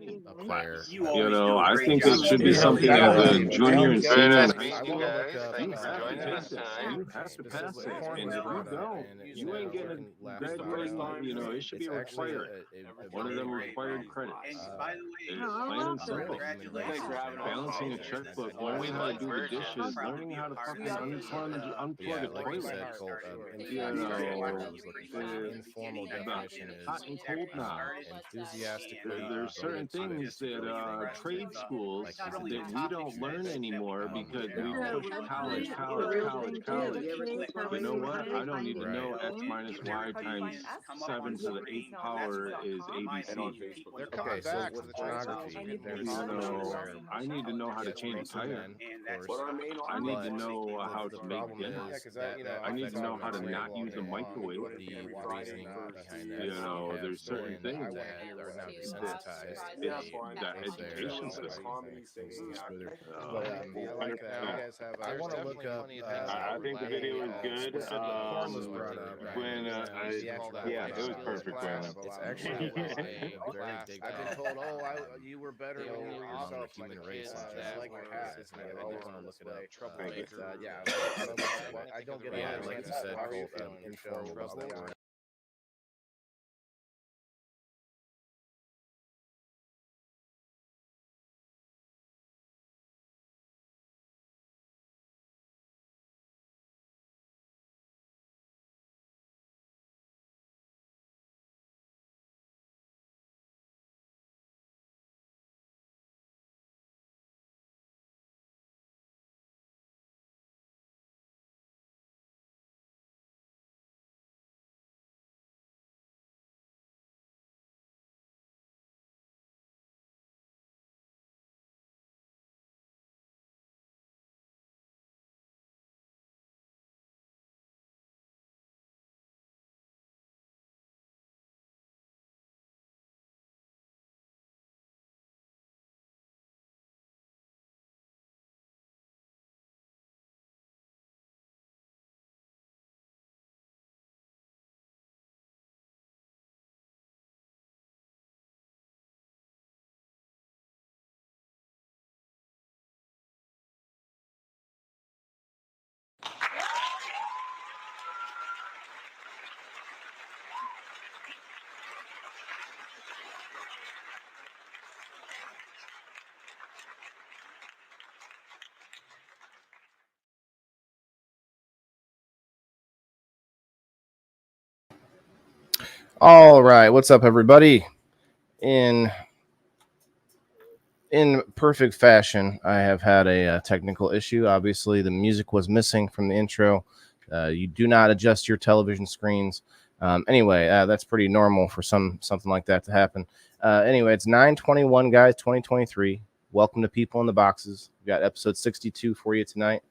a player. I think it should be something as a junior and senior. Thanks for joining us tonight. You have to pass it, and if you don't, you ain't getting graduating. It should be required. One of them required credits. It's plain and simple. Balancing a checkbook, learning how to do the dishes, learning how to fucking unplug a toilet. Informal definition is hot and cold now. Enthusiastically. There's certain things that trade schools that we don't learn anymore because we push college. You know what? I don't need to know X minus Y times 7 to the 8th power is ABC. They're coming back to the pornography. I need to know how to change a tire. I need to know how to make dinner. I need to know how to not use a microwave. There's certain things that are now desensitized. That education system. I want to look up. I think the video was good. When it was perfect. It's actually a very big. I've been told, you were better when you were yourself. Human race. Just like your hat. I want to look it up. I don't get it. Like you said, informal. All right, what's up, everybody? In perfect fashion, I have had a technical issue. Obviously, the music was missing from the intro. You do not adjust your television screens. Anyway, that's pretty normal for something like that to happen. Anyway, it's 9/21, guys, 2023. Welcome to People in the Boxes. We got episode 62 for you tonight.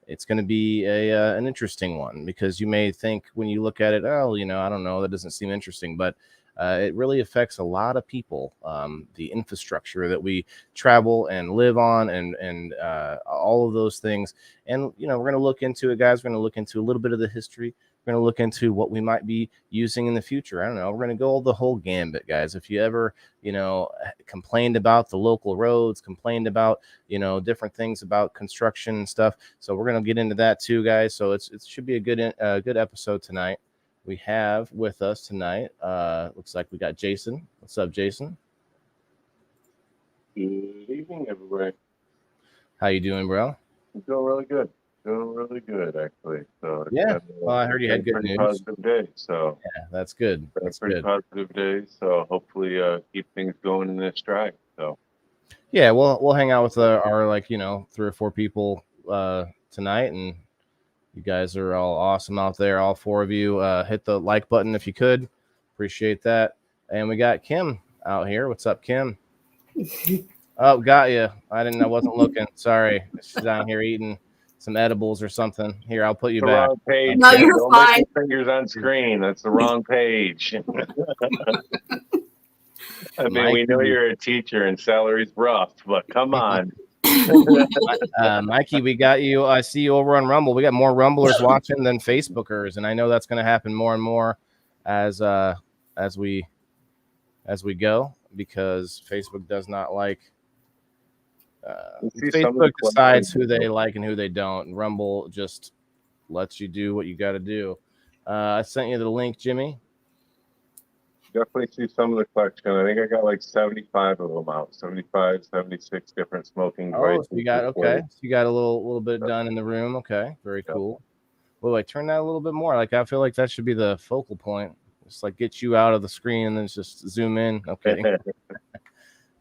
It's going to be an interesting one because you may think when you look at it, I don't know, that doesn't seem interesting, but it really affects a lot of people. The infrastructure that we travel and live on and all of those things. And, we're going to look into it, guys. We're going to look into a little bit of the history. We're going to look into what we might be using in the future. I don't know. We're going to go the whole gambit, guys. If you ever, complained about the local roads, complained about, different things about construction and stuff. So we're going to get into that too, guys. So it should be a good episode tonight. We have with us tonight, looks like we got Jason. What's up, Jason? Good evening, everybody. How you doing, bro? I'm doing really good. Actually. So yeah. Well, I heard you had good news. Positive day. So yeah, that's good. That's pretty good. Positive day. So hopefully, keep things going in this stride. So yeah, we'll hang out with our 3 or 4 people tonight, and you guys are all awesome out there. All 4 of you, hit the like button if you could. Appreciate that. And we got Kim out here. What's up, Kim? Oh, got you. I wasn't looking. Sorry. She's down here eating some edibles or something. Here, I'll put you back. Wrong page. No, you're Don't fine. make your fingers on screen. That's the wrong page. I mean, we know you're a teacher and salary's rough, but come on. Mikey, we got you. I see you over on Rumble. We got more Rumblers watching than Facebookers, and I know that's going to happen more and more as we go. because Facebook does not like. see some of the Facebook decides who questions. they like and who they don't. And Rumble just lets you do what you got to do. I sent you the link, Jimmy. Definitely see some of the collection. I think I got like 75 of them out. 75, 76 different smoking Oh, devices. so you got okay. So you got a little bit done in the room. Okay, very cool. Well, I turn that a little bit more. Like I feel like that should be the focal point. Just like get you out of the screen and then just zoom in. Okay.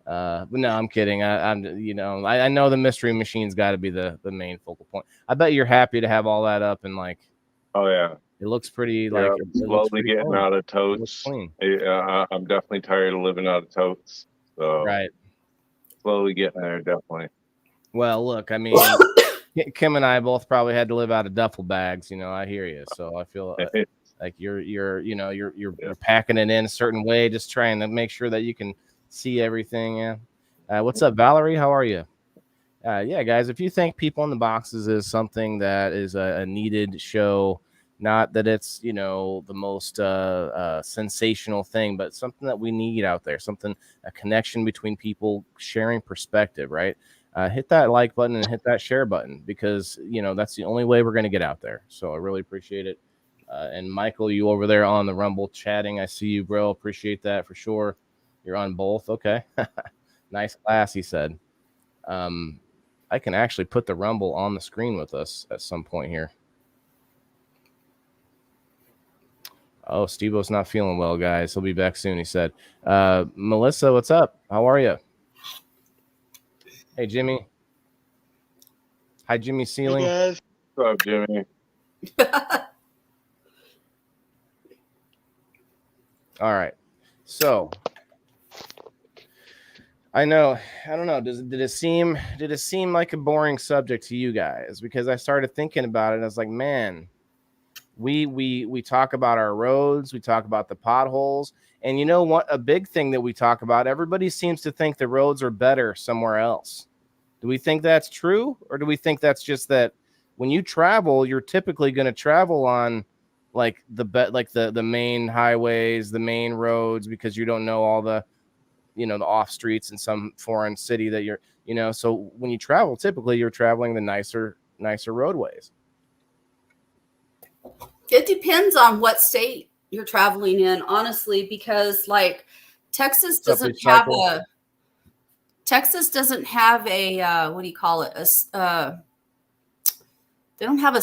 But no, I'm kidding. I know the mystery machine's got to be the main focal point. I bet you're happy to have all that up and like. Oh yeah, it looks pretty yeah, like I'm slowly getting clean. out of It looks totes. clean. I'm definitely tired of living out of totes. So Right. Slowly getting there, definitely. Well, look, I mean, Kim and I both probably had to live out of duffel bags. You know, I hear you. So I feel like you're packing it in a certain way, just trying to make sure that you can see everything. Yeah. What's up, Valerie? How are you? Yeah, guys, if you think People in the Boxes is something that is a needed show, not that it's, the most sensational thing, but something that we need out there, a connection between people sharing perspective, right? Hit that like button and hit that share button because, that's the only way we're going to get out there. So I really appreciate it. And Michael, you over there on the Rumble chatting. I see you, bro. Appreciate that for sure. You're on both. Okay. Nice class, he said. I can actually put the Rumble on the screen with us at some point here. Oh, Steve-O's not feeling well, guys. He'll be back soon, he said. Melissa, what's up? How are you? Hey, Jimmy. Hi, Jimmy Sealing. Hey, guys. What's up, Jimmy? All right. So I don't know. Did it seem like a boring subject to you guys? Because I started thinking about it. And I was like, man, we talk about our roads, we talk about the potholes, and you know what? A big thing that we talk about, everybody seems to think the roads are better somewhere else. Do we think that's true, or do we think that's just that when you travel, you're typically going to travel on like the main highways, the main roads, because you don't know all the the off streets in some foreign city that you're, so when you travel, typically you're traveling the nicer roadways. It depends on what state you're traveling in, honestly, because like Texas doesn't have a what do you call it? They don't have a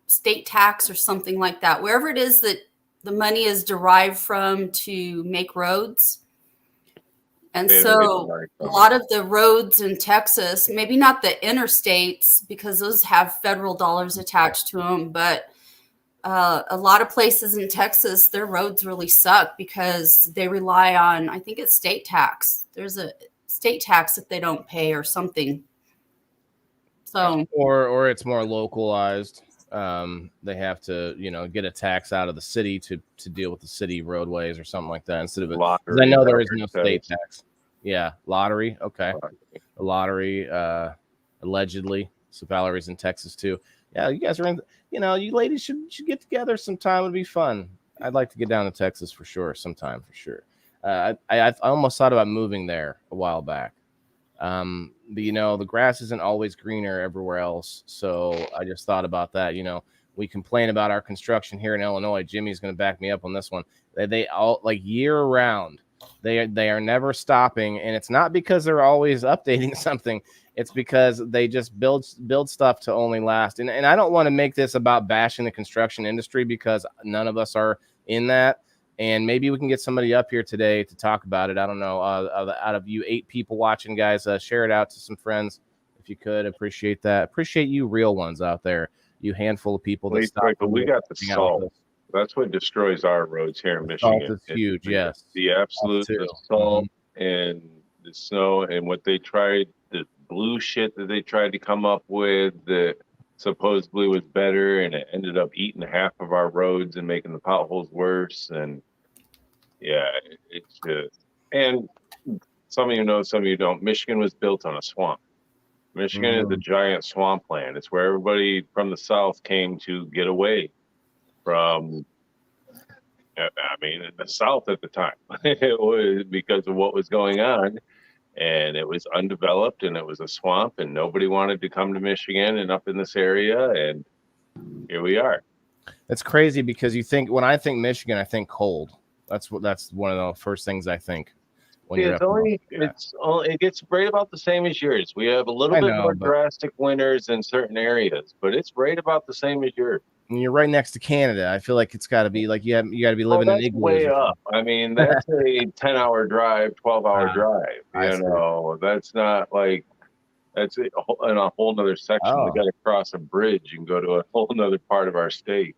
state tax or something like that. Wherever it is that the money is derived from to make roads. And so a lot of the roads in Texas, maybe not the interstates because those have federal dollars attached to them, but a lot of places in Texas, their roads really suck because they rely on, I think it's state tax. There's a state tax that they don't pay or something. So or it's more localized. They have to, get a tax out of the city to deal with the city roadways or something like that instead of because I know there is no state tax. Yeah, lottery. Okay, a lottery. Allegedly, so Valerie's in Texas too. Yeah, you guys are in. You ladies should get together sometime. It'd be fun. I'd like to get down to Texas for sure, sometime for sure. I almost thought about moving there a while back. But the grass isn't always greener everywhere else. So I just thought about that. We complain about our construction here in Illinois. Jimmy's going to back me up on this one. They all like year round. They are never stopping, and it's not because they're always updating something. It's because they just build stuff to only last. And I don't want to make this about bashing the construction industry because none of us are in that. And maybe we can get somebody up here today to talk about it. I don't know. Out of you 8 people watching, guys, share it out to some friends if you could. Appreciate that. Appreciate you real ones out there. You handful of people that stop. But we got the salt. That's what destroys our roads here in Michigan. Salt is huge, yes. The absolute the salt and the snow and what they tried, the blue shit that they tried to come up with that supposedly was better, and it ended up eating half of our roads and making the potholes worse. And yeah, it's just, and some of you know, some of you don't. Michigan was built on a swamp. Michigan is a giant swampland. It's where everybody from the south came to get away from I mean, in the South at the time, it was because of what was going on, and it was undeveloped, and it was a swamp, and nobody wanted to come to Michigan and up in this area, and here we are. That's crazy because when I think Michigan, I think cold. That's one of the first things I think. See, it gets right about the same as yours. We have a little bit more drastic winters in certain areas, but it's right about the same as yours. And you're right next to Canada. I feel like it's got to be like you got to be living in igloos. Way up. I mean, that's a 10-hour drive, 12-hour drive. That's not like that's in a whole nother section. We got to cross a bridge and go to a whole nother part of our state.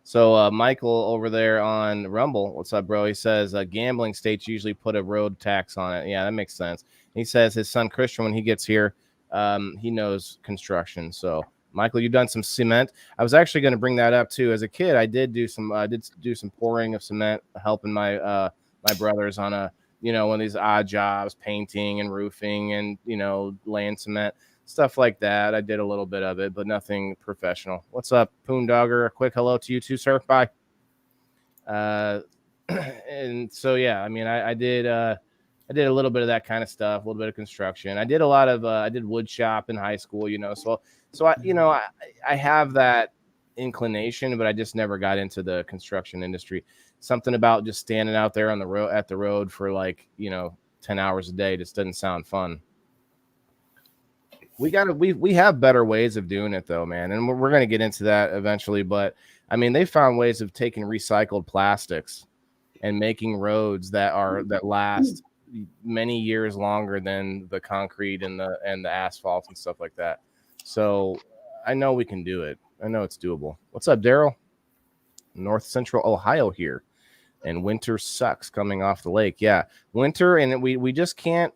So Michael over there on Rumble, what's up, bro? He says gambling states usually put a road tax on it. Yeah, that makes sense. He says his son Christian, when he gets here, he knows construction. So Michael, you've done some cement. I was actually going to bring that up too. As a kid, I did do some pouring of cement, helping my brothers on one of these odd jobs, painting and roofing and laying cement. Stuff like that. I did a little bit of it, but nothing professional. What's up, Poondogger? A quick hello to you too, sir. Bye. And so, yeah, I mean, I did a little bit of that kind of stuff, a little bit of construction. I did a lot of, I did wood shop in high school, so I have that inclination, but I just never got into the construction industry. Something about just standing out there on the road at the road for 10 hours a day just doesn't sound fun. We have better ways of doing it though, man. And we're going to get into that eventually. But I mean, they found ways of taking recycled plastics and making roads that last many years longer than the concrete and the asphalt and stuff like that. So I know we can do it. I know it's doable. What's up, Daryl? North Central Ohio here. And winter sucks coming off the lake. Yeah, winter, and we just can't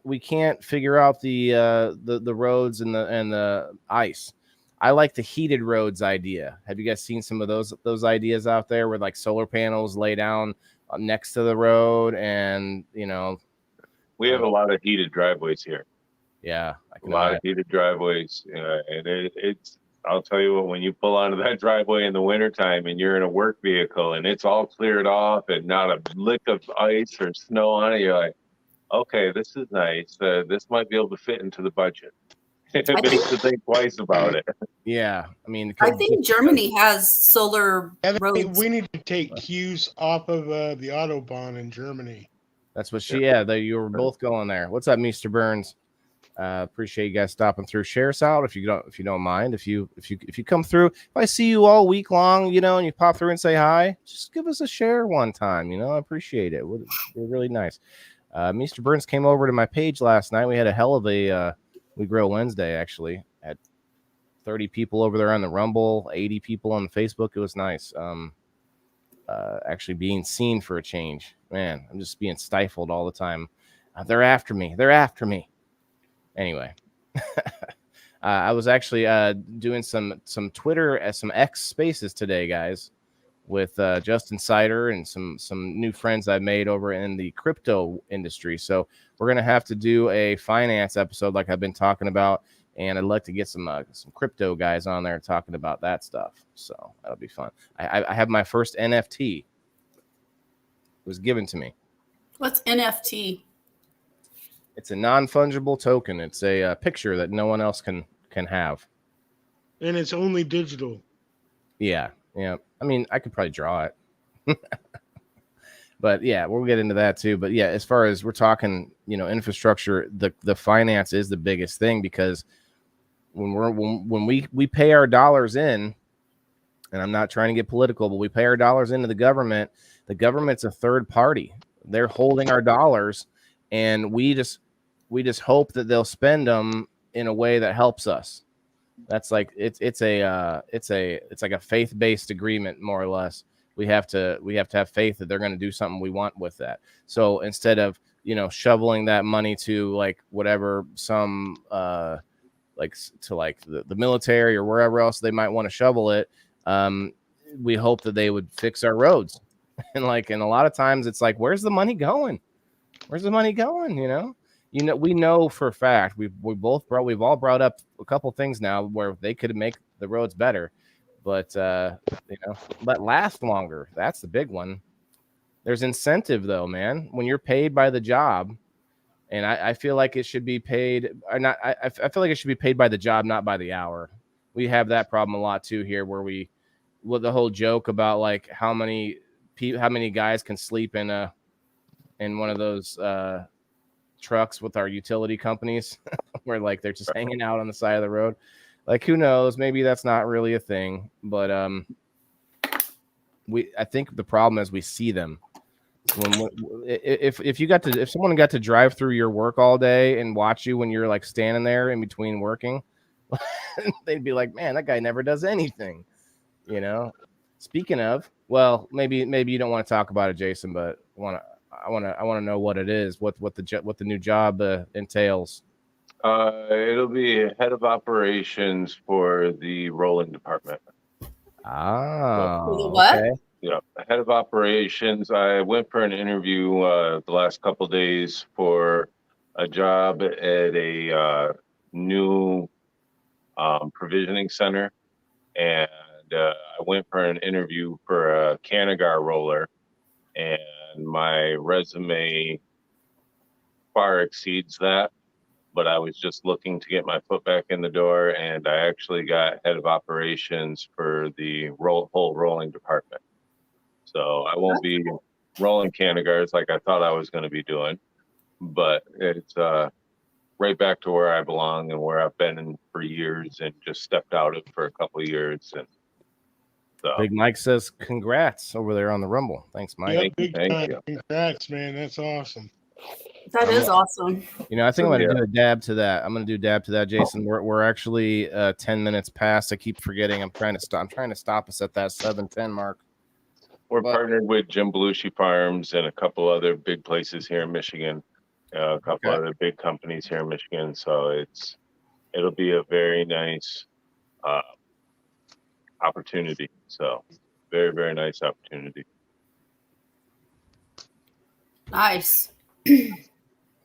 figure out the roads and the ice. I like the heated roads idea. Have you guys seen some of those ideas out there where like solar panels lay down next to the road and we have a lot of heated driveways here. Yeah, a lot of heated driveways, and it's. I'll tell you what, when you pull onto that driveway in the wintertime and you're in a work vehicle and it's all cleared off and not a lick of ice or snow on it, you're like, okay, this is nice. This might be able to fit into the budget. It makes you think twice about it. Yeah. I mean, I think Germany has solar roads. We need to take cues off of the Autobahn in Germany. That's what you were both going there. What's up, Mr. Burns? Appreciate you guys stopping through. Share us out if you don't mind. If you come through, if I see you all week long, and you pop through and say hi, just give us a share one time. I appreciate it. We're really nice. Mr. Burns came over to my page last night. We had a hell of a We Grow Wednesday, actually. Had 30 people over there on the Rumble, 80 people on the Facebook. It was nice. Actually being seen for a change. Man, I'm just being stifled all the time. They're after me. Anyway, I was actually doing some Twitter, some X spaces today, guys, with Justin Sider and some new friends I've made over in the crypto industry. So we're going to have to do a finance episode like I've been talking about. And I'd like to get some crypto guys on there talking about that stuff. So that'll be fun. I have my first NFT. It was given to me. What's NFT? It's a non-fungible token. It's a picture that no one else can have. And it's only digital. Yeah. I mean, I could probably draw it. But yeah, we'll get into that too. But yeah, as far as we're talking, infrastructure, the finance is the biggest thing, because when we pay our dollars in, and I'm not trying to get political, but we pay our dollars into the government's a third party. They're holding our dollars, and we just hope that they'll spend them in a way that helps us. That's like it's like a faith-based agreement, more or less. We have to have faith that they're going to do something we want with that. So instead of shoveling that money to like whatever some like to like the military or wherever else they might want to shovel it, we hope that they would fix our roads. And a lot of times it's like, where's the money going? Where's the money going? We know for a fact we've all brought up a couple things now where they could make the roads better, but let last longer. That's the big one. There's incentive though, man. When you're paid by the job, and I feel like it should be paid, or not. I feel like it should be paid by the job, not by the hour. We have that problem a lot too here, where the whole joke about like how many guys can sleep in one of those trucks with our utility companies, where like they're just hanging out on the side of the road. Like, who knows? Maybe that's not really a thing, but I think the problem is we see them. If someone got to drive through your work all day and watch you when you're like standing there in between working, they'd be like, man, that guy never does anything, you know. Speaking of, well, maybe you don't want to talk about it, Jason, but I want to know what it is, what the new job entails. It'll be head of operations for the rolling department. Oh, what? okay. Yeah, head of operations. I went for an interview the last couple of days for a job at a new provisioning center, and I went for an interview for a Canagar roller, and my resume far exceeds that. But I was just looking to get my foot back in the door, and I actually got head of operations for the whole rolling department. So I won't be rolling Canagars like I thought I was going to be doing, but it's right back to where I belong and where I've been in for years, and just stepped out of for a couple of years. And so Big Mike says congrats over there on the Rumble. Thanks, Mike. Yep, thank you. Congrats, man. That's awesome. That is awesome. You know, I think I'm going to do a dab to that. I'm going to do dab to that, Jason. We're actually 10 minutes past. I keep forgetting. I'm trying to stop us at that 7:10 mark. We're partnered with Jim Belushi Farms and a couple other big places here in Michigan, a couple other big companies here in Michigan. So it'll be a very nice opportunity. So very, very nice opportunity. Nice.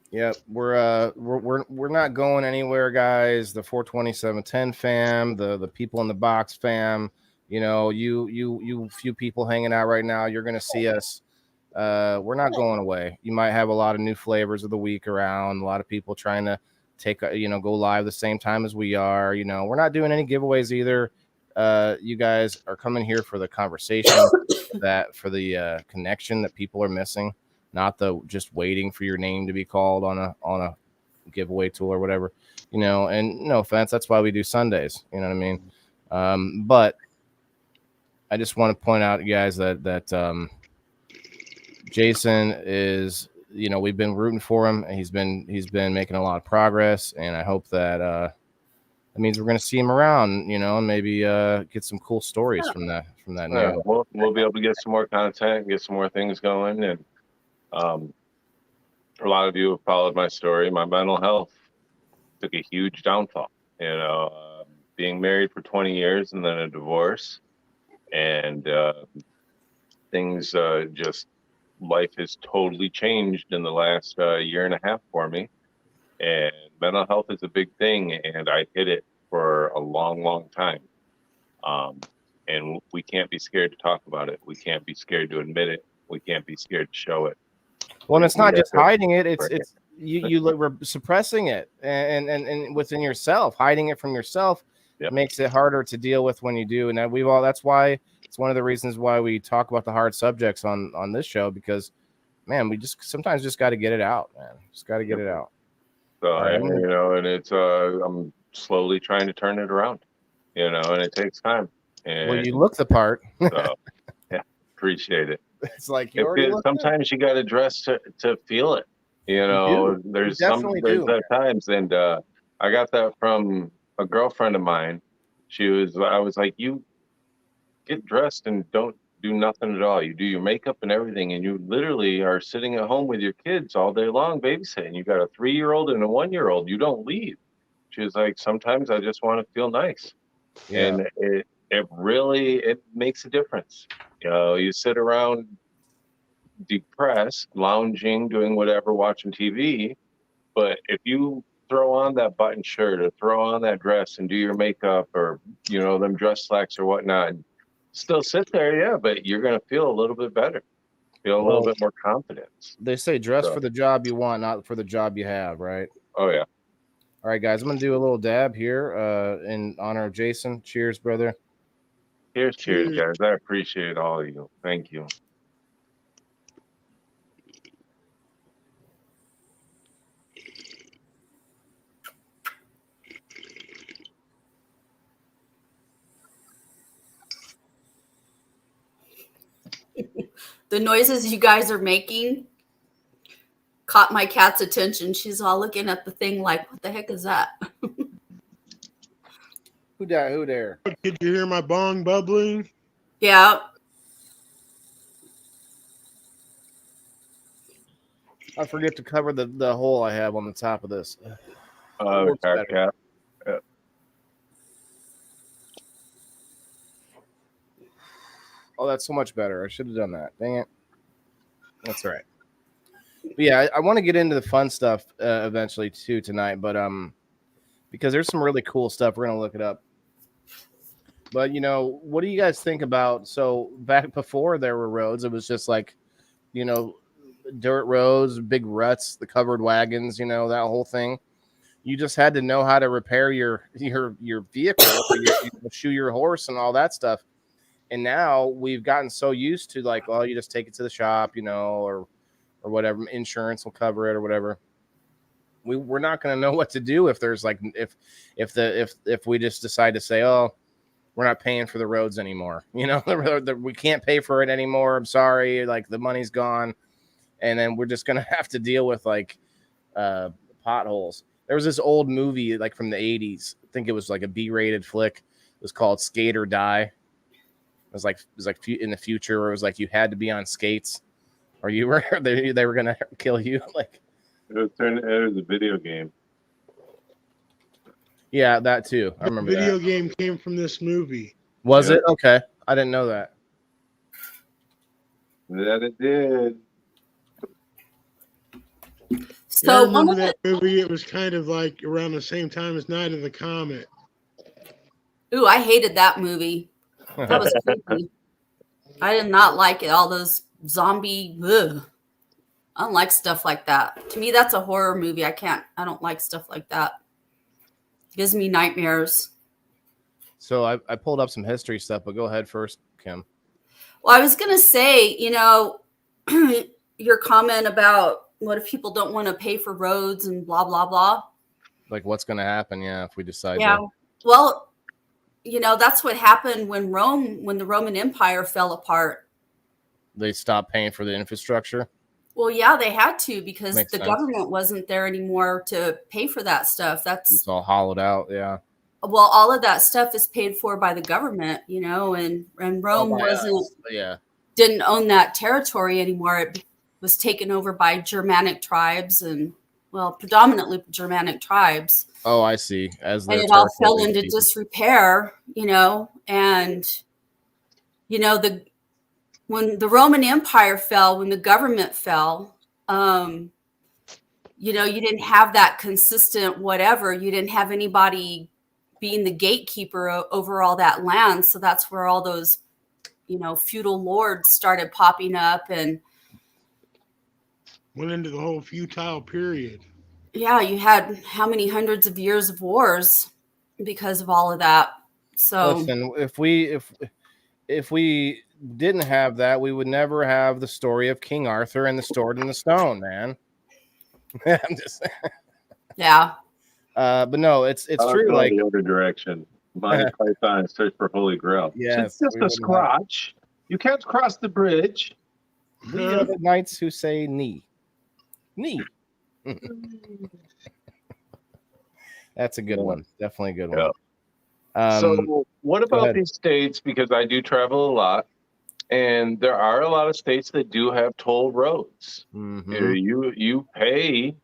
Yep, we're not going anywhere, guys. The 42710 fam, the people in the box fam. You know, you few people hanging out right now, you're gonna see us. We're not going away. You might have a lot of new flavors of the week around. A lot of people trying to go live the same time as we are. You know, we're not doing any giveaways either. You guys are coming here for the conversation, for the connection that people are missing, not the just waiting for your name to be called on a giveaway tool or whatever. You know, and no offense, that's why we do Sundays. You know what I mean? But I just want to point out, you guys, that Jason is, you know, we've been rooting for him, and he's been making a lot of progress, and I hope that that means we're going to see him around, you know, and maybe get some cool stories from that. Yeah, we'll be able to get some more content, get some more things going, and a lot of you have followed my story. My mental health took a huge downfall. You know, being married for 20 years and then a divorce. And things life has totally changed in the last year and a half for me. And mental health is a big thing, and I hid it for a long, long time. And we can't be scared to talk about it. We can't be scared to admit it. We can't be scared to show it. Well, and it's not just hiding it. It's you suppressing it and within yourself, hiding it from yourself. Yep. Makes it harder to deal with when you do. And that's why it's one of the reasons why we talk about the hard subjects on this show, because, man, we sometimes just got to get it out, man. Just got to get it out. So, you know, and it's, I'm slowly trying to turn it around, you know, and it takes time. And well, you look the part. So, yeah, appreciate it. It's like sometimes you got to dress to feel it, you know. There's that times, and I got that from a girlfriend of mine. I was like, you get dressed and don't do nothing at all. You do your makeup and everything, and you literally are sitting at home with your kids all day long babysitting. You got a 3-year-old and a 1-year-old. You don't leave. She was like, sometimes I just want to feel nice. Yeah. And it really makes a difference. You know, you sit around depressed, lounging, doing whatever, watching TV, but if you throw on that button shirt or throw on that dress and do your makeup, or, you know, them dress slacks or whatnot, and still sit there, yeah, but you're going to feel a little bit better. feel a little bit more confidence. They say dress So. for the job you want, not for the job you have, right? Oh yeah. All right, guys, I'm gonna do a little dab here in honor of Jason. Cheers, brother. Cheers, guys. I appreciate all of you. Thank you. The noises you guys are making caught my cat's attention. She's all looking at the thing like, what the heck is that? Who there? Did you hear my bong bubbling? Yeah. I forget to cover the hole I have on the top of this. The car cap. Yeah. Oh, that's so much better. I should have done that. Dang it. That's all right. But yeah, I want to get into the fun stuff eventually too tonight, but because there's some really cool stuff. We're gonna look it up. But you know, what do you guys think about? So back before there were roads, it was just like, you know, dirt roads, big ruts, the covered wagons, you know, that whole thing. You just had to know how to repair your vehicle, shoe your horse, and all that stuff. And now we've gotten so used to like, well, you just take it to the shop, you know, or whatever, insurance will cover it or whatever. We're not going to know what to do if there's like if we just decide to say, oh, we're not paying for the roads anymore. You know, we can't pay for it anymore. I'm sorry, like the money's gone, and then we're just going to have to deal with like potholes. There was this old movie like from the 80s. I think it was like a B-rated flick. It was called Skate or Die. It was like in the future where it was like you had to be on skates or you were they were going to kill you. Like It was a video game. yeah, that too. I remember The video that. game came from this movie. Was it? Okay. I didn't know that. That it did. So I remember that movie. It was kind of like around the same time as Night of the Comet. Ooh, I hated that movie. That was creepy. I did not like it. All those zombie. Ugh. I don't like stuff like that. To me, that's a horror movie. I don't like stuff like that. It gives me nightmares. So I pulled up some history stuff, but go ahead first, Kim. Well, I was going to say, you know, your comment about what if people don't want to pay for roads and blah, blah, blah. Like what's going to happen, yeah, if we decide Yeah. to. Well, you know, that's what happened when the Roman Empire fell apart. They stopped paying for the infrastructure. Well, yeah, they had to because Makes the sense. government wasn't there anymore to pay for that stuff. It's all hollowed out, yeah. Well, all of that stuff is paid for by the government, you know, and Rome didn't own that territory anymore. It was taken over by Germanic tribes and, well, predominantly Germanic tribes. Oh, I see. And it all fell into disrepair, you know, and, you know, when the Roman Empire fell, when the government fell, you know, you didn't have that consistent whatever. You didn't have anybody being the gatekeeper over all that land. So that's where all those, you know, feudal lords started popping up and went into the whole feudal period. Yeah, you had how many hundreds of years of wars because of all of that. So listen, if we didn't have that, we would never have the story of King Arthur and the Sword in the Stone, man. I'm just yeah. But no, it's true. Like the other direction. Monty Python search for Holy Grail. Yes, it's just a scratch. You can't cross the bridge. We are the knights who say knee. That's a good one. Definitely a good one. So what about these states? Because I do travel a lot, and there are a lot of states that do have toll roads. Mm-hmm. You pay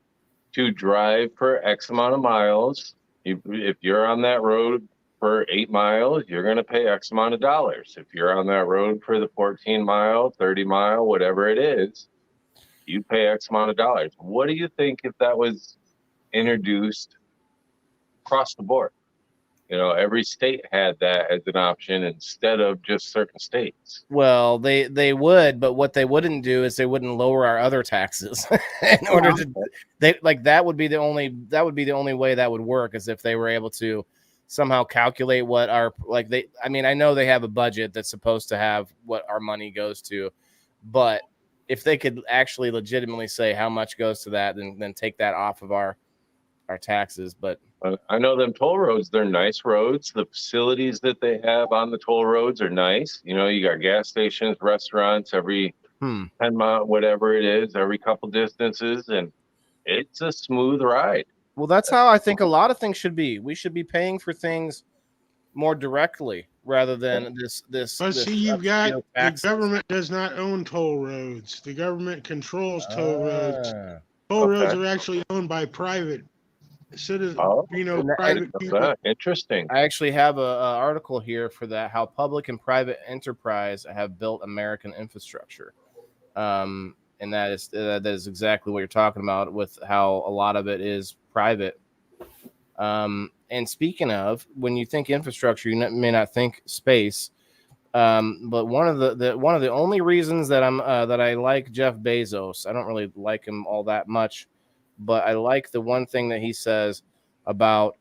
to drive for X amount of miles. If you're on that road for 8 miles, you're going to pay X amount of dollars. If you're on that road for the 14-mile, 30-mile, whatever it is, you pay X amount of dollars. What do you think if that was introduced across the board? Every state had that as an option instead of just certain states. Well, they would, but what they wouldn't do is they wouldn't lower our other taxes in order to they like that would be the only way that would work is if they were able to somehow calculate what our I mean, I know they have a budget that's supposed to have what our money goes to, but if they could actually legitimately say how much goes to that, then take that off of our taxes. But I know them toll roads, they're nice roads. The facilities that they have on the toll roads are nice. You got gas stations, restaurants every 10 mile, whatever it is, every couple distances, and it's a smooth ride. Well, that's how I think a lot of things should be. We should be paying for things more directly rather than this. But this see, you've got the taxes. government does not own toll roads. The government controls toll roads. Ah. Toll roads are actually owned by private citizens, private people. Interesting. I actually have a article here for that. How public and private enterprise have built American infrastructure, and that is exactly what you're talking about with how a lot of it is private. And speaking of, when you think infrastructure, you may not think space. But one of the only reasons that I like Jeff Bezos, I don't really like him all that much, but I like the one thing that he says about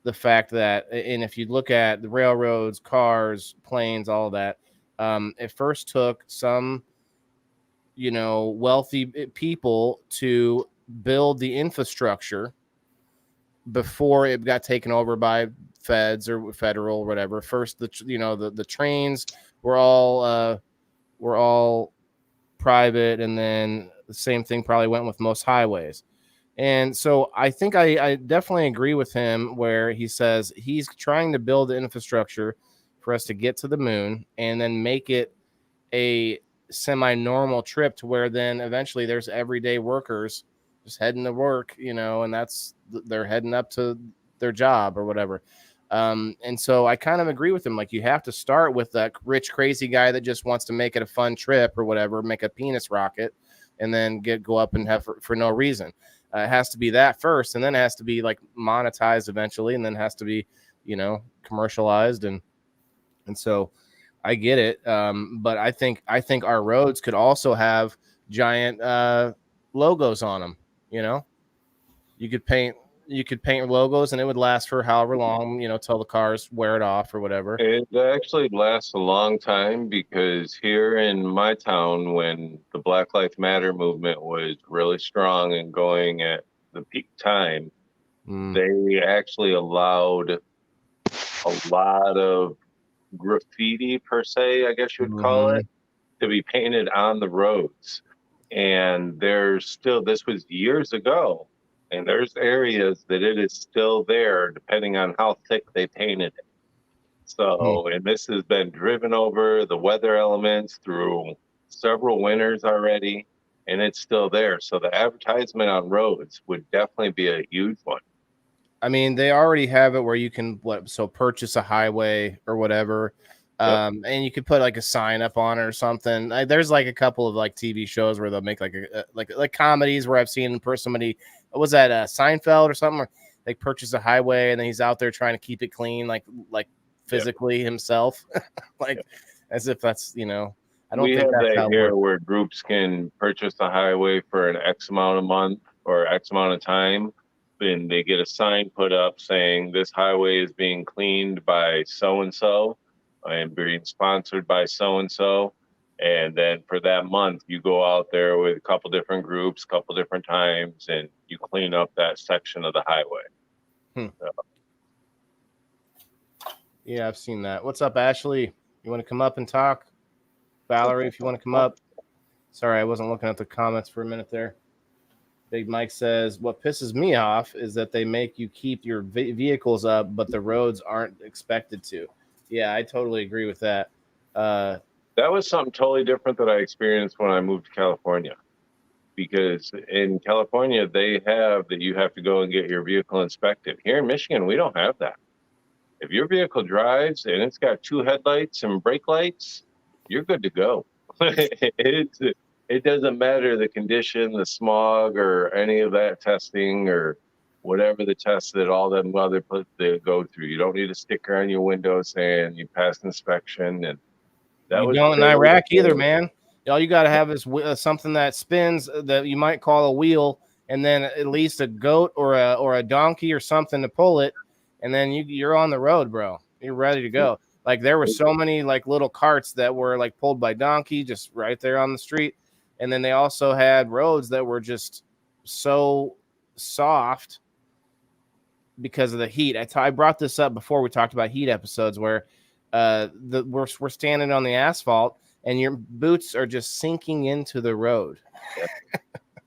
the fact that, and if you look at the railroads, cars, planes, all that, it first took some, wealthy people to build the infrastructure before it got taken over by feds or federal, whatever. First, the trains were all private, and then the same thing probably went with most highways. And so I think I definitely agree with him where he says he's trying to build the infrastructure for us to get to the moon and then make it a semi-normal trip to where then eventually there's everyday workers just heading to work, and they're heading up to their job or whatever. And so I kind of agree with him. Like, you have to start with that rich, crazy guy that just wants to make it a fun trip or whatever, make a penis rocket, and then go up and have for no reason. It has to be that first, and then it has to be like monetized eventually, and then it has to be, commercialized. And so I get it. But I think our roads could also have giant logos on them. You could paint logos and it would last for however long, till the cars wear it off or whatever. It actually lasts a long time because here in my town, when the Black Lives Matter movement was really strong and going at the peak time, they actually allowed a lot of graffiti, per se, I guess you would call it, to be painted on the roads. And this was years ago, and there's areas that it is still there depending on how thick they painted it. So, and this has been driven over the weather elements through several winters already, and it's still there. So the advertisement on roads would definitely be a huge one. I mean, they already have it where you can purchase a highway or whatever. And you could put like a sign up on it or something. There's like a couple of like TV shows where they'll make like comedies where I've seen somebody, was that Seinfeld or something, where they purchase a highway and then he's out there trying to keep it clean, like physically himself, as if that's, I don't think have that's that how here where groups can purchase a highway for an X amount a month or X amount of time. Then they get a sign put up saying this highway is being cleaned by so-and-so and being sponsored by so-and-so. And then for that month, you go out there with a couple different groups, a couple different times, and you clean up that section of the highway. So. Yeah, I've seen that. What's up, Ashley? You want to come up and talk? Valerie, if you want to come up. Sorry, I wasn't looking at the comments for a minute there. Big Mike says, what pisses me off is that they make you keep your vehicles up, but the roads aren't expected to. Yeah, I totally agree with that. That was something totally different that I experienced when I moved to California. Because in California, they have that you have to go and get your vehicle inspected. Here in Michigan, we don't have that. If your vehicle drives and it's got 2 headlights and brake lights, you're good to go. It doesn't matter the condition, the smog, or any of that testing or whatever the test that all them other they go through. You don't need a sticker on your window saying you passed inspection, and that You was don't in totally Iraq either, cool. man. All you got to have is something that spins that you might call a wheel, and then at least a goat or a donkey or something to pull it, and then you're on the road, bro. You're ready to go. Like there were so many like little carts that were like pulled by donkey just right there on the street, and then they also had roads that were just so soft because of the heat. I brought this up before we talked about heat episodes where we're standing on the asphalt and your boots are just sinking into the road.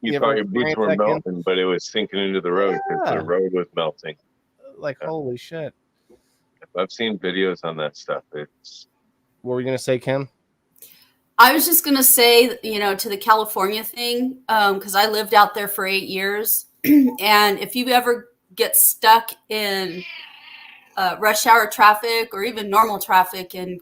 You thought your boots were melting, but it was sinking into the road because the road was melting. Like, holy shit. I've seen videos on that stuff. What were you going to say, Kim? I was just going to say, to the California thing, because I lived out there for 8 years. And if you ever get stuck in rush hour traffic or even normal traffic in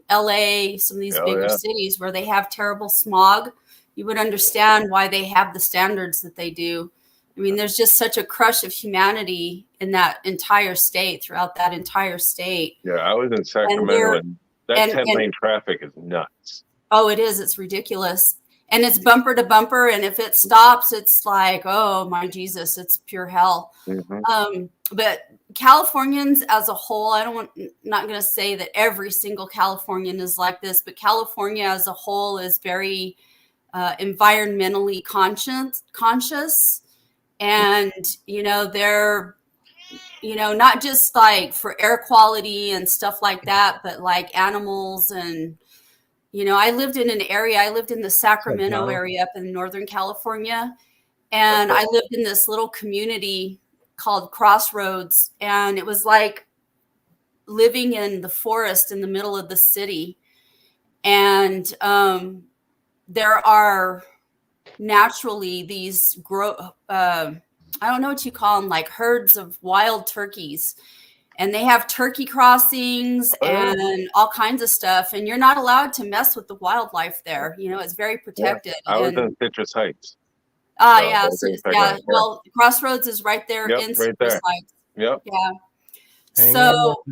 LA, some of these bigger cities where they have terrible smog, you would understand why they have the standards that they do. I mean, there's just such a crush of humanity in that entire state, throughout that entire state. Yeah, I was in Sacramento, and that 10-lane traffic is nuts. Oh, it is. It's ridiculous. And it's bumper to bumper. And if it stops, it's like, oh, my Jesus, it's pure hell. Mm-hmm. But Californians as a whole, not going to say that every single Californian is like this, but California as a whole is very environmentally conscious. And, they're, not just like for air quality and stuff like that, but like animals. And, I lived in the Sacramento area up in Northern California. And I lived in this little community called Crossroads. And it was like living in the forest in the middle of the city. And there are naturally these I don't know what you call them, like herds of wild turkeys, and they have turkey crossings and all kinds of stuff, and you're not allowed to mess with the wildlife there. It's very protected. I was in Citrus Heights. Well, Crossroads is right there in Citrus Heights. Yep. Yeah. So,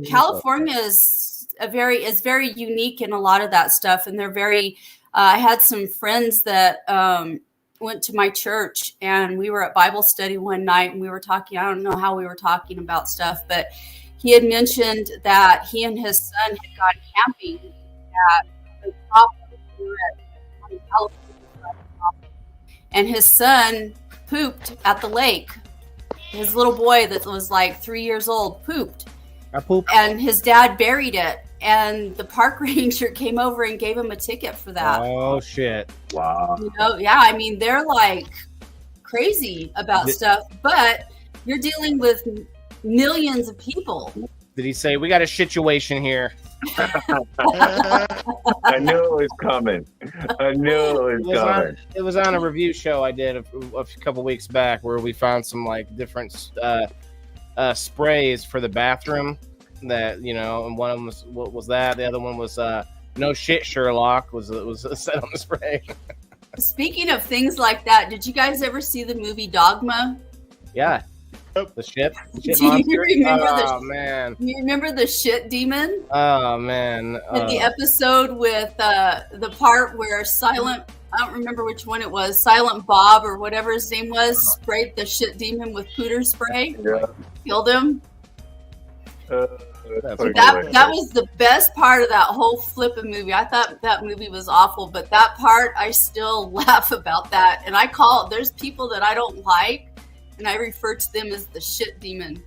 California is very unique in a lot of that stuff, and they're very I had some friends that went to my church, and we were at Bible study one night, and we were talking. I don't know how we were talking about stuff, but he had mentioned that he and his son had gone camping at the top of the California, and his son pooped at the lake. His little boy that was like 3 years old pooped. And his dad buried it. And the park ranger came over and gave him a ticket for that. Oh, shit. Wow. I mean, they're like crazy about stuff, but you're dealing with millions of people. Did he say, we got a situation here? I knew it was coming. It was on a review show I did a couple weeks back where we found some like different sprays for the bathroom that, and one of them was, what was that? The other one was no shit Sherlock was set on the spray. Speaking of things like that, did you guys ever see the movie Dogma? Yeah. The shit monster. Man. You remember the shit demon? Oh man. The episode with the part where I don't remember which one it was, Silent Bob or whatever his name was, sprayed the shit demon with pooter spray. Yeah. Killed him. That was the best part of that whole flippin' movie. I thought that movie was awful, but that part, I still laugh about that. And there's people that I don't like, and I refer to them as the shit demon.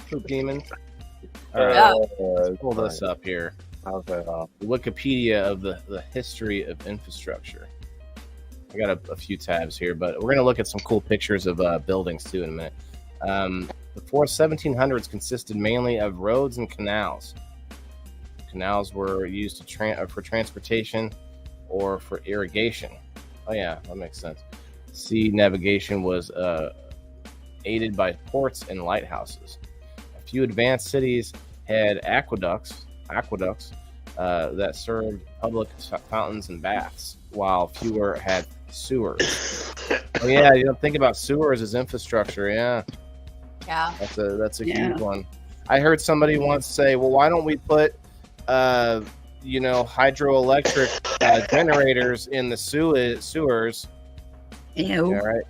Poop demon. Let's pull this up here. How's that off? The Wikipedia of the history of infrastructure. I got a few tabs here, but we're going to look at some cool pictures of buildings too in a minute. Before 1700s consisted mainly of roads and canals. Canals were used for transportation or for irrigation. Oh yeah, that makes sense. Sea navigation was aided by ports and lighthouses. A few advanced cities had aqueducts that served public fountains and baths, while fewer had sewers. Yeah, you don't think about sewers as infrastructure. Yeah, Yeah. that's a huge one. I heard somebody once say, "Well, why don't we put, hydroelectric generators in the sewers?" Ew. Yeah, right.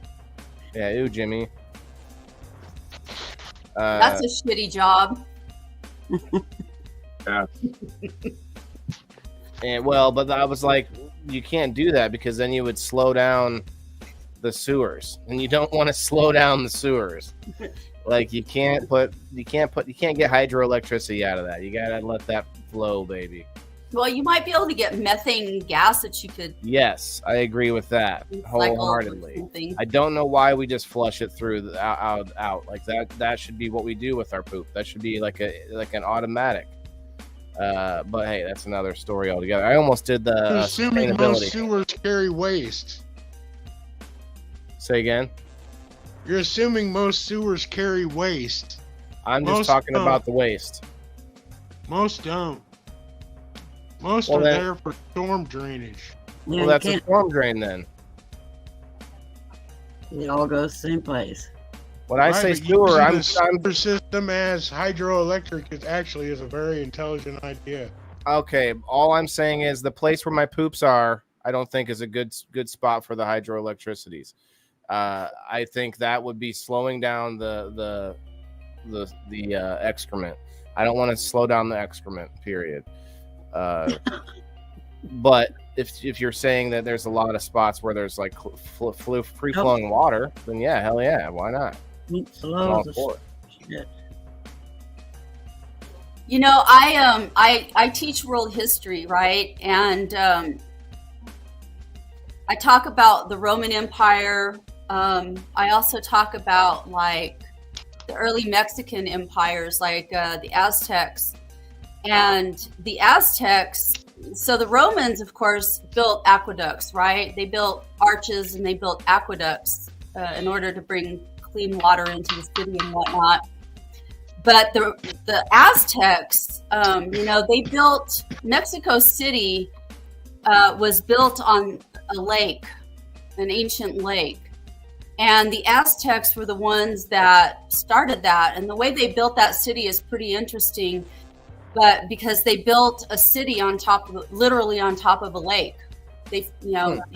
Yeah, ew, Jimmy. That's a shitty job. Yeah. But I was like, you can't do that because then you would slow down the sewers, and you don't want to slow down the sewers. Like you can't get hydroelectricity out of that. You gotta let that flow, baby. Well, you might be able to get methane gas that you could. Yes, I agree with that wholeheartedly. I don't know why we just flush it through the out like that. That should be what we do with our poop. That should be like an automatic. But hey, that's another story altogether. I almost did the assuming most sewers carry waste. Say again. You're assuming most sewers carry waste. I'm just talking about the waste. Most don't. Most are there for storm drainage. Yeah, well, that's a storm drain then. It all goes the same place. When I say sewer, I'm sewer system as hydroelectric is a very intelligent idea. Okay, all I'm saying is the place where my poops are, I don't think is a good spot for the hydroelectricities. I think that would be slowing down the excrement. I don't want to slow down the excrement. Period. But if you're saying that there's a lot of spots where there's like free flowing water, then yeah, hell yeah, why not? Shit. You know, I teach world history, right? And I talk about the Roman Empire. I also talk about like the early Mexican empires, like the Aztecs. And the Aztecs, so the Romans, of course, built aqueducts, right? They built arches and they built aqueducts in order to bring clean water into the city and whatnot. But the Aztecs, they built Mexico City was built on a lake, an ancient lake. And the Aztecs were the ones that started that. And the way they built that city is pretty interesting. But because they built a city literally on top of a lake, they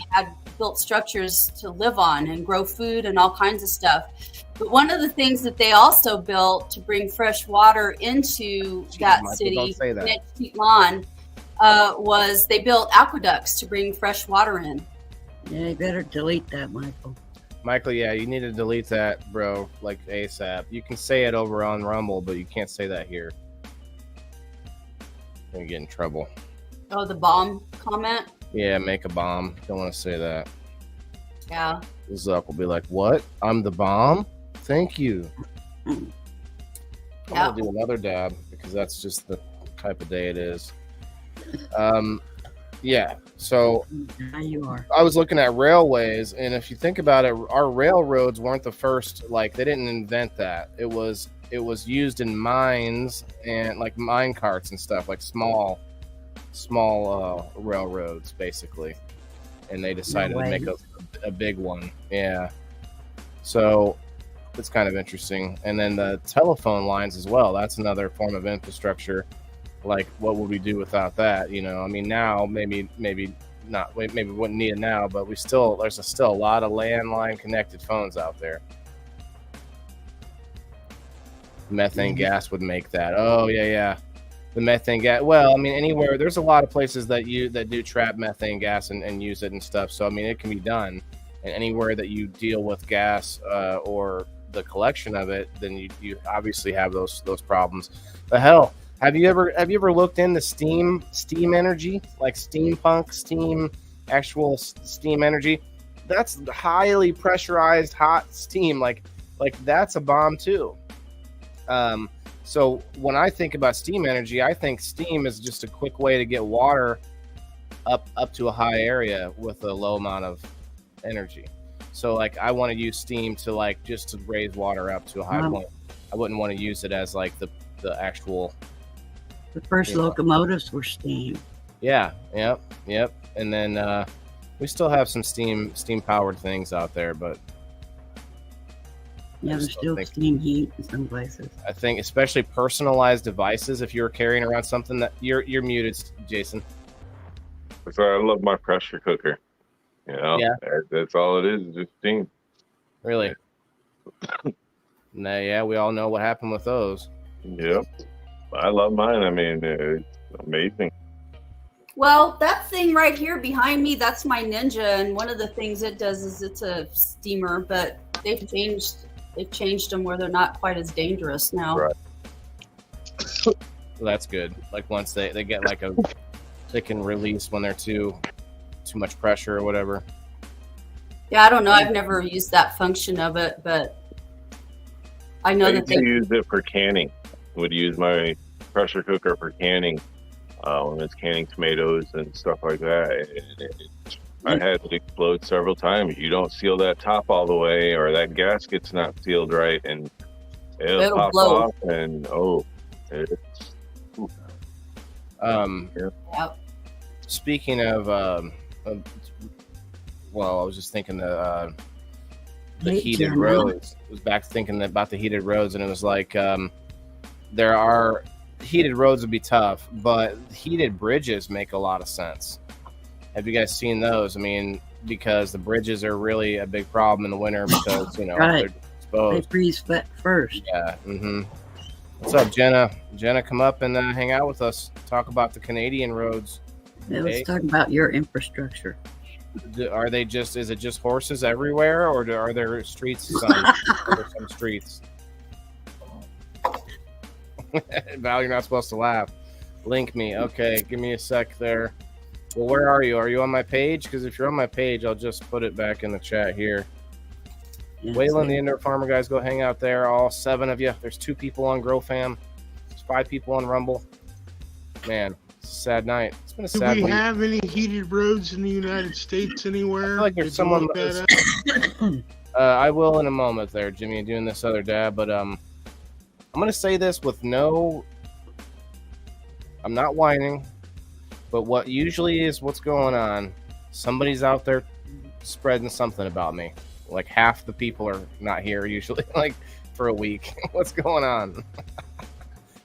had built structures to live on and grow food and all kinds of stuff. But one of the things that they also built to bring fresh water into that city, Titlan, was they built aqueducts to bring fresh water in. Yeah, you better delete that, Michael. Michael, yeah, you need to delete that, bro, like ASAP. You can say it over on Rumble, but you can't say that here. You're gonna get in trouble. Oh, the bomb comment? Yeah, make a bomb. Don't want to say that. Yeah. Zuck will be like, what? I'm the bomb? Thank you. I'm going to do another dab because that's just the type of day it is. Yeah, so you are. I was looking at railways, and if you think about it, our railroads weren't the first, like, they didn't invent that. It was used in mines and like mine carts and stuff, like small railroads basically, and they decided to make a big one. Yeah, so it's kind of interesting. And then the telephone lines as well, that's another form of infrastructure. Like, what would we do without that? I mean, now maybe not, maybe we wouldn't need it now, but there's still a lot of landline connected phones out there. Methane gas would make that. Oh yeah, the methane gas. Well, I mean, anywhere, there's a lot of places that do trap methane gas and use it and stuff. So I mean, it can be done. And anywhere that you deal with gas or the collection of it, then you obviously have those problems. But hell, have you ever looked into steam energy, like steampunk, actual steam energy? That's highly pressurized hot steam. Like that's a bomb too. So when I think about steam energy, I think steam is just a quick way to get water up to a high area with a low amount of energy. So like I want to use steam to like just to raise water up to a high point. I wouldn't want to use it as like the actual. The first locomotives were steam. Yeah. Yep. And then We still have some steam powered things out there, but Yeah, there's still steam heat in some places. I think especially personalized devices. If you're carrying around something that you're muted, Jason. So I love my pressure cooker. You know, Yeah. That's all it is, just steam. Really? Nah, yeah, we all know what happened with those. Yep. I love mine. I mean, it's amazing. Well, that thing right here behind me, that's my Ninja, and one of the things it does is it's a steamer, but they've changed them where they're not quite as dangerous now. Right. Well, that's good. Like once they get like they can release when they're too much pressure or whatever. Yeah, I don't know. I've never used that function of it, but I know that they use it for canning. Would use my pressure cooker for canning when it's canning tomatoes and stuff like that. I had it explode several times. You don't seal that top all the way, or that gasket's not sealed right, and it'll pop blow off. And Yep. Speaking of, well, I was just thinking the heated roads. I was back thinking about the heated roads, and it was like there are heated roads would be tough, but heated bridges make a lot of sense. Have you guys seen those? I mean, because the bridges are really a big problem in the winter because Right. they're exposed. They freeze first. Yeah. Mm-hmm. What's up, Jenna? Jenna, come up and hang out with us. Talk about the Canadian roads. Yeah, let's talk about your infrastructure. Are they just? Is it just horses everywhere, or are there streets? Are there some streets? Val, you're not supposed to laugh. Link me. Okay, give me a sec there. Well, where are you? Are you on my page? Because if you're on my page, I'll just put it back in the chat here. Yeah, Waylon, the Indoor Farmer guys, go hang out there. All 7 of you. There's 2 people on GrowFam. There's 5 people on Rumble. Man, it's a sad night. It's been a sad Do we week. have any heated roads in the United States anywhere? I feel like there's Did you someone. look that up? I will in a moment there, Jimmy, doing this other dab. But I'm going to say this with no... I'm not whining. But what usually is what's going on, somebody's out there spreading something about me. Like half the people are not here usually, like for a week. What's going on?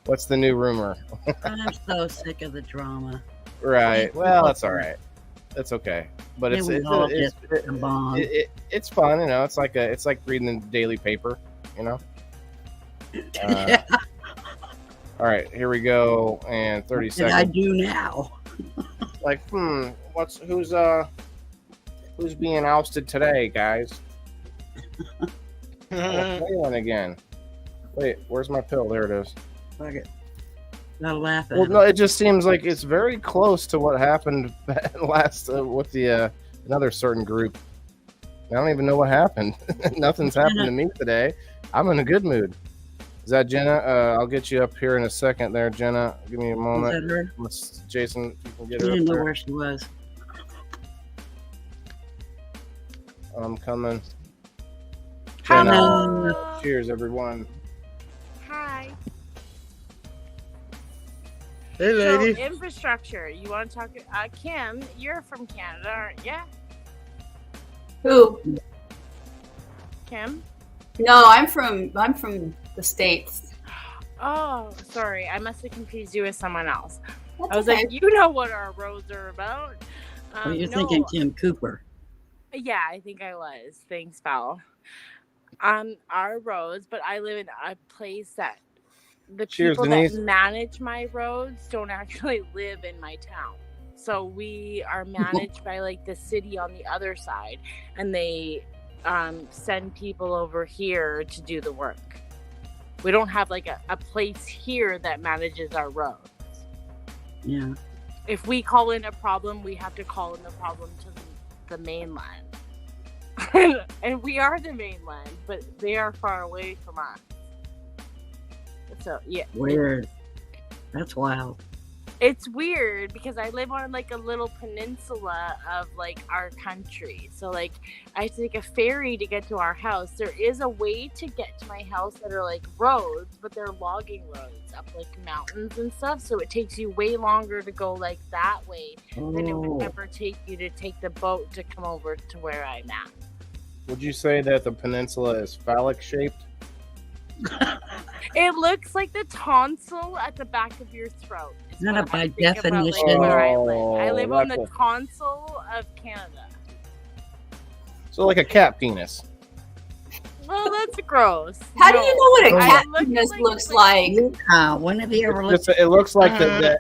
What's the new rumor? I'm so sick of the drama. Right. Well, that's all right. That's okay. But it's fun, you know. It's like reading the daily paper, you know. Yeah. All right, here we go. And 30 What seconds. I do now? Like, who's being ousted today, guys? Waylon again. Wait, where's my pill? There it is. Fuck it. Gotta laugh at Well, it. no, it just seems like it's very close to what happened last with the another certain group. I don't even know what happened. Nothing's happened to me today. I'm in a good mood. Is that Jenna? I'll get you up here in a second there, Jenna. Give me a moment. Is that her? Jason, you can get I her didn't up know there. where she was. I'm coming. Hello. Jenna. Cheers, everyone. Hi. Hey, lady. So, infrastructure. You want to talk? Kim, you're from Canada, aren't you? Who? Kim? No, I'm from the States. Oh, sorry. I must have confused you with someone else. That's I was okay. like, you know what our roads are about. Well, you're No. thinking Kim Cooper. Yeah, I think I was. Thanks, Val. Our roads, but I live in a place that the Cheers, people Denise. that manage my roads don't actually live in my town. So we are managed by like the city on the other side, and they send people over here to do the work. We don't have like a place here that manages our roads. Yeah. If we call in a problem, we have to call in the problem to the mainland. And we are the mainland, but they are far away from us. So, yeah. Weird. That's wild. It's weird because I live on like a little peninsula of like our country. So like I have to take a ferry to get to our house. There is a way to get to my house that are like roads, but they're logging roads up like mountains and stuff. So it takes you way longer to go like that way than it would ever take you to take the boat to come over to where I'm at. Would you say that the peninsula is phallic shaped? It looks like the tonsil at the back of your throat. Is Not what a by I think about, like, definition. where I live. I live on that's the tonsil of Canada. So like a cat penis. Well, that's gross. How do you know what a I cat look at, penis like, looks like? When have you ever looked? It looks like the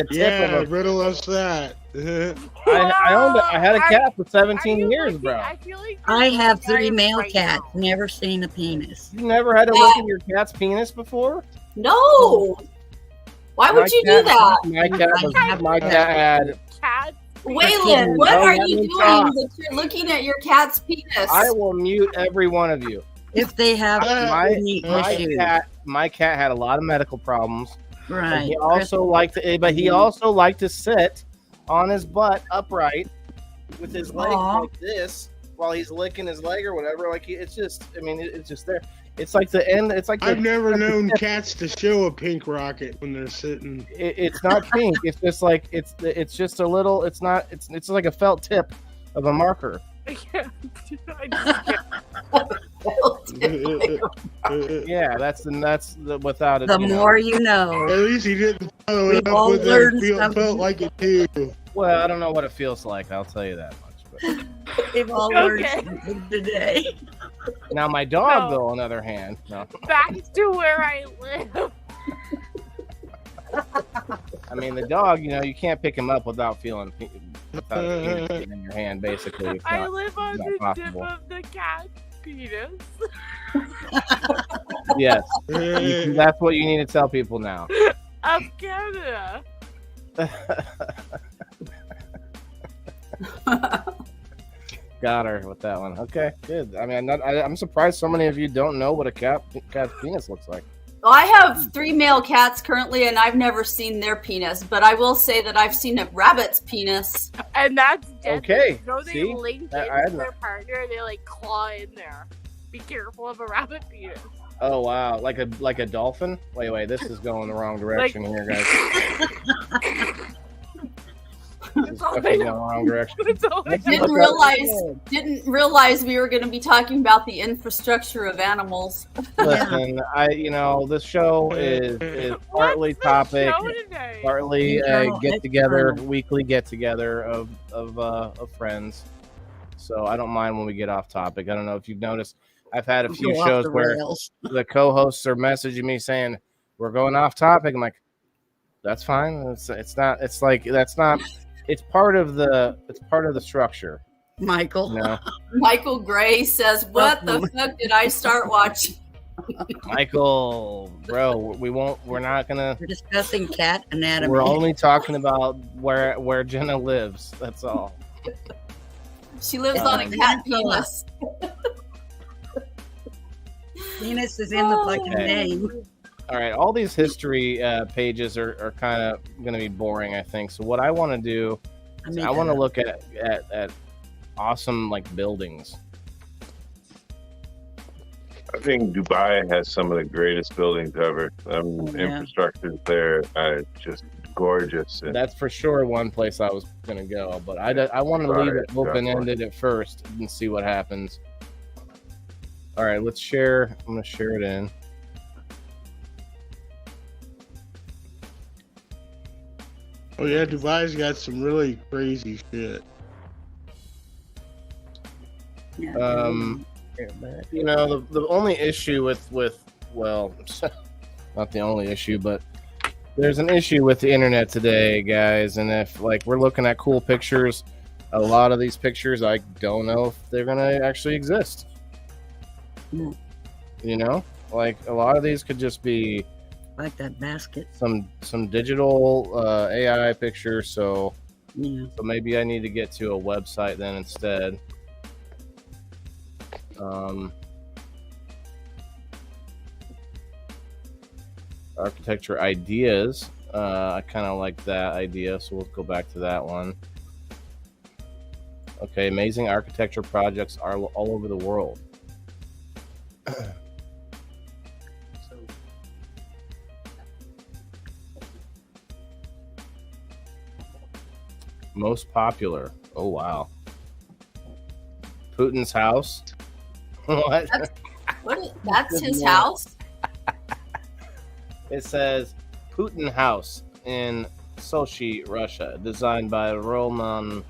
tip Yeah, of a. riddle us that. I had a cat for 17 Are you years, looking- bro. I feel like I you're have looking at 3 it male right cats. now. Never seen a penis. You never had to look at your cat's penis before? No. Why would you do that? My cat had. Cat. Waylon, what Don't are let you me doing talk. that you're looking at your cat's penis? I will mute every one of you. If they have My any issues, my cat had a lot of medical problems. And right? he also liked to sit on his butt upright with his legs Aw. like this while he's licking his leg or whatever. Like it's just there. It's like the end. It's like I've never known cats to show a pink rocket when they're sitting. it's not pink. It's just like it's just a little. It's not. It's like a felt tip of a marker. I just can't. Yeah, that's the without it. The you know. more you know. At least he didn't follow We've it up all with learned that. something. Felt like it too. Well, I don't know what it feels like. I'll tell you that much. But We've all learned Okay. something today. now my dog, No. though, on the other hand, no. Back to where I live. I mean, the dog, you can't pick him up without feeling without a penis in your hand. Basically, it's I not. live on not the possible. tip of the cat's penis. Yes, that's what you need to tell people now. Of Canada. Got her with that one. Okay, good. I mean, I'm surprised so many of you don't know what a cat's penis looks like. Well, I have 3 male cats currently, and I've never seen their penis. But I will say that I've seen a rabbit's penis. And that's deadly. Okay, So they see? link I into had their partner and they like claw in there. Be careful of a rabbit penis. Oh wow, like a dolphin. Wait, this is going the wrong direction here, guys. This is definitely going the wrong direction. That's all I Didn't realize we were going to be talking about the infrastructure of animals. Listen, this show is partly What's the topic, show today? partly Internal, weekly get together of friends. So I don't mind when we get off topic. I don't know if you've noticed. I've had a few Go off shows the where rails. the co-hosts are messaging me saying we're going off topic. I'm like, that's fine. It's not. It's like that's not. It's part of the structure. Michael. You know? Michael Gray says, "What the fuck did I start watching?" Michael, bro, we're not gonna. We're discussing cat anatomy. We're only talking about where Jenna lives. That's all. She lives on a cat penis. Penis is in the fucking Okay. name. All right, all these history pages are kind of going to be boring, I think. So what I want to do, I want to look at awesome like buildings. I think Dubai has some of the greatest buildings ever. Infrastructure there, just gorgeous. And That's for sure one place I was going to go, but I want to leave it open-ended at first and see what happens. All right, let's share. I'm going to share it in. Oh yeah, Dubai's got some really crazy shit. Yeah, The only issue with well, not the only issue, but there's an issue with the internet today, guys. And if like we're looking at cool pictures, a lot of these pictures, I don't know if they're gonna actually exist. Hmm. Like a lot of these could just be like that basket. some digital AI picture. So Yeah. maybe I need to get to a website then instead. Architecture ideas. I kind of like that idea, so we'll go back to that one. Okay, amazing architecture projects are all over the world. Most popular. Oh, wow. Putin's house. What? That's his house? It says Putin House in Sochi, Russia, designed by Roman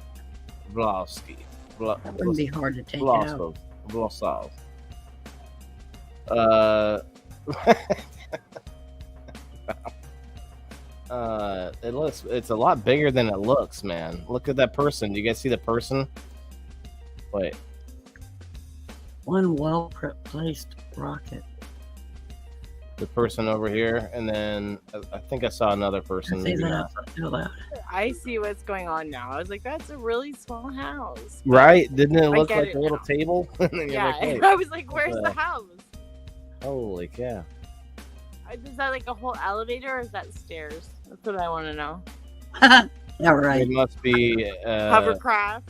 Vlasky. That wouldn't be hard to take out. Vlasov. It's a lot bigger than it looks, man. Look at that person. Do you guys see the person? Wait. One well-placed rocket. The person over here, and then I think I saw another person. See Maybe that? not. Feel that. I see what's going on now. I was like, that's a really small house. Right? Didn't it I look get like it a little now. table? And then you're Yeah, like, wait, I was like, where's the- the house? holy cow. Is that like a whole elevator or is that stairs? That's what I want to know. Yeah, right. It must be Hovercraft.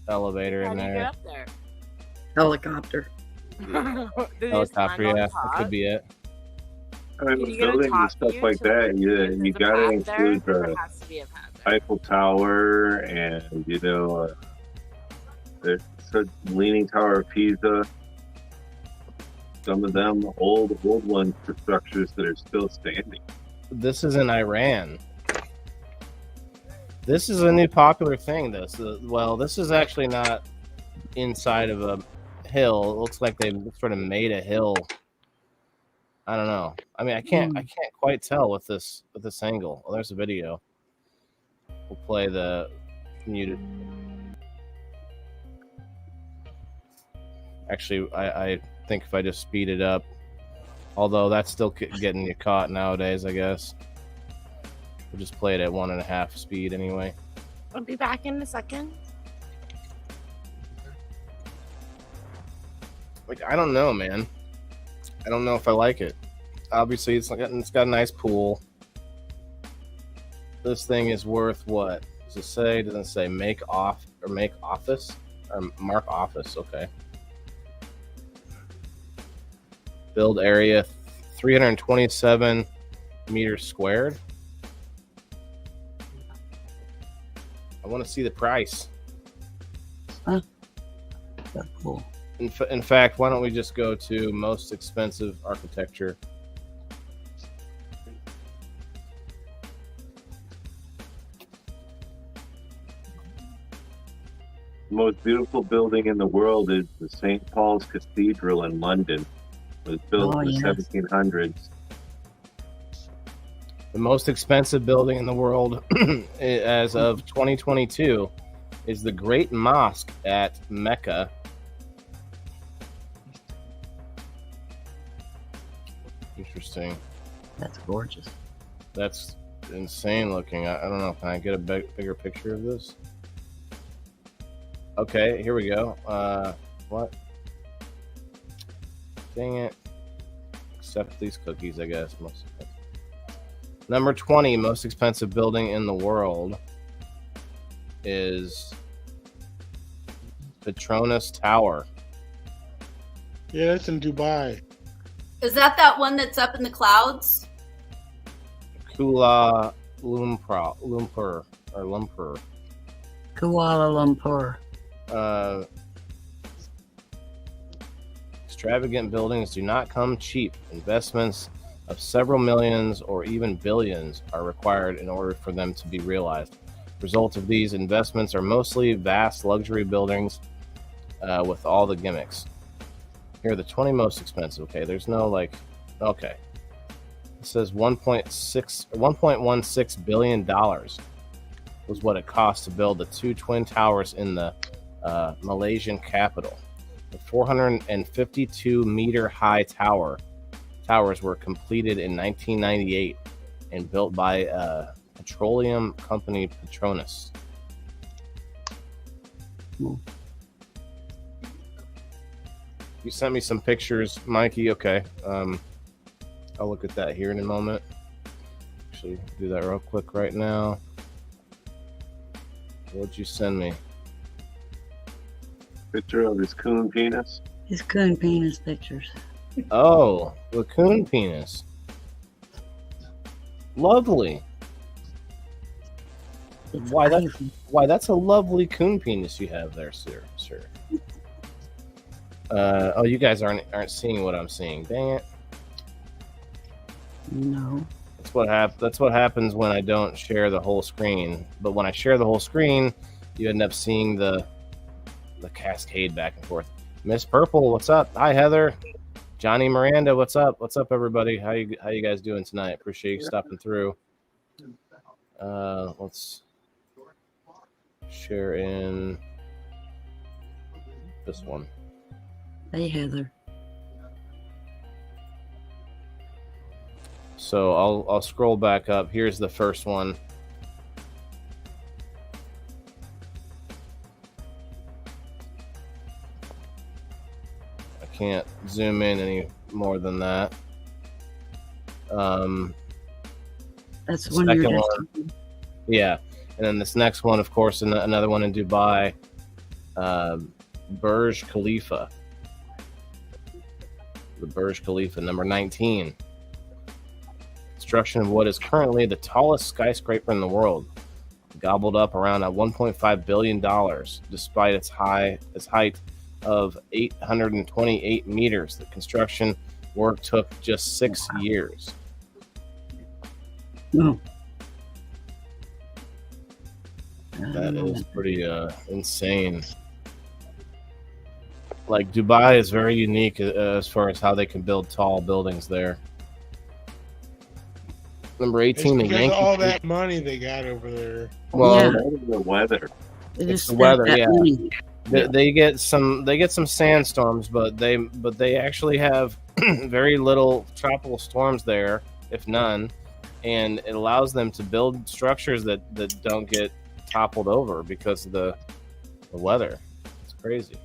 elevator How in do you get there. up there? Helicopter. Do they just Helicopter, land on yeah, top? that could be it. Can you get a Buildings top and stuff view like to, that, like, yeah, if you there's a gotta path there? include There the has to be a path there. Eiffel Tower and, there's the Leaning Tower of Pisa. Some of them old ones for structures that are still standing. This is in Iran. This is a new popular thing. This is actually not inside of a hill. It looks like they sort of made a hill. I don't know. I mean, I can't quite tell with this angle. Oh, there's a video. We'll play the muted. Actually, I think if I just speed it up, although that's still getting you caught nowadays, I guess. We'll just play it at 1.5 speed anyway. I'll be back in a second. Like, I don't know, man. I don't know if I like it. Obviously, it's got a nice pool. This thing is worth what? Does it say? Doesn't say make office or mark office? Okay. Build area 327 meters squared. I want to see the price. That's cool. In fact, why don't we just go to most expensive architecture? The most beautiful building in the world is the St. Paul's Cathedral in London. It was built in the 1700s. The most expensive building in the world as of 2022 is the Great Mosque at Mecca. Interesting. That's gorgeous. That's insane looking. I don't know. Can I get a bigger picture of this? Okay, here we go. What? Dang it. Accept these cookies, I guess. Number 20 most expensive building in the world is Petronas Tower. Yeah, that's in Dubai. Is that one that's up in the clouds? Kuala Lumpur. Kuala Lumpur. Extravagant buildings do not come cheap. Investments of several millions or even billions are required in order for them to be realized. Result of these investments are mostly vast luxury buildings with all the gimmicks. Here are the 20 most expensive. Okay, there's no okay. It says $1.16 billion was what it cost to build the 2 twin towers in the Malaysian capital. The 452 meter high towers were completed in 1998 and built by petroleum company Petronas. You sent me some pictures, Mikey. Okay, I'll look at that here in a moment. Actually, actually do that real quick right now. What'd you send me? Picture of his coon penis. His coon penis pictures. Oh, the coon penis. Lovely. It's Why that? ivory. Why, that's a lovely coon penis you have there, sir. Oh, you guys aren't seeing what I'm seeing. Dang it. No. That's what happens when I don't share the whole screen. But when I share the whole screen, you end up seeing the cascade back and forth. Miss Purple, what's up? Hi, Heather. Johnny Miranda, what's up? What's up, everybody? How you guys doing tonight? Appreciate you stopping through. Let's share in this one. Hey, Heather. So I'll scroll back up. Here's the first one. I can't zoom in any more than that. That's The the one you're second just. one. Yeah, and then this next one, of course, another one in Dubai, Burj Khalifa. The Burj Khalifa, number 19. Construction of what is currently the tallest skyscraper in the world, gobbled up around at $1.5 billion, despite its height of 828 meters. The construction work took just 6 years. No. That is pretty insane. Like, Dubai is very unique as far as how they can build tall buildings there. Number 18, It's the because of Yankee. all that money they got over there. Well, Yeah. The weather. They It's just the spent weather, that yeah. money. they get some sandstorms, but they actually have very little tropical storms there, if none, and it allows them to build structures that don't get toppled over because of the weather. It's crazy.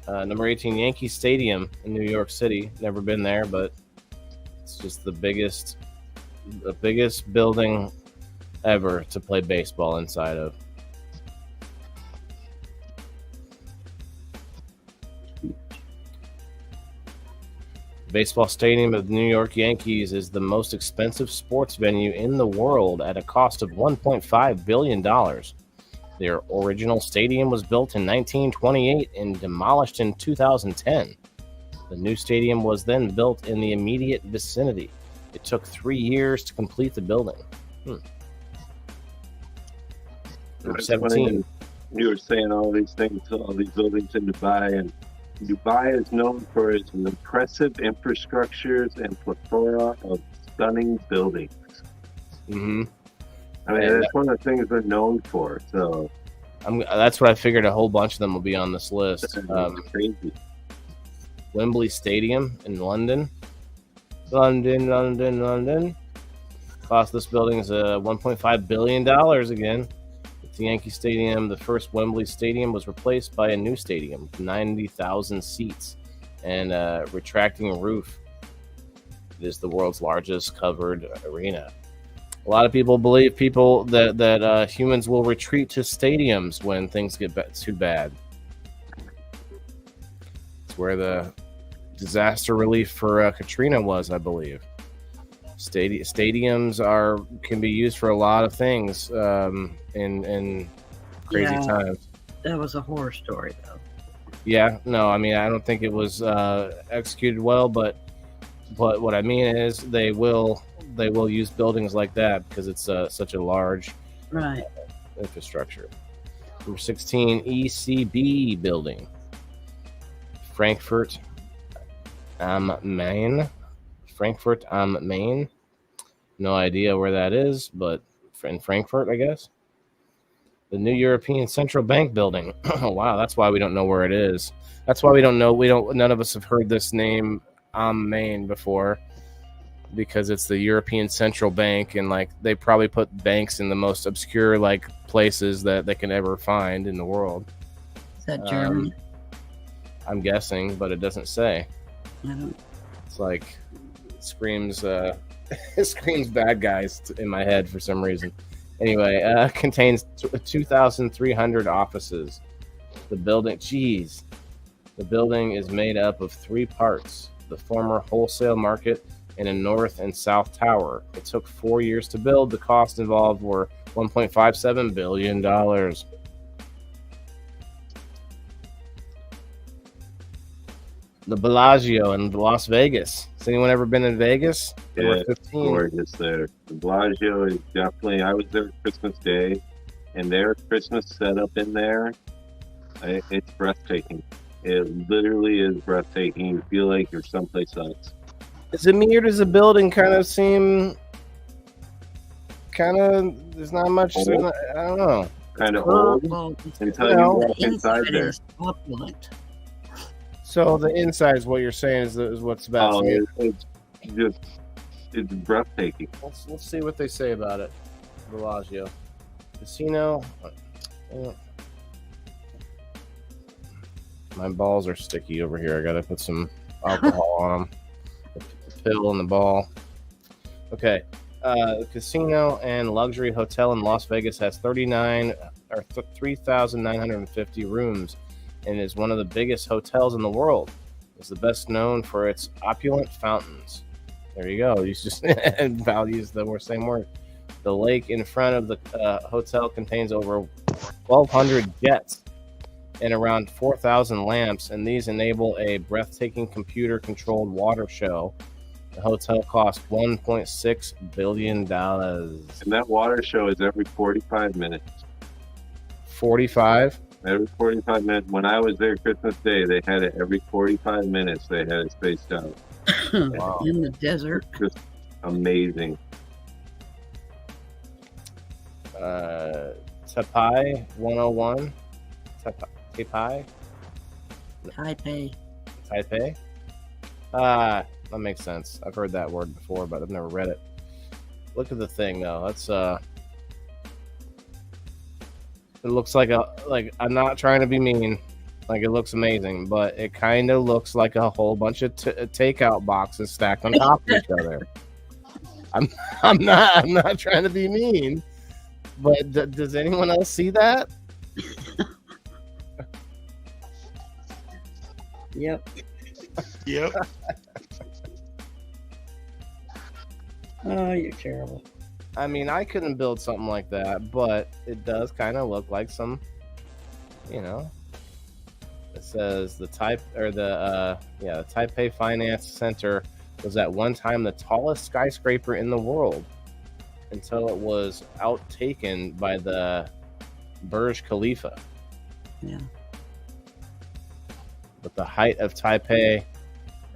Number 18, Yankee Stadium in New York City. Never been there, but it's just the biggest building ever to play baseball inside of. The baseball stadium of the New York Yankees is the most expensive sports venue in the world at a cost of $1.5 billion. Their original stadium was built in 1928 and demolished in 2010. The new stadium was then built in the immediate vicinity. It took 3 years to complete the building. Number That's 17. funny. You were saying all these things, all these buildings in Dubai, and Dubai is known for its impressive infrastructures and plethora of stunning buildings. Mm-hmm. I mean, that's one of the things they're known for. So That's what I figured. A whole bunch of them will be on this list. it's crazy. Wembley Stadium in London. London. Cost of this building is $1.5 billion again. It's the Yankee Stadium. The first Wembley Stadium was replaced by a new stadium with 90,000 seats and a retracting roof. It is the world's largest covered arena. A lot of people believe that humans will retreat to stadiums when things get too bad. It's where the disaster relief for Katrina was, I believe. Stadiums can be used for a lot of things in crazy times. That was a horror story, though. Yeah, no, I mean, I don't think it was executed well, but what I mean is they will use buildings like that because it's such a large Right. infrastructure. Number 16, ECB building, Frankfurt am Main. Frankfurt am Main. No idea where that is, but in Frankfurt, I guess. The new European Central Bank building. Oh, wow, that's why we don't know where it is. That's why we don't know. None of us have heard this name Am Main before, because it's the European Central Bank, and like they probably put banks in the most obscure like places that they can ever find in the world. Is that Germany? I'm guessing, but it doesn't say. I don't. It's like screams screams bad guys in my head for some reason. Anyway, contains 2,300 offices. The building is made up of 3 parts: the former wholesale market and a north and south tower. It took 4 years to build. The costs involved were $1.57 billion. The Bellagio in Las Vegas. Has anyone ever been in Vegas? Yeah, it's gorgeous there. The Bellagio is definitely, I was there Christmas Day, and their Christmas setup in there, it's breathtaking. It literally is breathtaking. You feel like you're someplace else. Is it me or does the building kind of seem there's not much, I don't know. Kind of old Well, until you walk the inside inside there. is opulent. So the inside is what you're saying is what's best. Oh, it's breathtaking. Let's see what they say about it. Bellagio Casino. My balls are sticky over here. I gotta put some alcohol on them. The pill and the ball. Okay. Casino and luxury hotel in Las Vegas has 3,950 rooms and is one of the biggest hotels in the world. It's the best known for its opulent fountains. There you go. You just values the same word. The lake in front of the hotel contains over 1,200 jets and around 4,000 lamps, and these enable a breathtaking computer-controlled water show. The hotel cost $1.6 billion. And that water show is every 45 minutes. 45? Every 45 minutes. When I was there Christmas Day, they had it every 45 minutes. They had it spaced out. Wow. In the desert. Just amazing. Taipei 101. Taipei? Taipei. That makes sense. I've heard that word before, but I've never read it. Look at the thing, though. That's it looks like I'm not trying to be mean. Like, it looks amazing, but it kind of looks like a whole bunch of takeout boxes stacked on top of each other. I'm not trying to be mean, but does anyone else see that? Yep. Yep. Oh, you're terrible. I mean, I couldn't build something like that, but it does kind of look like some, It says the Taipei Finance Center was at one time the tallest skyscraper in the world until it was outtaken by the Burj Khalifa. Yeah. But the height of Taipei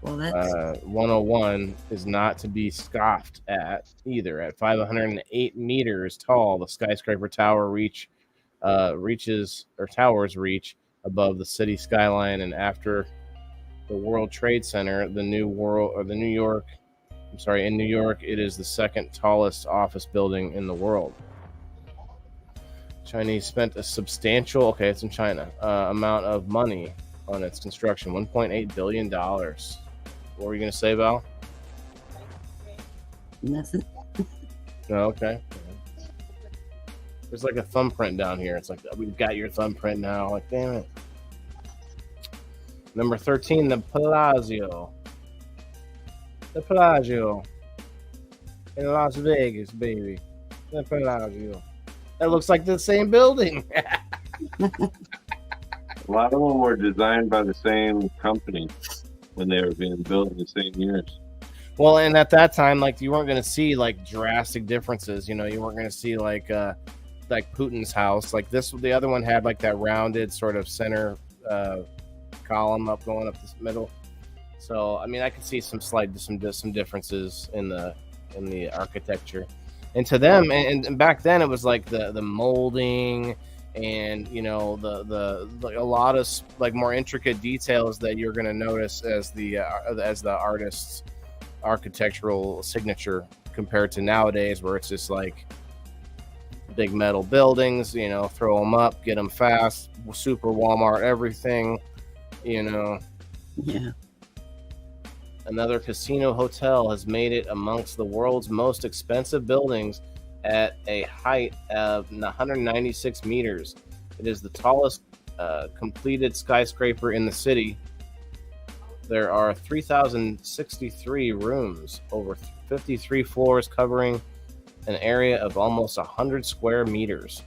Well, that's 101 is not to be scoffed at either. At 508 meters tall, the skyscraper towers reach above the city skyline, and after the World Trade Center, in New York, it is the second tallest office building in the world. Chinese spent a substantial, it's in China, amount of money on its construction, $1.8 billion. What were you going to say, Val? nothing. No, okay. There's like a thumbprint down here. It's like, we've got your thumbprint now. Like, damn it. Number 13, the Palazzo. The Palazzo. In Las Vegas, baby. The Palazzo. That looks like the same building. A lot of them were designed by the same company when they were being built in the same years. Well, and at that time, like, you weren't going to see like drastic differences. You weren't going to see like Putin's house. Like the other one had like that rounded sort of center column going up this middle. So I mean, I could see some differences in the architecture. And to them, and back then it was like the molding and the a lot of like more intricate details that you're going to notice as the artist's architectural signature compared to nowadays, where it's just like big metal buildings, throw them up, get them fast, super Walmart everything, Yeah. another casino hotel, has made it amongst the world's most expensive buildings at a height of 196 meters. It is the tallest completed skyscraper in the city. There are 3,063 rooms, over 53 floors, covering an area of almost 100 square meters.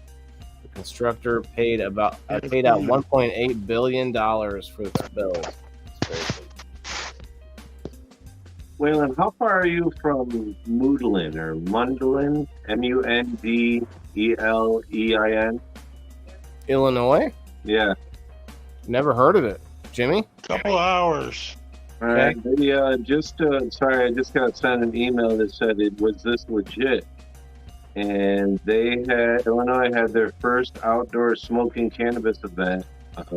The constructor paid out $1.8 billion for its build. Waylon, how far are you from Moodlin or Mundelein? Mundelein? Illinois? Yeah. Never heard of it. Jimmy? Couple hours. All right. They, sorry, I just got sent an email that said was this legit? And Illinois had their first outdoor smoking cannabis event.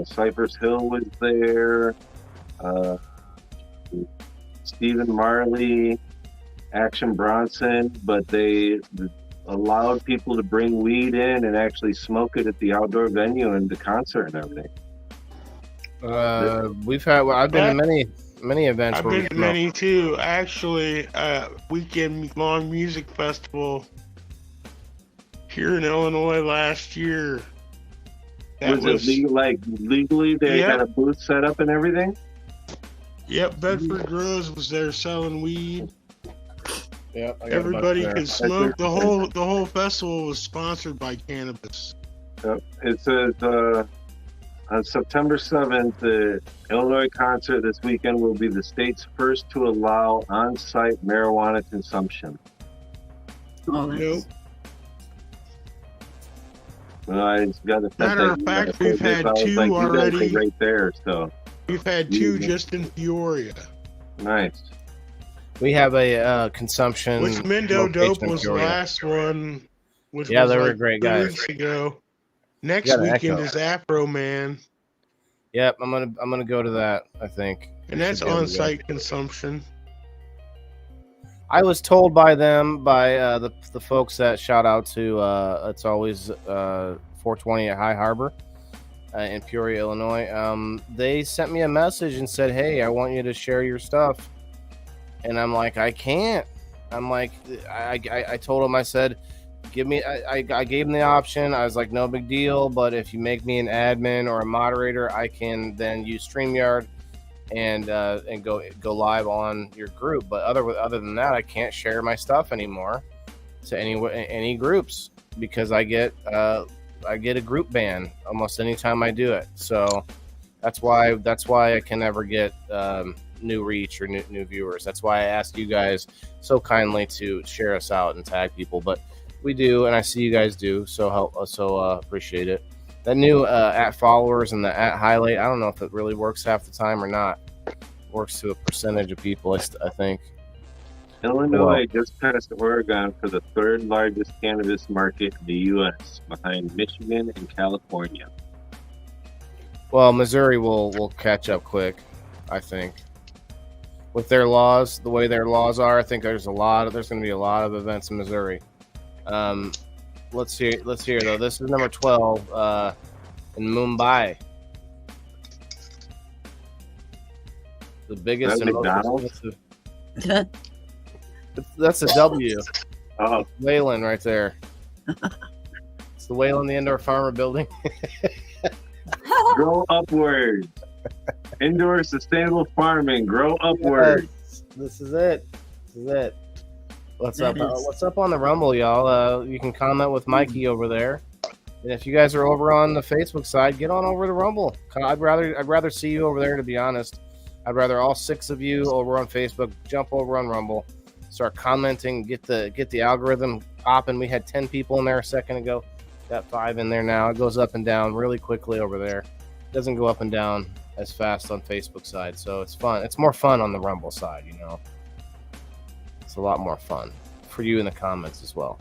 Cypress Hill was there. Stephen Marley, Action Bronson, but they allowed people to bring weed in and actually smoke it at the outdoor venue and the concert and everything. I've been to many events. I've been to many too. Actually, weekend long music festival here in Illinois last year. Was it legally? They had a booth set up and everything? Yep, Bedford Groves was there selling weed. Yep, everybody could smoke. The whole festival was sponsored by cannabis. Yep. It says on September 7th, the Illinois concert this weekend will be the state's first to allow on-site marijuana consumption. Oh, that's... Well, I got to Matter of fact, we've had two already. Right there, so. We've had two just in Peoria. Nice. We have a consumption. Which Mendo Dope was the last one. Which they was were like great 2 guys. weeks ago. Next weekend is Afro Man. Yep, I'm gonna go to that. I think. And that's on-site consumption. I was told by the folks that shout out to it's always 420 at High Harbor. In Peoria, Illinois, they sent me a message and said, "Hey, I want you to share your stuff," and I'm like, "I can't." I'm like, I told him, I said, "Give me." I gave him the option. I was like, "No big deal, but if you make me an admin or a moderator, I can then use StreamYard and go live on your group. But other than that, I can't share my stuff anymore to any groups because I get a group ban almost anytime I do it. So that's why I can never get new reach or new viewers. That's why I ask you guys so kindly to share us out and tag people. But we do, and I see you guys do. So appreciate it. That new at followers and the at highlight, I don't know if it really works half the time or not. It works to a percentage of people, I think. Illinois just passed Oregon for the third largest cannabis market in the U.S., behind Michigan and California. Well, Missouri will catch up quick, I think. With their laws, the way their laws are, I think there's going to be a lot of events in Missouri. Let's hear though. This is number 12 in Mumbai. The biggest and most expensive. That's a W. Oh, Wayland right there. It's the Wayland the Indoor Farmer Building. Grow upwards. Indoor sustainable farming. Grow upwards. Yes, this is it. What's up on the Rumble, y'all? You can comment with Mikey over there. And if you guys are over on the Facebook side, get on over to Rumble. I'd rather see you over there, to be honest. I'd rather all 6 of you over on Facebook jump over on Rumble. Start commenting, get the algorithm popping. We had 10 people in there a second ago. Got 5 in there now. It goes up and down really quickly over there. It doesn't go up and down as fast on Facebook side, so it's fun. It's more fun on the Rumble side, you know. It's a lot more fun for you in the comments as well.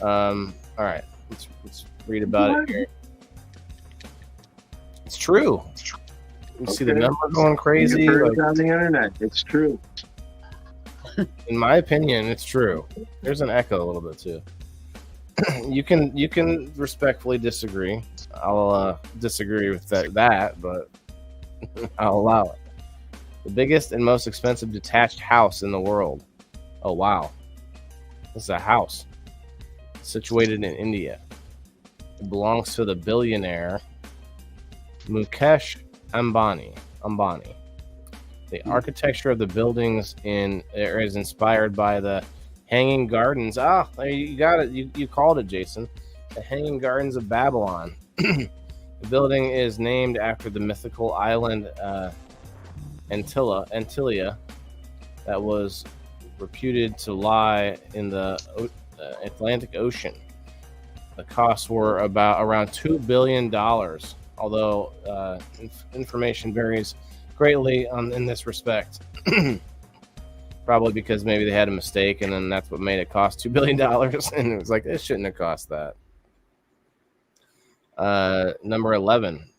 All right, let's read about it here. It's true. You see the number going crazy. Like, on the internet, it's true. In my opinion, it's true. There's an echo a little bit too. You can respectfully disagree. I'll disagree with that, but I'll allow it. The biggest and most expensive detached house in the world. Oh, wow. This is a house situated in India. It belongs to the billionaire Mukesh Ambani. The architecture of the buildings is inspired by the Hanging Gardens. Ah, you got it. You called it, Jason. The Hanging Gardens of Babylon. The building is named after the mythical island Antilia, that was reputed to lie in the Atlantic Ocean. The costs were around $2 billion, although information varies greatly in this respect. Probably because maybe they had a mistake, and then that's what made it cost $2 billion, and it was like, it shouldn't have cost that. Number 11,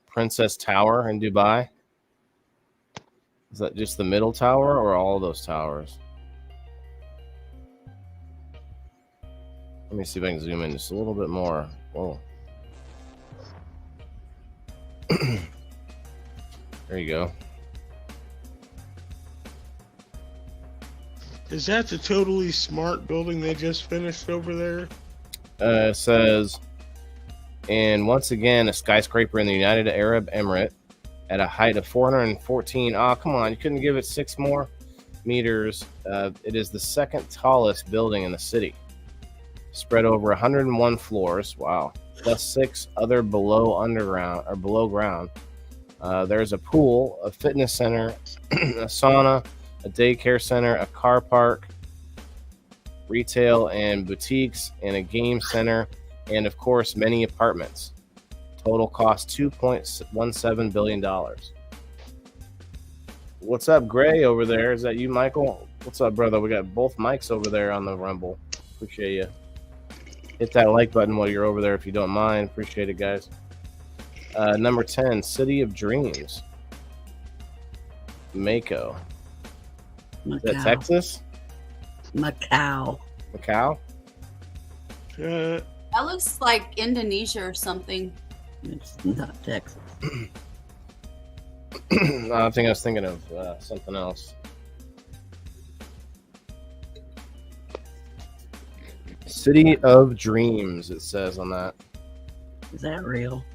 Princess Tower in Dubai. Is that just the middle tower or all those towers? Let me see if I can zoom in just a little bit more. Whoa. There you go. Is that the totally smart building they just finished over there? It says, and once again, a skyscraper in the United Arab Emirate at a height of 414. Oh, come on. You couldn't give it 6 more meters. It is the second tallest building in the city. Spread over 101 floors. Wow. Plus 6 other below ground. There's a pool, a fitness center, a sauna, a daycare center, a car park, retail and boutiques, and a game center, and of course, many apartments. Total cost $2.17 billion. What's up, Gray, over there? Is that you, Michael? What's up, brother? We got both mics over there on the Rumble. Appreciate you. Hit that like button while you're over there if you don't mind. Appreciate it, guys. Number 10, City of Dreams. Mako. Is that Texas? Macau. Uh, That looks like Indonesia or something. It's not Texas. I think I was thinking of something else. City of Dreams, it says on that. Is that real?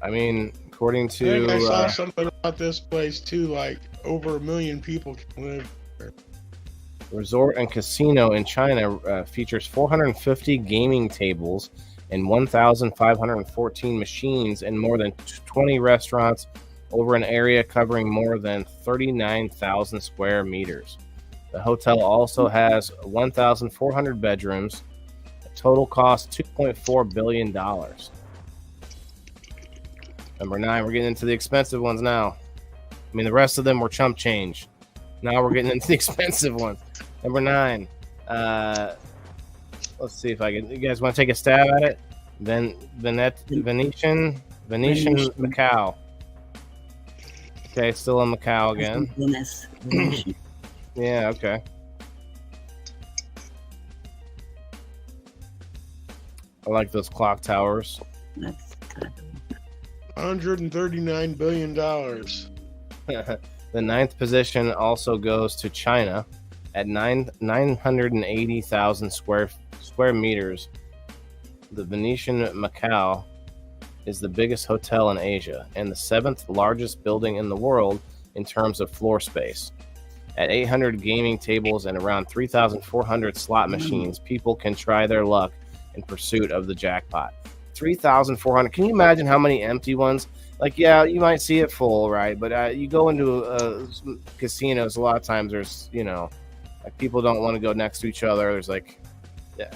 I mean, according I to think I saw something about this place too. Like over 1 million people can live there. Resort and Casino in China features 450 gaming tables and 1,514 machines and more than 20 restaurants over an area covering more than 39,000 square meters. The hotel also has 1,400 bedrooms. The total cost $2.4 billion. Number 9, we're getting into the expensive ones now. I mean, the rest of them were chump change. Now we're getting into the expensive ones. Number 9. Let's see if I can. You guys want to take a stab at it? Venetian Macau. Okay, still in Macau again. Venice. Yeah, okay. I like those clock towers. That's kind of $139 billion. The 9th position also goes to China at 980,000 square meters. The Venetian Macau is the biggest hotel in Asia and the 7th largest building in the world in terms of floor space. At 800 gaming tables and around 3,400 slot machines, people can try their luck in pursuit of the jackpot. 3,400. Can you imagine how many empty ones? Like, yeah, you might see it full, right? But you go into casinos, a lot of times there's, like people don't want to go next to each other. There's like,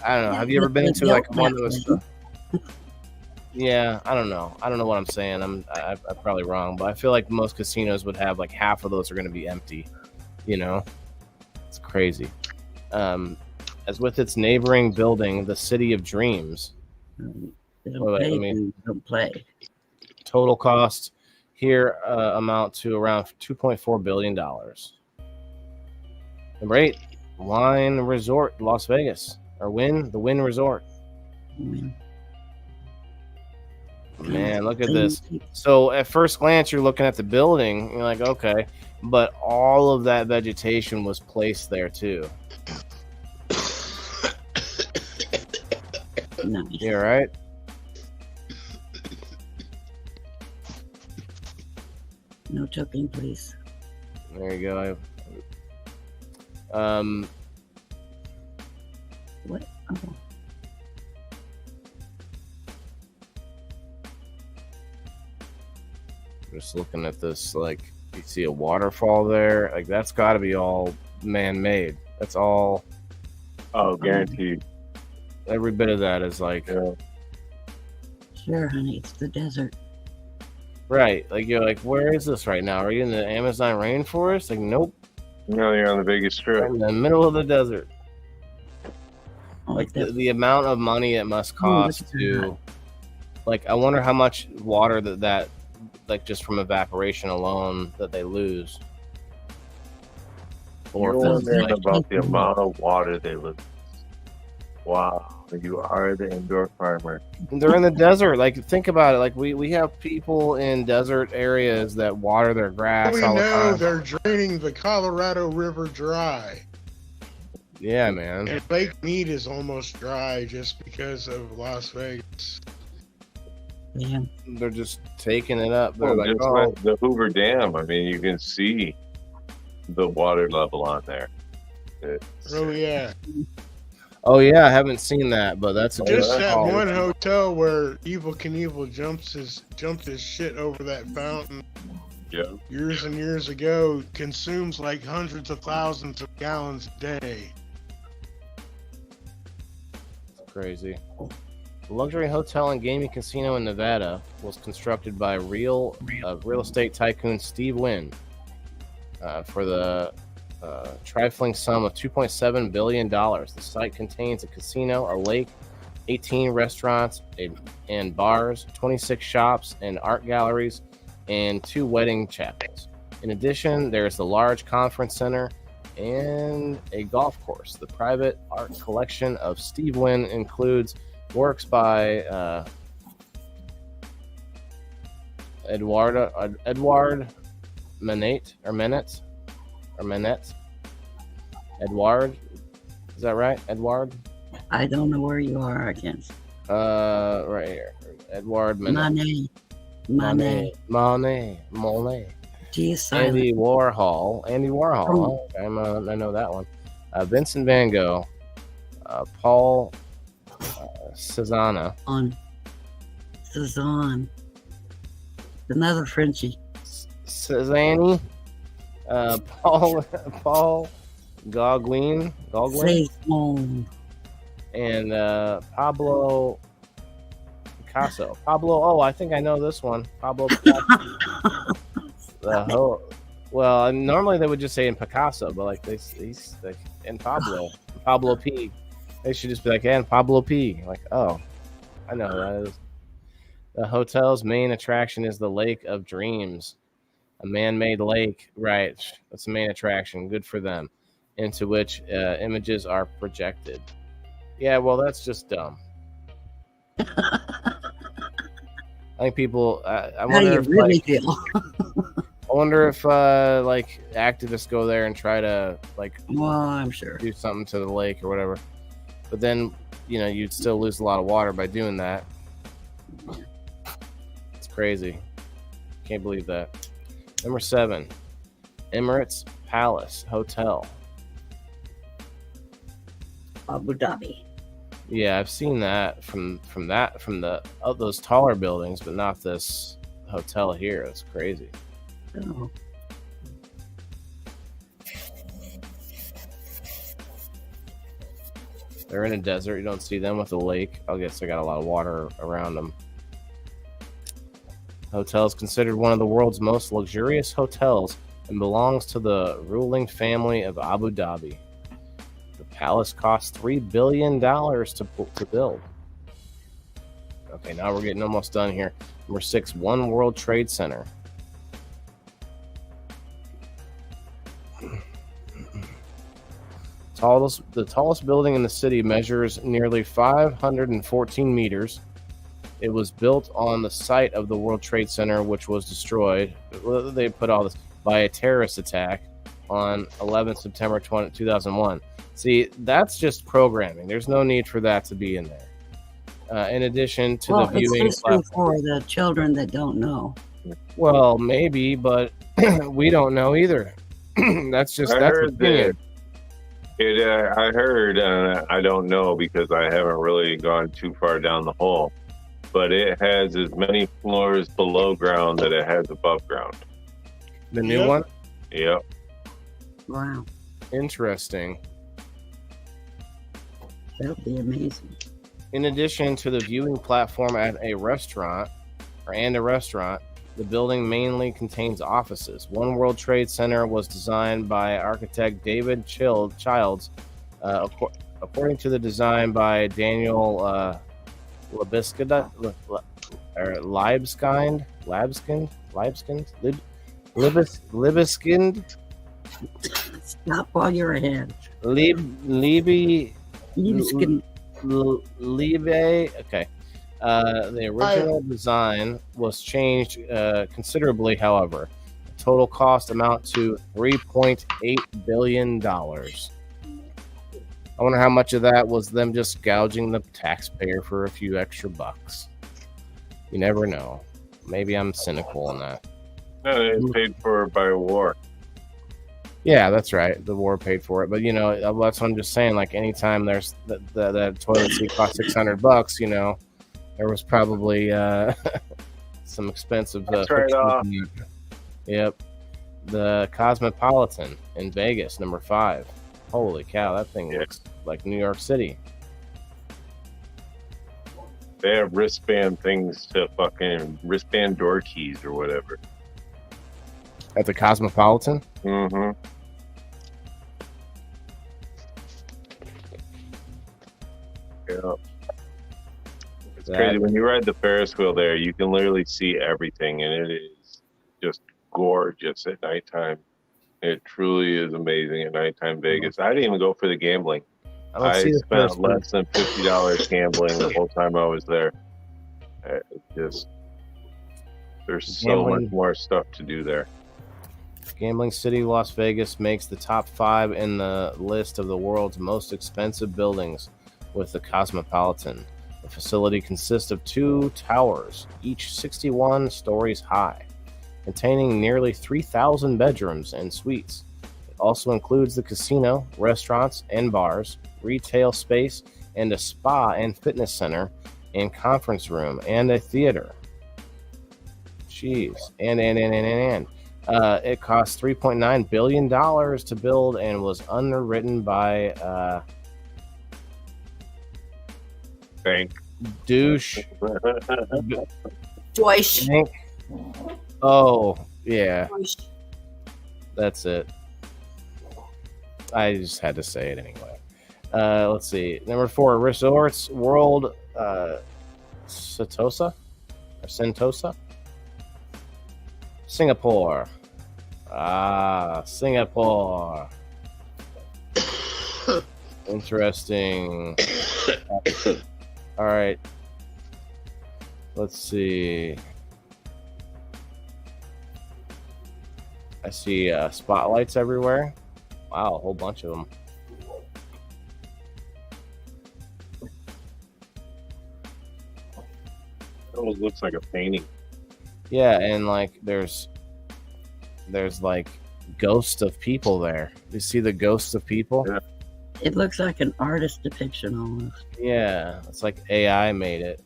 I don't know. Have you ever been into like one that was? Yeah, I don't know. I don't know what I'm saying. I'm probably wrong, but I feel like most casinos would have like half of those are going to be empty. It's crazy. As with its neighboring building, the City of Dreams. don't play. Total cost here amount to around $2.4 billion. Number 8, Wynn Resort, Las Vegas. The Wynn Resort. Man, look at this. So at first glance, you're looking at the building. You're like, okay, but all of that vegetation was placed there too. Nice. You all right? No choking, please. There you go. What? Oh. Just looking at this, like, you see a waterfall there. Like, that's got to be all man-made. That's all. Oh, guaranteed. Every bit of that is like. Yeah. Sure, honey, it's the desert. Right. Like, you're like, where is this right now? Are you in the Amazon rainforest? Like, nope. No, you're on the biggest strip. We're in the middle of the desert. Oh, Like, that- the amount of money it must Oh, look cost at to. Like, I wonder how much water that like, just from evaporation alone, that they lose. Or You're if it's wondering like, about the amount of water they lose. Wow, you are the indoor farmer. they're in the desert. Like, think about it. Like, we have people in desert areas that water their grass We all the know time. they're draining the Colorado River dry. Yeah, man. And Lake Mead is almost dry just because of Las Vegas. Damn. They're just taking it up. They're Well, like, just oh, like the Hoover Dam. I mean, you can see the water level on there. Oh yeah. oh yeah, I haven't seen that, but that's a good Just that call. one hotel where Evil Knievel jumped his shit over that fountain Yeah. years and years ago, consumes like hundreds of thousands of gallons a day. Crazy. The luxury hotel and gaming casino in Nevada was constructed by real estate tycoon Steve Wynn for the trifling sum of $2.7 billion. The site contains a casino, a lake, 18 restaurants and bars, 26 shops and art galleries, and 2 wedding chapels. In addition, there's the large conference center and a golf course. The private art collection of Steve Wynn includes works by Edward Manet. Edward, is that right? Edward? I don't know where you are, I can't. Right here. Edward Manet. Monet. G is silent. Andy Warhol. Oh. I know that one. Vincent Van Gogh. Paul Cézanne. On Cezanne. Another Frenchie. Cézanne. Paul Gauguin. Cezanne. And Pablo Picasso. I think I know this one. Pablo Picasso. Well, normally they would just say in Picasso, but like he's like in Pablo P. They should just be like, and Pablo P. Like, oh, I know who that is. The hotel's main attraction is the Lake of Dreams, a man-made lake. Right, that's the main attraction. Good for them. Into which images are projected. Yeah, well, that's just dumb. I think people. I How do wonder you if really like, feel? I wonder if like activists go there and try to like Well, I'm sure. do something to the lake or whatever. But then, you'd still lose a lot of water by doing that. It's crazy. Can't believe that. Number 7, Emirates Palace Hotel. Abu Dhabi. Yeah, I've seen that from those taller buildings, but not this hotel here. It's crazy. Oh. They're in a desert. You don't see them with a lake. I guess they got a lot of water around them. Hotel is considered one of the world's most luxurious hotels and belongs to the ruling family of Abu Dhabi. The palace cost $3 billion to build. Okay, now we're getting almost done here. Number 6, One World Trade Center. The tallest building in the city measures nearly 514 meters It was built on the site of the World Trade Center, which was destroyed. They put all this by a terrorist attack on 11th September 2001. See, that's just programming. There's no need for that to be in there. In addition to the viewing it's history platform. for the children that don't know. Well, maybe, but we don't know either. That's heard opinion. I heard, I don't know because I haven't really gone too far down the hole, but it has as many floors below ground that it has above ground. The new one? Yep. Wow, Interesting. that would be amazing. In addition to the viewing platform at a restaurant, the building mainly contains offices. One World Trade Center was designed by architect David Childs, according to the design by Daniel Libeskind. Stop while you're ahead. Liebe. Okay. The original design was changed considerably, however. The total cost amount to $3.8 billion. I wonder how much of that was them just gouging the taxpayer for a few extra bucks. You never know. Maybe I'm cynical on that. No, it's paid for by war. Yeah, that's right. The war paid for it. But, that's what I'm just saying. Like, anytime there's that toilet seat costs $600, there was probably some expensive. That's right off. Yep. The Cosmopolitan in Vegas, number 5. Holy cow, that thing looks like New York City. They have wristband things to fucking wristband door keys or whatever. At the Cosmopolitan? Mm-hmm. Yeah. It's crazy. When you ride the Ferris wheel there, you can literally see everything, and it is just gorgeous at nighttime. It truly is amazing at nighttime Vegas. I didn't even go for the gambling. I spent less than $50 gambling the whole time I was there. There's so much more stuff to do there. Gambling City, Las Vegas makes the top 5 in the list of the world's most expensive buildings with the Cosmopolitan. The facility consists of 2 towers, each 61 stories high, containing nearly 3,000 bedrooms and suites. It also includes the casino, restaurants and bars, retail space, and a spa and fitness center, and conference room, and a theater. Jeez. And. It cost $3.9 billion to build and was underwritten by Bank. Douche. Deutsch. Bank. Oh, yeah. Deutsch. That's it. I just had to say it anyway. Let's see. Number 4, Resorts World Sentosa? Singapore. Singapore. Interesting. All right. Let's see. I see spotlights everywhere. Wow, a whole bunch of them. It almost looks like a painting. Yeah, and like there's like ghosts of people there. You see the ghosts of people? Yeah. It looks like an artist depiction almost. Yeah, it's like AI made it.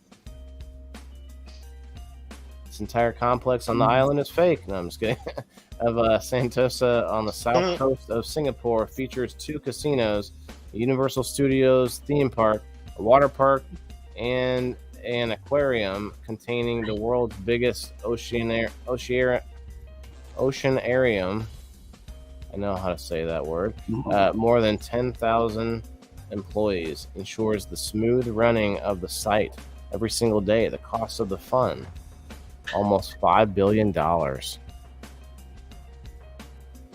This entire complex on the island is fake. No, I'm just kidding. Of Sentosa on the south coast of Singapore features 2 casinos, a Universal Studios theme park, a water park, and an aquarium containing the world's biggest oceanarium. I know how to say that word. More than 10,000 employees, ensures the smooth running of the site every single day. The cost of the fun, almost $5 billion. Damn.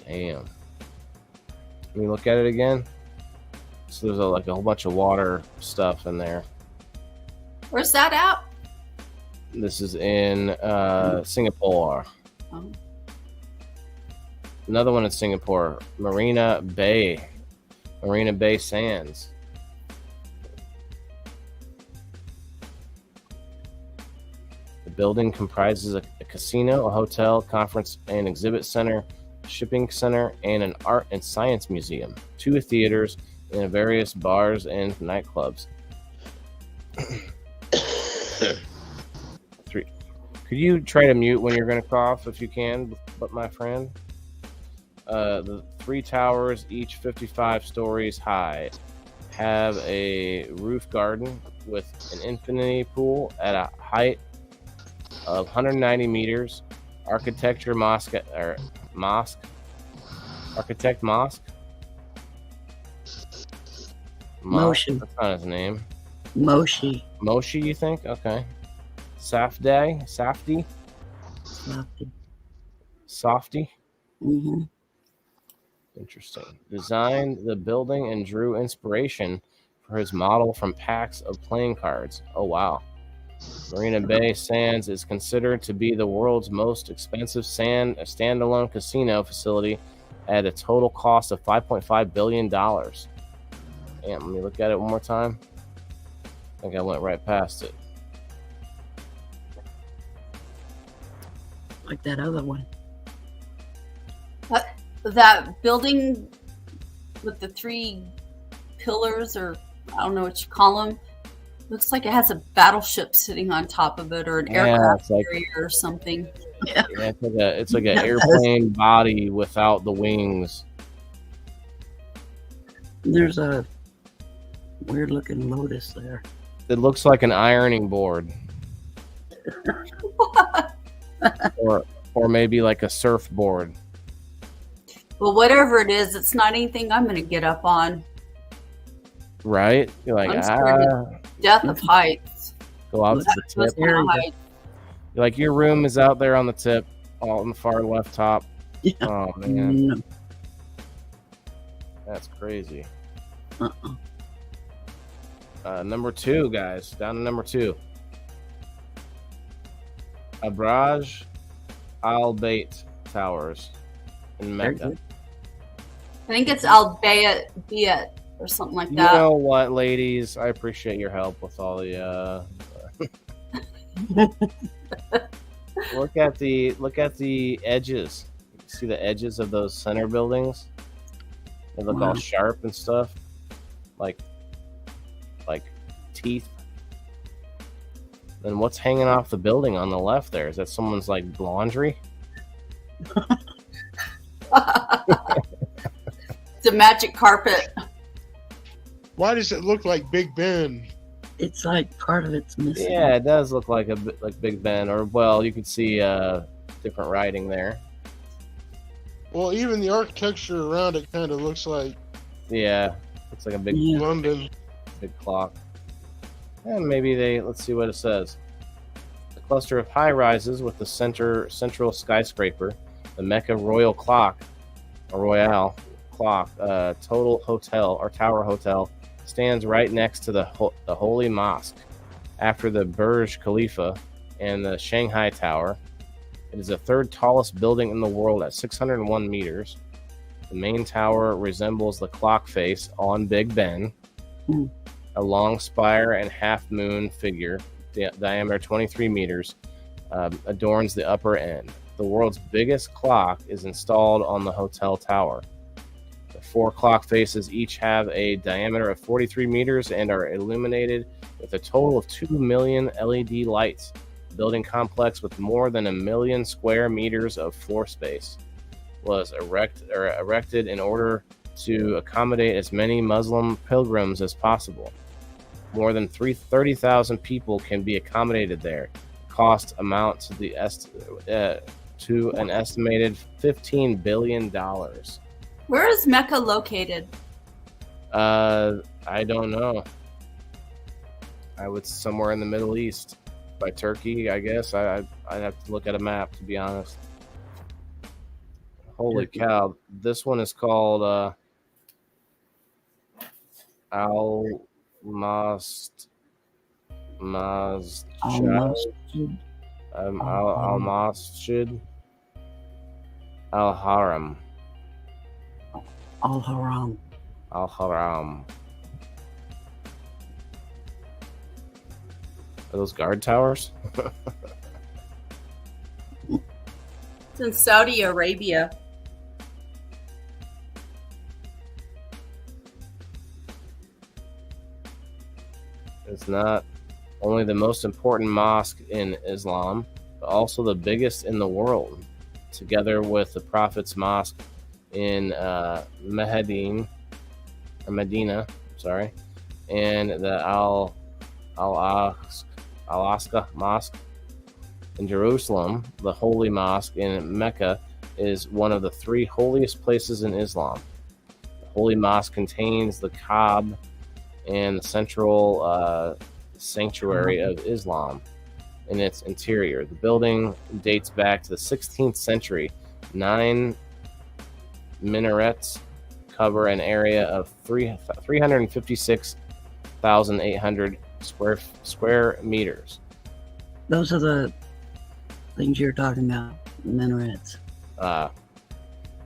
Let me look at it again. So there's like a whole bunch of water stuff in there. Where's that at? This is in Singapore. Oh. Another one in Singapore, Marina Bay Sands. The building comprises a casino, a hotel, conference and exhibit center, shipping center, and an art and science museum, 2 theaters, and various bars and nightclubs. 3. Could you try to mute when you're going to cough if you can, but my friend? The 3 towers, each 55 stories high, have a roof garden with an infinity pool at a height of 190 meters. Architect Mosque. Moshi. That's not his name. Moshi. Moshi, you think? Okay. Safdi. Softy. Mm-hmm. Interesting. Designed the building and drew inspiration for his model from packs of playing cards. Oh, wow. Marina Bay Sands is considered to be the world's most expensive standalone casino facility at a total cost of $5.5 billion. Damn, let me look at it one more time. I think I went right past it. Like that other one. That building with the 3 pillars, or I don't know what you call them, looks like it has a battleship sitting on top of it, or an aircraft carrier or something. Yeah. Yeah, it's like an airplane body without the wings. There's a weird looking lotus there. It looks like an ironing board. or maybe like a surfboard. Well, whatever it is, it's not anything I'm going to get up on. Right? You're like, I'm scared to death of heights. Go out to the Those tip. kind of heights. You're like, your room is out there on the tip, all in the far left top. Yeah. Oh, man. No. That's crazy. Uh-uh. Number 2, guys. Down to number 2. Abraj Al Bait Towers in Mecca. I think it's Al Bayat or something like You that. know what, ladies? I appreciate your help with all the. Look at the edges. See the edges of those center buildings? They look all sharp and stuff, like teeth. Then what's hanging off the building on the left there? Is that someone's like laundry? It's a magic carpet. Why does it look like Big Ben? It's like part of it's missing. Yeah, it does look like a bit like Big Ben, or well, you could see different writing there. Well, even the architecture around it kind of looks like Yeah, looks like a big London. big clock. And maybe let's see what it says. A cluster of high rises with the central skyscraper, the Mecca Royal Clock, total hotel or tower hotel, stands right next to the Holy Mosque, after the Burj Khalifa and the Shanghai Tower. It is the 3rd tallest building in the world at 601 meters. The main tower resembles the clock face on Big Ben. A long spire and half-moon figure, diameter 23 meters, adorns the upper end. The world's biggest clock is installed on the hotel tower. The 4 clock faces each have a diameter of 43 meters and are illuminated with a total of 2 million LED lights. The building complex, with more than 1 million square meters of floor space, was erected in order to accommodate as many Muslim pilgrims as possible. More than 30,000 people can be accommodated there. Cost amount to an estimated $15 billion. Where is Mecca located? I don't know. I would somewhere in the Middle East, by Turkey, I guess. I'd have to look at a map, to be honest. Holy cow! This one is called Al Masjid Al-Masjid Al-Haram. Al-Haram. Al-Haram. Are those guard towers? It's in Saudi Arabia. It's not only the most important mosque in Islam, but also the biggest in the world, together with the Prophet's Mosque in Medina, and the Al-Aqsa Mosque in Jerusalem. The Holy Mosque in Mecca is one of the 3 holiest places in Islam. The Holy Mosque contains the Kaaba and the central sanctuary of Islam in its interior. The building dates back to the 16th century. 9 minarets cover an area of 356,800 square meters. Those are the things you're talking about, the minarets.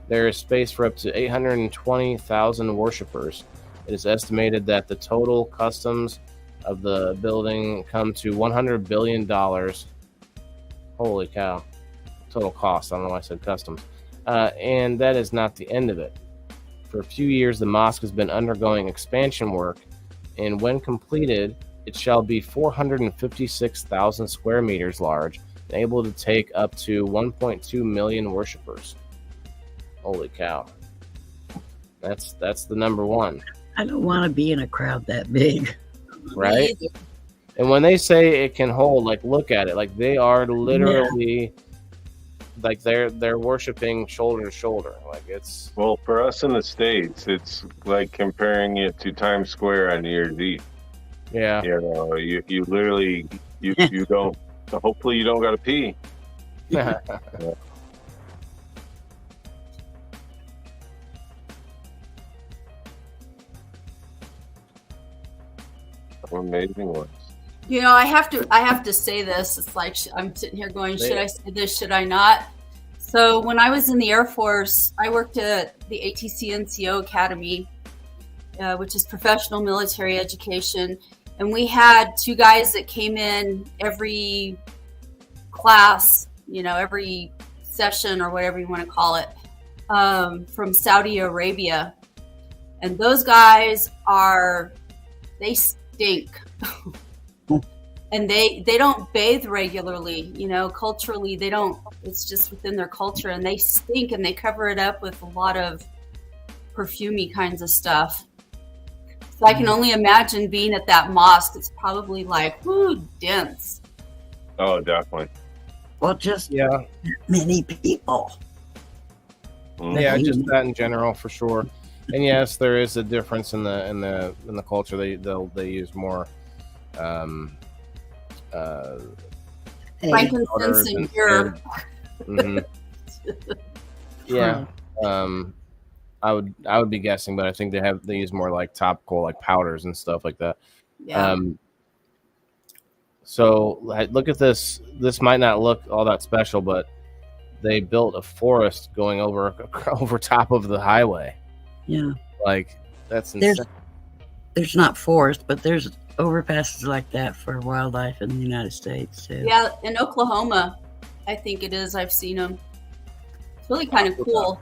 There is space for up to 820,000 worshippers. It is estimated that the total customs of the building come to $100 billion. Holy cow. Total cost. I don't know why I said customs. And that is not the end of it. For a few years, the mosque has been undergoing expansion work, and when completed, it shall be 456,000 square meters large and able to take up to 1.2 million worshippers. Holy cow. That's the number one. I don't want to be in a crowd that big. Right? And when they say it can hold, like, look at it, like they are literally like they're worshiping shoulder to shoulder. Like it's Well, for us in the States, it's like comparing it to Times Square on New Year's Eve. yeah. You know, you literally you don't. Hopefully, you don't got to pee. Amazing ones. You know, I have to say this. It's like I'm sitting here going, should I say this? Should I not? So when I was in the Air Force, I worked at the ATC NCO Academy, which is professional military education. And we had 2 guys that came in every class, you know, every session or whatever you want to call it, from Saudi Arabia. And those guys they stink. And they don't bathe regularly, you know, culturally they don't. It's just within their culture, and they stink, and they cover it up with a lot of perfumey kinds of stuff. So I can only imagine being at that mosque. It's probably like, whoo, dense. Oh, definitely. Well, just Yeah. many people. Yeah, just that in general for sure. And yes, there is a difference in the culture. They use more Frankincense and myrrh. Mhm. Yeah. I would be guessing, but I think they use more like topical, like powders and stuff like that. Yeah. So look at this. This might not look all that special, but they built a forest going over top of the highway. Yeah. Like that's insane. There's not forest, but there's overpasses like that for wildlife in the United States too. Yeah, in Oklahoma, I think it is. I've seen them. It's really kind of cool.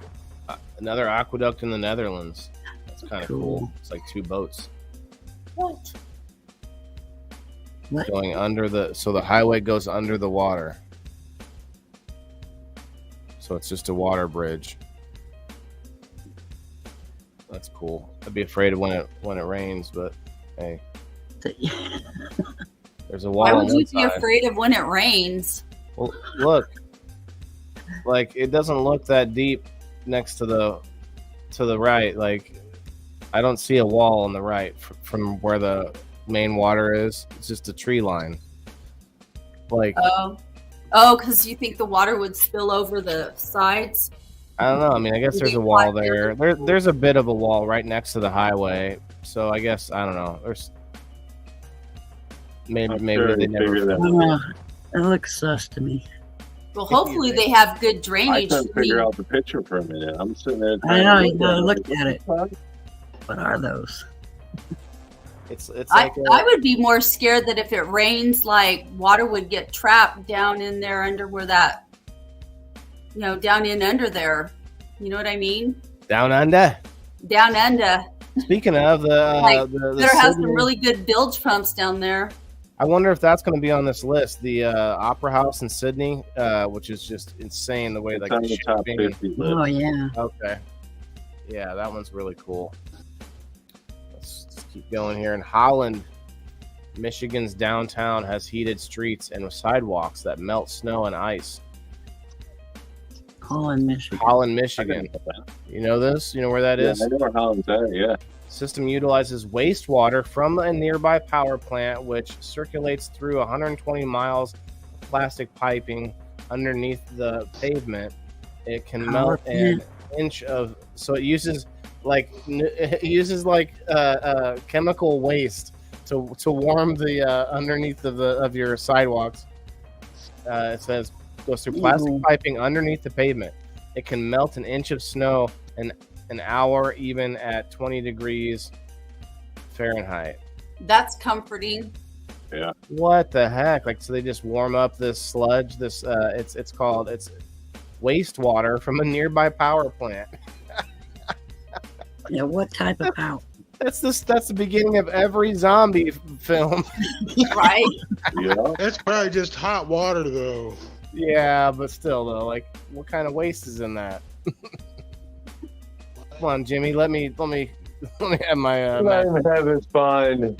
Another aqueduct in the Netherlands. That's kind of cool. It's like 2 boats. What? Going under so the highway goes under the water. So it's just a water bridge. That's cool. I'd be afraid of when it rains, but hey. There's a wall. Why on would one you be side. afraid of when it rains? Well, look. Like it doesn't look that deep next to the right. Like I don't see a wall on the right from where the main water is. It's just a tree line. Like because you think the water would spill over the sides? I don't know. I mean, I guess there's a wall there. There's a bit of a wall right next to the highway. So I guess I don't know. There's maybe sure they never. That looks sus to me. Well, hopefully they have good I drainage. couldn't figure out the picture for a minute. I'm sitting there. I know, you gotta look look at it. What are those? It's I like would be more scared that if it rains, like water would get trapped down in there under where that, down in under there. You know what I mean? down under. Down under. Speaking of the Better have Sydney- some really good bilge pumps down there. I wonder if that's going to be on this list. The Opera House in Sydney, which is just insane the way It's like on the the top shipping- 50 Oh list. yeah. Okay. Yeah, that one's really cool. Let's keep going here. In Holland, Michigan's downtown has heated streets and sidewalks that melt snow and ice. Holland, Michigan. Holland, I Michigan. didn't know that. You know this? You know where that Yeah, is? I know where Holland's at. Yeah. System utilizes wastewater from a nearby power plant, which circulates through 120 miles of plastic piping underneath the pavement. It can Power melt an plant. inch of, so it uses chemical waste to warm the underneath of your sidewalks. It says goes through plastic Ew. piping underneath the pavement. It can melt an inch of snow in an hour, even at 20 degrees Fahrenheit. That's comforting. What the heck? Like, so they just warm up this sludge. This it's wastewater from a nearby power plant. Yeah, what type of power? That's the beginning of every zombie film. Right? Yeah. That's probably just hot water, though. Yeah, but still though, like, what kind of waste is in that? Come on, Jimmy. Let me have my. Let him have his fun.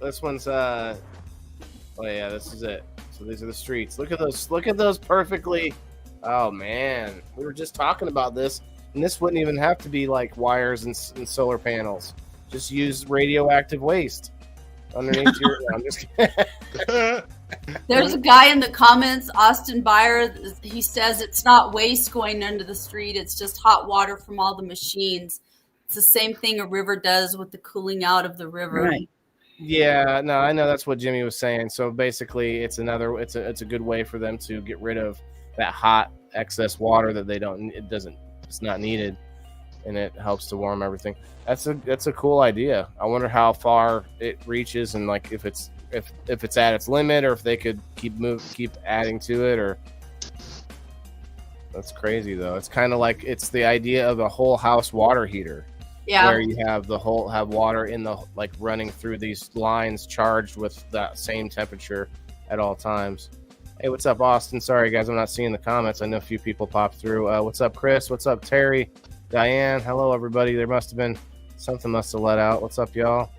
This one's oh yeah, this is it. So these are the streets. Look at those perfectly. Oh man, we were just talking about this, and this wouldn't even have to be like wires and solar panels. Just use radioactive waste underneath your. I'm just kidding. There's a guy in the comments, Austin Byer. He says it's not waste going under the street. It's just hot water from all the machines. It's the same thing a river does with the cooling out of the river. Right. Yeah, no, I know that's what Jimmy was saying. So basically, it's a good way for them to get rid of that hot excess water that it's not needed, and it helps to warm everything. That's a cool idea. I wonder how far it reaches, and like if it's at its limit, or if they could keep adding to it, or that's crazy though. It's kind of like it's the idea of a whole house water heater. Yeah. Where you have water in the like running through these lines charged with that same temperature at all times. Hey, what's up, Austin? Sorry guys, I'm not seeing the comments. I know a few people popped through. What's up, Chris? What's up, Terry? Diane? Hello, everybody. There must have been something must have let out. What's up, y'all?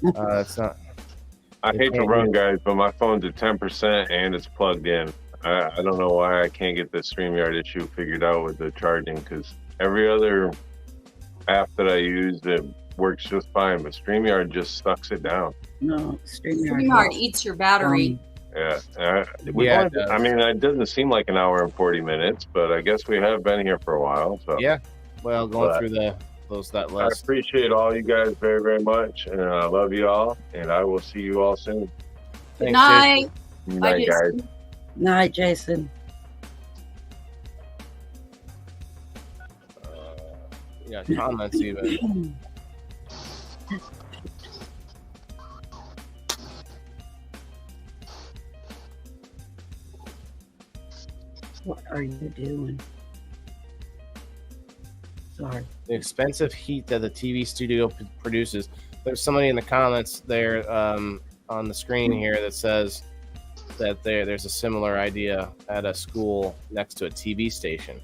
It's not. I hate to run, guys, but my phone's at 10% and it's plugged in. I don't know why I can't get the StreamYard issue figured out with the charging, because every other app that I use, it works just fine, but StreamYard just sucks it down. No, StreamYard eats your battery. Yeah. Yeah, it does. I mean, it doesn't seem like an hour and 40 minutes, but I guess we have been here for a while. So Yeah. Well, going through that I list. appreciate all you guys very, very much, and I love you all, and I will see you all soon. Good Thanks, night. Good Bye, night, guys. Jason. Night, Jason. Yeah, comments even. What are you doing? Sorry. The expensive heat that the TV studio produces. There's somebody in the comments there on the screen here that says that there's a similar idea at a school next to a TV station.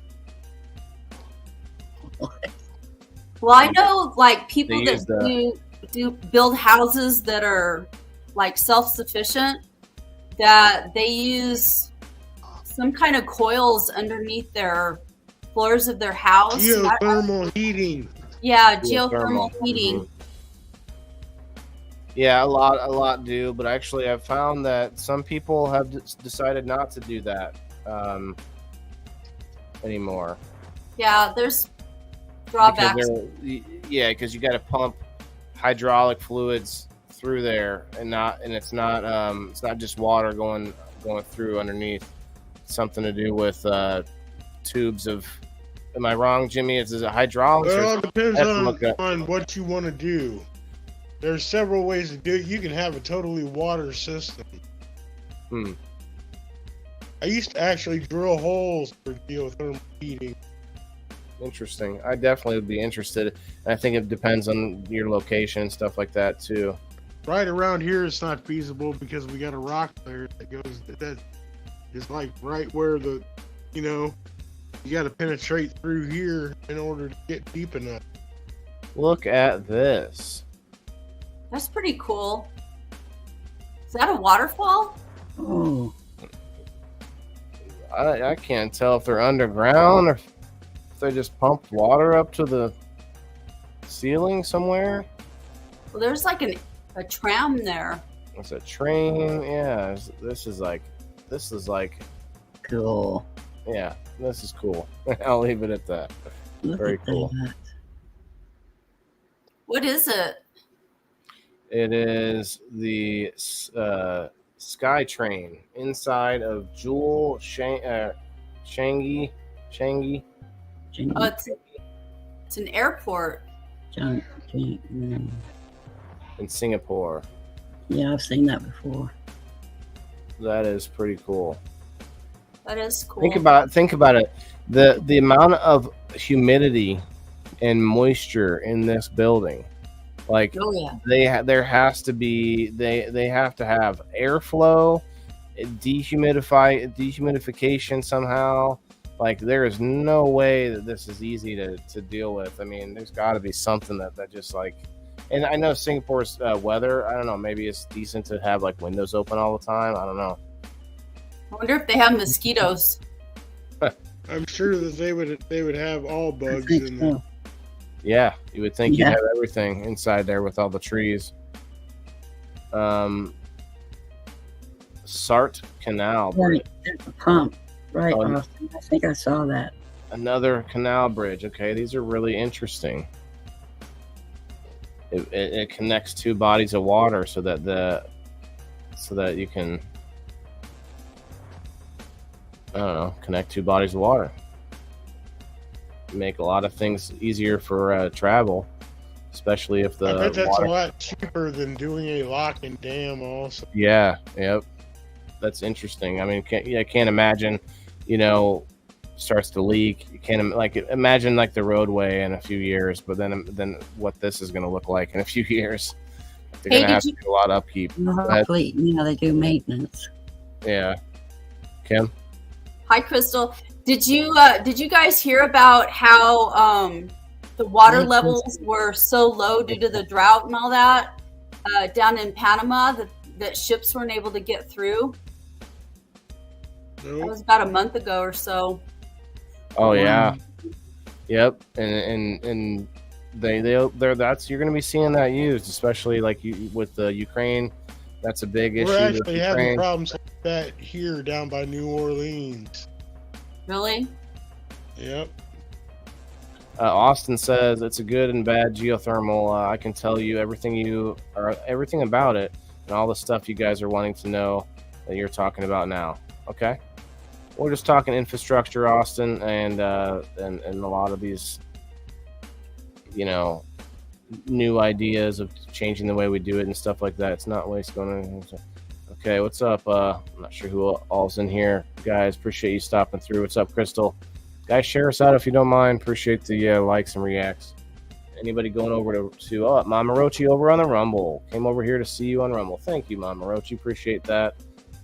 Well, I know like people They use that do build houses that are like self-sufficient, that they use some kind of coils underneath their floors of their house. Geothermal heating. Yeah, geothermal heating. Mhm. Yeah, a lot do, but actually I've found that some people have decided not to do that anymore. Yeah, there's drawbacks. Because you got to pump hydraulic fluids through there, and it's not just water going through underneath. It's something to do with tubes of. Am I wrong, Jimmy? Is it hydraulics? Well, it depends on on what you want to do. There's several ways to do it. You can have a totally water system. I used to actually drill holes for geothermal heating. Interesting. I definitely would be interested. I think it depends on your location and stuff like that too. Right around here, it's not feasible because we got a rock there that is like right where you got to penetrate through here in order to get deep enough. Look at this. That's pretty cool. Is that a waterfall? Oh, I can't tell if they're underground or if they just pump water up to the ceiling somewhere. Well, there's like a tram there. It's a train. Yeah, this is like cool. Yeah, this is cool. I'll leave it at that. Very cool. What is it? It is the Sky Train inside of Jewel Changi. Oh, it's an airport. In Singapore. Yeah, I've seen that before. That is pretty cool. That is cool. Think about it. The amount of humidity and moisture in this building. Like, oh, yeah. there has to be they have to have airflow, dehumidification somehow. Like, there is no way that this is easy to deal with. I mean, there's got to be something that just like. And I know Singapore's weather. I don't know. Maybe it's decent to have like windows open all the time. I don't know. I wonder if they have mosquitoes. I'm sure that they would have all bugs in there. Yeah, you would think you'd have everything inside there with all the trees. Sart Canal Bridge. There's a pump, right, Austin? I think I saw that. Another canal bridge. Okay, these are really interesting. It connects two bodies of water so that you can, I don't know, connect two bodies of water. Make a lot of things easier for travel, especially if the I bet that's water... a lot cheaper than doing a lock and dam also. Yeah, yep. That's interesting. I mean, I can't imagine, starts to leak. You can't imagine like the roadway in a few years, but then what this is going to look like in a few years. They're going to have to do a lot of upkeep. Hopefully, they do maintenance. Yeah. Kim? Hi, Crystal. Did you guys hear about how the water levels were so low due to the drought and all that down in Panama that ships weren't able to get through? Nope. That was about a month ago or so. Oh yeah. Yep. And they're that's you're going to be seeing that used, especially like with the Ukraine. That's a big issue. We're actually having problems like that here down by New Orleans. Really? Yep. Austin says it's a good and bad geothermal. I can tell you everything about it and all the stuff you guys are wanting to know that you're talking about now. Okay, we're just talking infrastructure, Austin, and a lot of these, new ideas of changing the way we do it and stuff like that. It's not waste going on. Okay, what's up? I'm not sure who all's in here. Guys, appreciate you stopping through. What's up, Crystal? Guys, share us out if you don't mind. Appreciate the likes and reacts. Anybody going over to Mama Rochi over on the Rumble. Came over here to see you on Rumble. Thank you, Mama Rochi. Appreciate that.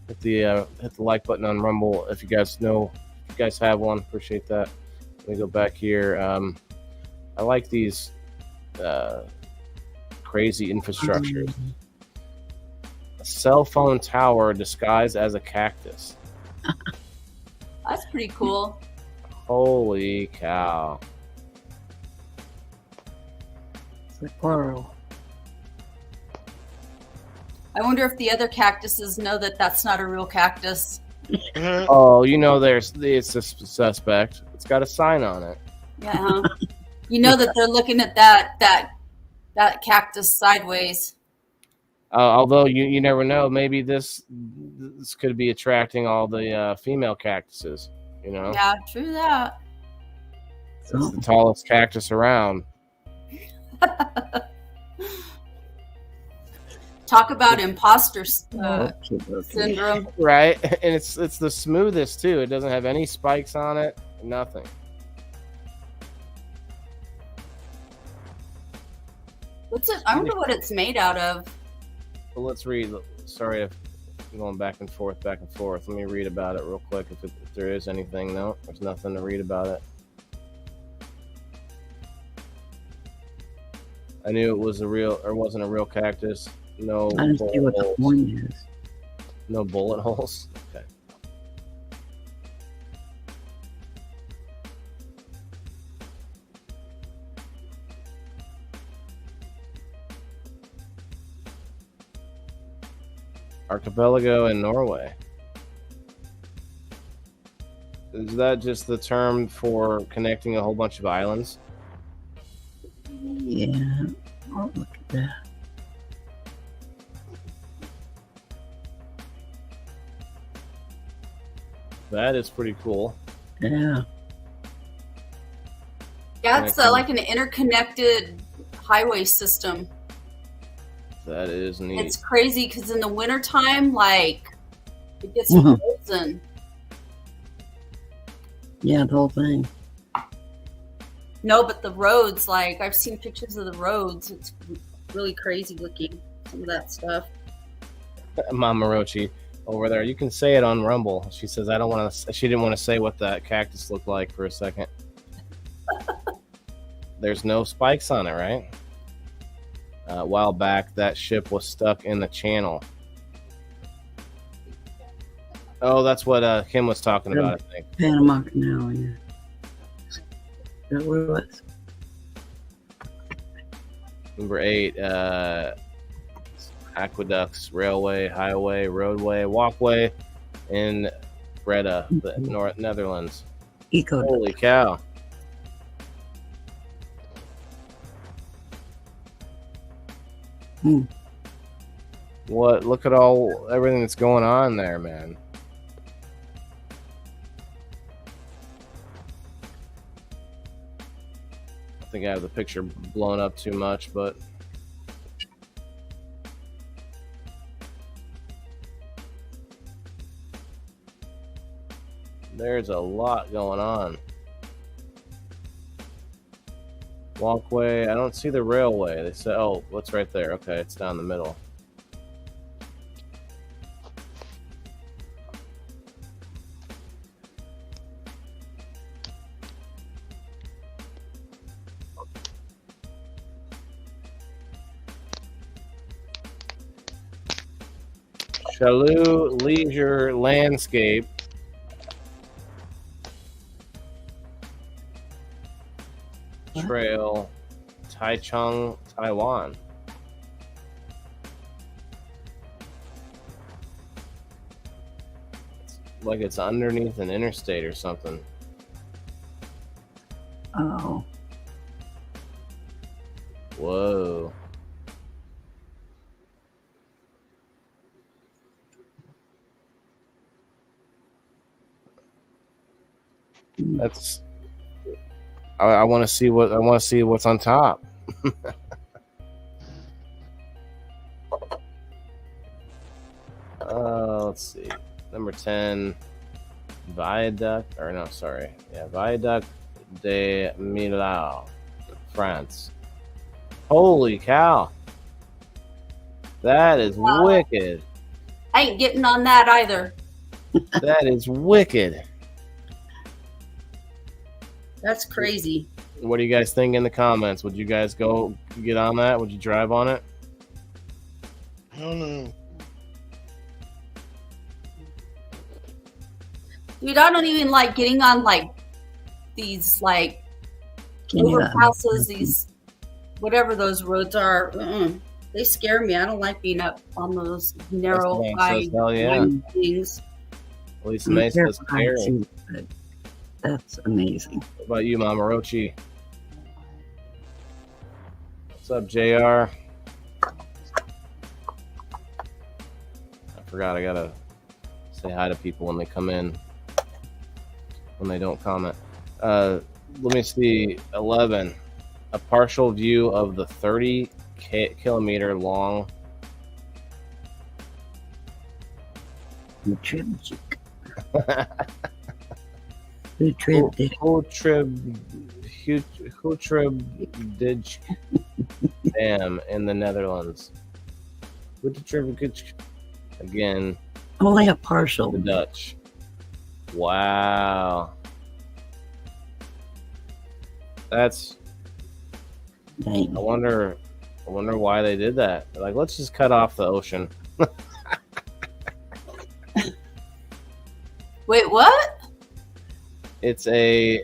Hit the like button on Rumble if you guys have one. Appreciate that. Let me go back here. I like these crazy infrastructures. Cell phone tower disguised as a cactus. That's pretty cool. Holy cow. It's a quarrel. I wonder if the other cactuses know that that's not a real cactus. Oh, it's a suspect. It's got a sign on it. Yeah. That they're looking at that cactus sideways. Although you never know, maybe this could be attracting all the female cactuses. You know, Yeah, true that. it's the tallest cactus around. Talk about imposter syndrome. Right, and it's the smoothest too. It doesn't have any spikes on it, nothing. What's it? I wonder what it's made out of. Well, let's read. Sorry if I'm going back and forth. Let me read about it real quick. If there is anything, no, there's nothing to read about it. I knew it was wasn't a real cactus. No. I don't see what the point is. No bullet holes. Okay. Archipelago in Norway. Is that just the term for connecting a whole bunch of islands? Yeah. Oh, look at that. That is pretty cool. Yeah. Yeah, it's like an interconnected highway system. That is neat. It's crazy because in the wintertime, like, it gets frozen. Yeah, the whole thing. No, but the roads, like, I've seen pictures of the roads. It's really crazy looking, some of that stuff. Mama Rochi over there. You can say it on Rumble. She says, I don't want to, she didn't want to say what that cactus looked like for a second. There's no spikes on it, right? A while back, that ship was stuck in the channel. Oh, that's what Kim was talking about, I think. Panama Canal, yeah. Is that what it was? Number 8, aqueducts, railway, highway, roadway, walkway in Breda, the North Netherlands. Holy cow. What? Look at everything that's going on there, man. I think I have the picture blown up too much, but there's a lot going on. Walkway. I don't see the railway. They said, oh, what's right there? Okay, it's down the middle. Chalut Leisure Landscape. Trail, Taichung, Taiwan. It's like it's underneath an interstate or something. Oh. Whoa. That's. I want to see what's on top. Let's see. Number 10, Viaduct, or no, sorry. Yeah, Viaduct de Millau, France. Holy cow. That is wicked. I ain't getting on that either. That is wicked. That's crazy. What do you guys think in the comments? Would you guys go get on that? Would you drive on it? I don't know. Dude, I don't even like getting on like these like overpasses, these whatever those roads are. They scare me. I don't like being up on those narrow high things. At least Mesa is scary. That's amazing. What about you, Mama Rochi? What's up, JR? forgot I gotta say hi to people when they come in, when they don't comment. Let me see. 11. A partial view of the 30 kilometer long Who tribbed you? Who tribbed it? Hoetribditch Dam in the Netherlands. Again, Only a partial. the Dutch. Wow. That's. Dang. I wonder why they did that. They're like, let's just cut off the ocean. Wait, what? It's a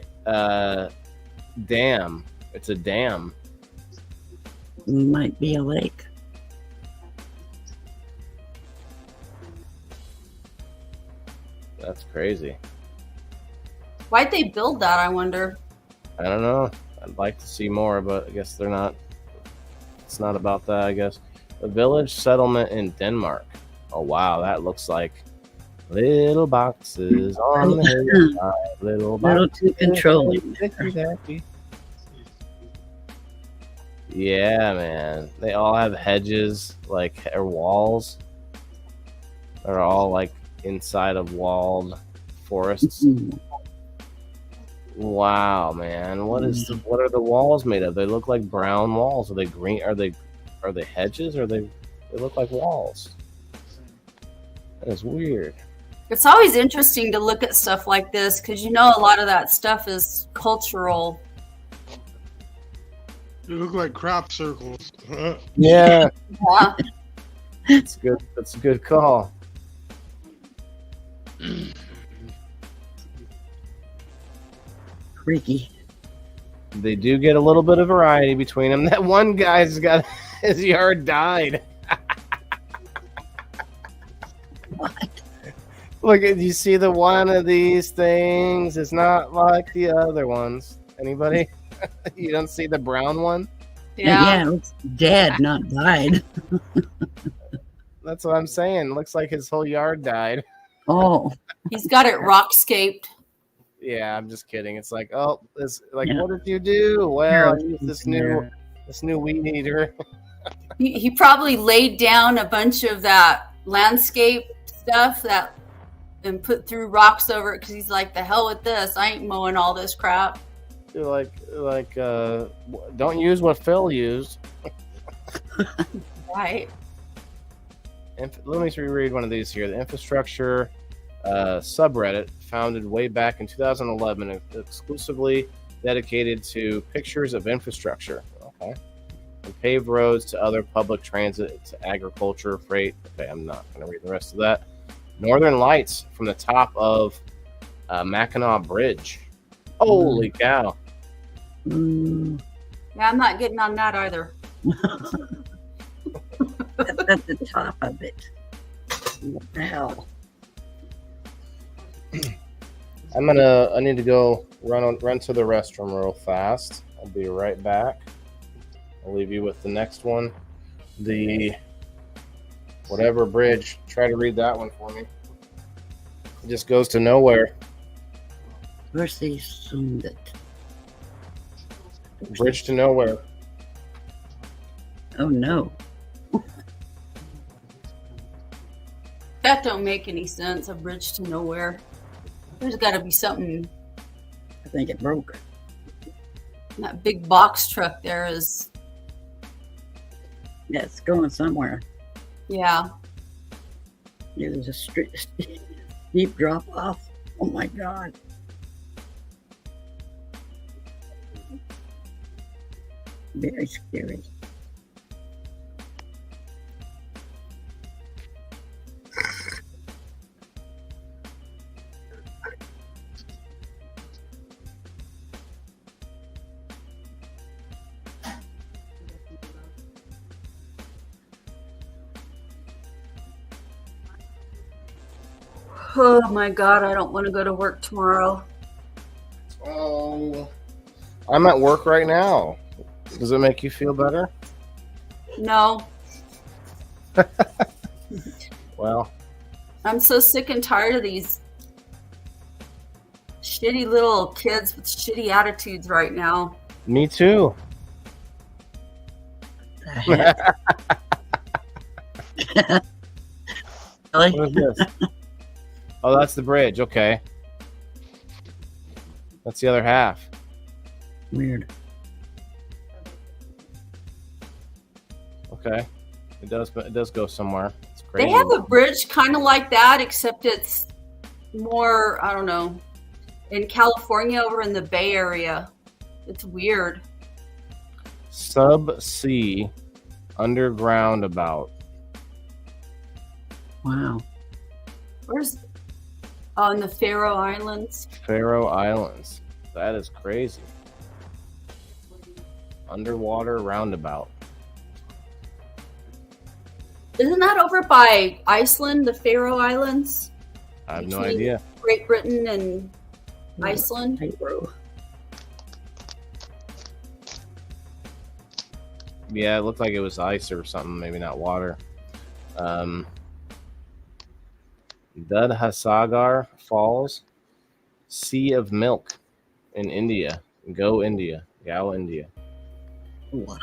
dam. It's a dam. Might be a lake. That's crazy. Why'd they build that, I wonder? I don't know. I'd like to see more, but I guess they're not. It's not about that, I guess. A village settlement in Denmark. Oh, wow. That looks like little boxes on the hillside. Little Little boxes. too controlling. Yeah, man. They all have hedges, like, or walls. They're all, like, inside of walled forests. Wow, man. What are the walls made of? They look like brown walls. Are they green? Are they hedges? Or they look like walls? That is weird. It's always interesting to look at stuff like this because you know a lot of that stuff is cultural. They look like crop circles. Yeah, Yeah. that's good. That's a good call. Freaky. They do get a little bit of variety between them. That one guy's got his yard dyed. What? Look, you see the one of these things? It's not like the other ones. Anybody? You don't see the brown one? Yeah. Yeah, it's dead, not died. That's what I'm saying. Looks like his whole yard died. Oh, He's got it rockscaped. Yeah, I'm just kidding. It's like, oh, this, like, Yeah. what did you do? Well, I used this new weed eater. He probably laid down a bunch of that landscape stuff that and put through rocks over it because he's like, the hell with this. I ain't mowing all this crap. Like, don't use what Phil used. Right. Let me reread one of these here. The infrastructure subreddit, founded way back in 2011, exclusively dedicated to pictures of infrastructure. Okay. And paved roads to other public transit, to agriculture, freight. Okay, I'm not going to read the rest of that. Northern lights from the top of Mackinac Bridge. Holy cow. mm, Yeah, I'm not getting on that either. that's at the top of it. What the hell? I need to go run to the restroom real fast. I'll be right back. I'll leave you with the next one. The whatever bridge. Try to read that one for me. It just goes to nowhere. Sundet. Bridge to nowhere. Oh no. That don't make any sense. A bridge to nowhere. There's got to be something. I think it broke. That big box truck there is. Yeah, it's going somewhere. Yeah. Yeah, there's a steep drop off. Oh my god. Very scary. Oh my God, I don't want to go to work tomorrow. Oh, I'm at work right now. Does it make you feel better? No. Well, I'm so sick and tired of these shitty little kids with shitty attitudes right now. Me too. The heck? Really? What is this? Oh, that's the bridge. Okay. That's the other half. Weird. Okay. It does go somewhere. It's crazy. They have a bridge kind of like that, except it's more, I don't know, in California over in the Bay Area. It's weird. Subsea underground about. Wow. Where's in the Faroe Islands? Faroe Islands. That is crazy. Underwater roundabout. Isn't that over by Iceland, the Faroe Islands? I have no Between idea. Great Britain and Iceland. Yeah, it looked like it was ice or something, maybe not water. Dudhasagar Falls, Sea of Milk in India. Go India. Go India. Wow.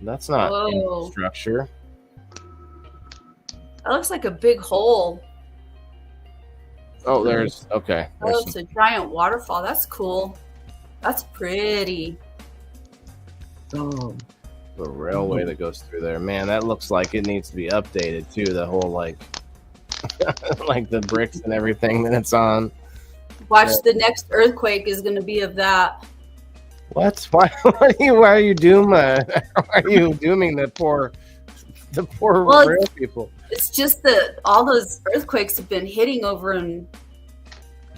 That's not Whoa. infrastructure. That looks like a big hole. Oh, there's okay. Oh, it's a giant waterfall. That's cool. That's pretty. Oh. The railway that goes through there. Man, that looks like it needs to be updated too. The whole like like the bricks and everything that it's on. Watch, the next earthquake is going to be of that. What? Why are you dooming the poor Well, rail people? It's just that all those earthquakes have been hitting over in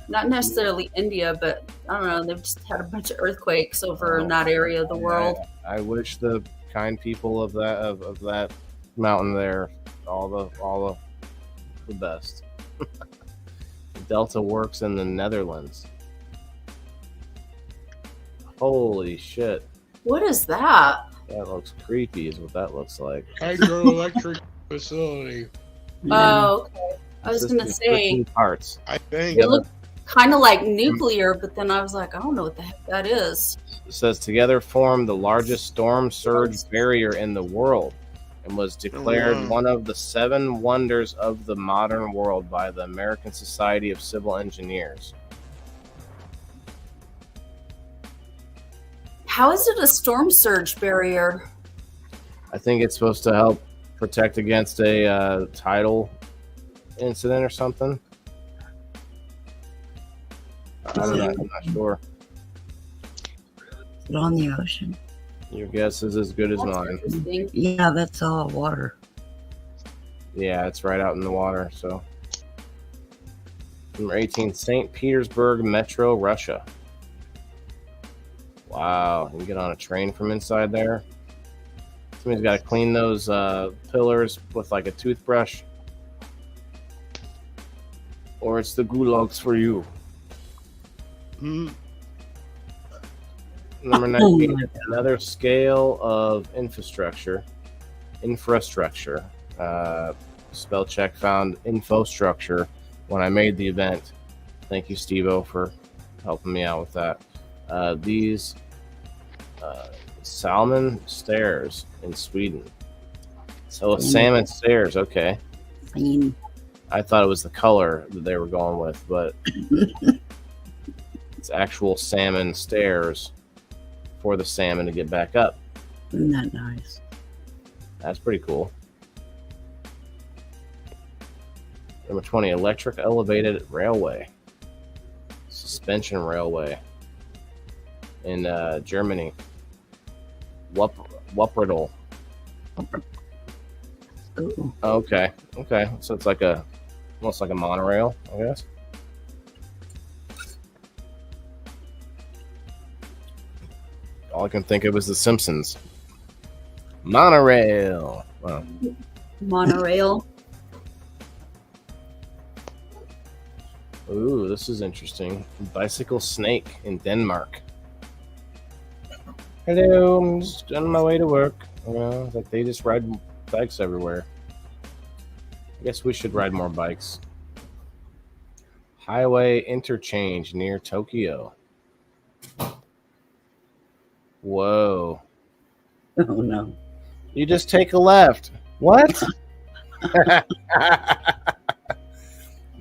not necessarily India, but I don't know. They've just had a bunch of earthquakes over in that area of the world. I wish the kind people of that mountain there all the best. Delta works in the Netherlands. Holy shit. What is that? That looks creepy is what that looks like. Hydroelectric facility. Oh, okay. I was going to say, parts. I think. it looked kind of like nuclear, but then I was like, I don't know what the heck that is. It says together form the largest storm surge barrier in the world and was declared one of the 7 wonders of the modern world by the American Society of Civil Engineers. How is it a storm surge barrier? I think it's supposed to help protect against a tidal incident or something. I don't know. I'm not sure. Is it on the ocean? Your guess is as good as That's mine. interesting. Yeah, that's all water. Yeah, it's right out in the water. So, number 18, St. Petersburg Metro, Russia. Wow, you can get on a train from inside there. Somebody's got to clean those pillars with like a toothbrush, or it's the gulags for you. Number 19, another scale of infrastructure. Spell check found infostructure when I made the event. Thank you, Steve-O, for helping me out with that. These salmon stairs in Sweden. So salmon stairs, okay. I thought it was the color that they were going with, but it's actual salmon stairs for the salmon to get back up. Isn't that nice? That's pretty cool. Number 20, electric elevated railway. Suspension railway in Germany. Wuppertal. Ooh. Okay. So it's like almost like a monorail, I guess. All I can think of is The Simpsons. Monorail. Wow. Monorail. Ooh, this is interesting. Bicycle snake in Denmark. Hello, I'm just on my way to work. Like they just ride bikes everywhere. I guess we should ride more bikes. Highway interchange near Tokyo. Whoa. Oh no. You just take a left. What?